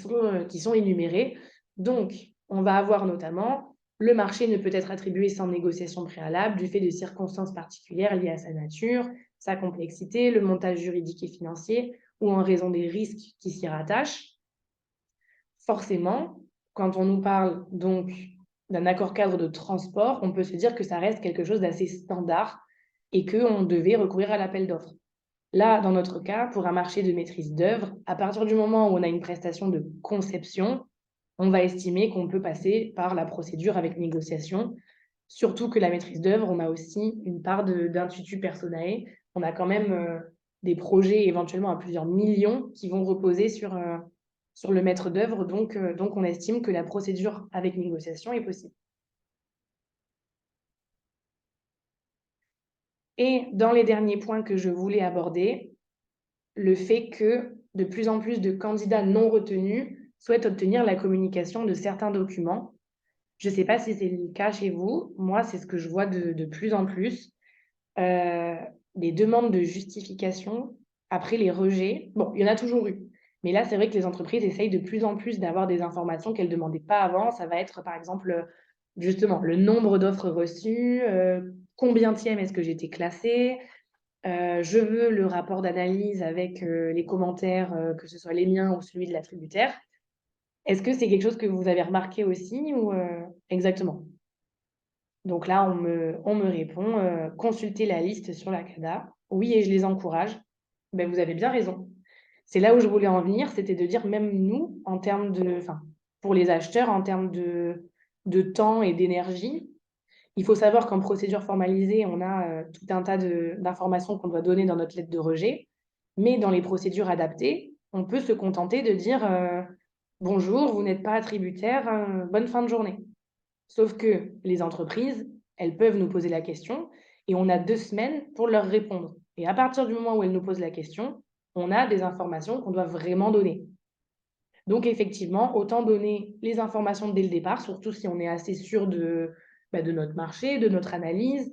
sont énumérés. Donc, on va avoir notamment le marché ne peut être attribué sans négociation préalable du fait de circonstances particulières liées à sa nature, sa complexité, le montage juridique et financier ou en raison des risques qui s'y rattachent. Forcément, quand on nous parle donc d'un accord cadre de transport, on peut se dire que ça reste quelque chose d'assez standard et qu'on devait recourir à l'appel d'offres. Là, dans notre cas, pour un marché de maîtrise d'œuvre, à partir du moment où on a une prestation de conception, on va estimer qu'on peut passer par la procédure avec négociation. Surtout que la maîtrise d'œuvre, on a aussi une part d'intuitu personae. On a quand même des projets éventuellement à plusieurs millions qui vont reposer sur le maître d'œuvre. Donc, on estime que la procédure avec négociation est possible. Et dans les derniers points que je voulais aborder, le fait que de plus en plus de candidats non retenus souhaitent obtenir la communication de certains documents. Je ne sais pas si c'est le cas chez vous. Moi, c'est ce que je vois de plus en plus. Des demandes de justification après les rejets. Bon, il y en a toujours eu. Mais là, c'est vrai que les entreprises essayent de plus en plus d'avoir des informations qu'elles ne demandaient pas avant. Ça va être, par exemple, justement, le nombre d'offres reçues, combienième est-ce que j'ai été classée, je veux le rapport d'analyse avec les commentaires, que ce soit les miens ou celui de l'attributaire. Est-ce que c'est quelque chose que vous avez remarqué aussi ou exactement? Donc là, on me répond consultez la liste sur la CADA. Oui, et je les encourage. Ben, vous avez bien raison. C'est là où je voulais en venir, c'était de dire même nous, en termes de, enfin, pour les acheteurs, en termes de temps et d'énergie, il faut savoir qu'en procédure formalisée, on a tout un tas d'informations qu'on doit donner dans notre lettre de rejet. Mais dans les procédures adaptées, on peut se contenter de dire bonjour, vous n'êtes pas attributaire, bonne fin de journée. Sauf que les entreprises, elles peuvent nous poser la question et on a 2 semaines pour leur répondre. Et à partir du moment où elles nous posent la question, on a des informations qu'on doit vraiment donner. Donc effectivement, autant donner les informations dès le départ, surtout si on est assez sûr de notre marché, de notre analyse.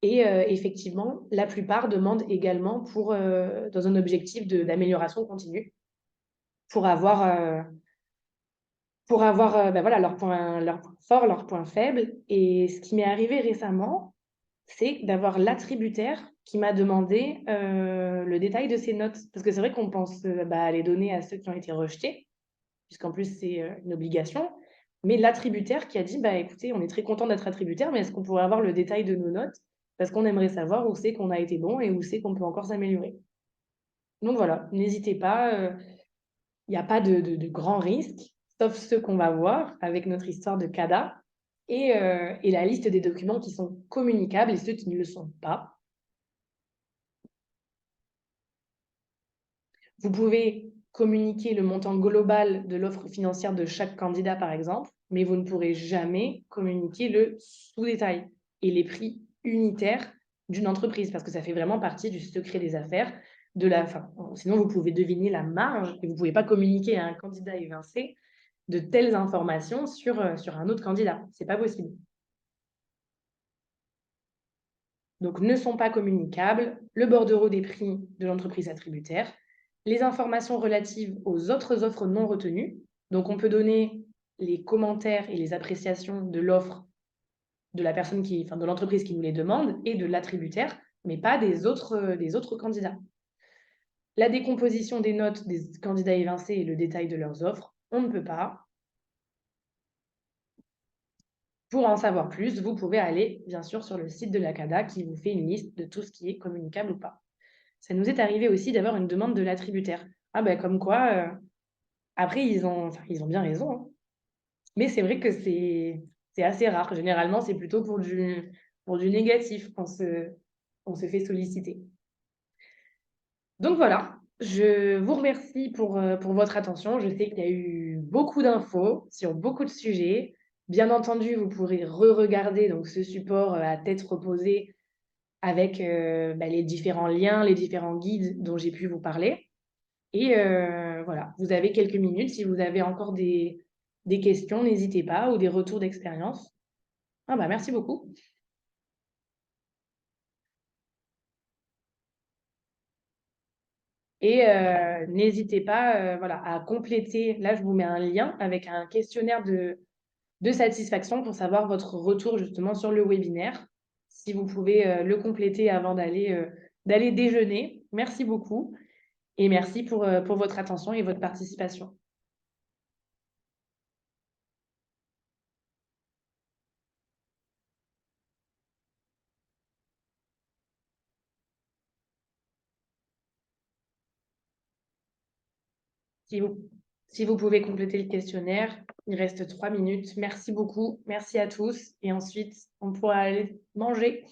Et effectivement, la plupart demandent également dans un objectif d'amélioration continue pour avoir voilà, leurs points forts, leurs points faibles. Et ce qui m'est arrivé récemment, c'est d'avoir l'attributaire qui m'a demandé le détail de ses notes. Parce que c'est vrai qu'on pense à les donner à ceux qui ont été rejetés, puisqu'en plus, c'est une obligation. Mais l'attributaire qui a dit, écoutez, on est très content d'être attributaire, mais est-ce qu'on pourrait avoir le détail de nos notes? Parce qu'on aimerait savoir où c'est qu'on a été bon et où c'est qu'on peut encore s'améliorer. Donc voilà, n'hésitez pas, il n'y a pas de grands risques, sauf ceux qu'on va voir avec notre histoire de CADA et la liste des documents qui sont communicables et ceux qui ne le sont pas. Vous pouvez communiquer le montant global de l'offre financière de chaque candidat, par exemple, mais vous ne pourrez jamais communiquer le sous-détail et les prix unitaires d'une entreprise, parce que ça fait vraiment partie du secret des affaires de la fin. Sinon, vous pouvez deviner la marge et vous ne pouvez pas communiquer à un candidat évincé de telles informations sur un autre candidat. Ce n'est pas possible. Donc, ne sont pas communicables le bordereau des prix de l'entreprise attributaire, les informations relatives aux autres offres non retenues. Donc, on peut donner les commentaires et les appréciations de l'offre de la personne de l'entreprise qui nous les demande et de l'attributaire, mais pas des autres candidats. La décomposition des notes des candidats évincés et le détail de leurs offres, on ne peut pas. Pour en savoir plus, vous pouvez aller, bien sûr, sur le site de la CADA qui vous fait une liste de tout ce qui est communicable ou pas. Ça nous est arrivé aussi d'avoir une demande de l'attributaire. Ah ben, comme quoi, après, ils ont bien raison, hein. Mais c'est vrai que c'est assez rare. Généralement, c'est plutôt pour du négatif qu'on se fait solliciter. Donc voilà, je vous remercie pour votre attention. Je sais qu'il y a eu beaucoup d'infos sur beaucoup de sujets. Bien entendu, vous pourrez re-regarder donc ce support à tête reposée avec les différents liens, les différents guides dont j'ai pu vous parler. Et voilà, vous avez quelques minutes. Si vous avez encore des questions, n'hésitez pas, ou des retours d'expérience. Ah bah, merci beaucoup. Et n'hésitez pas voilà, à compléter. Là, je vous mets un lien avec un questionnaire de satisfaction pour savoir votre retour justement sur le webinaire. Si vous pouvez le compléter avant d'aller déjeuner. Merci beaucoup et merci pour votre attention et votre participation. Si vous pouvez compléter le questionnaire, il reste 3 minutes. Merci beaucoup. Merci à tous. Et ensuite, on pourra aller manger.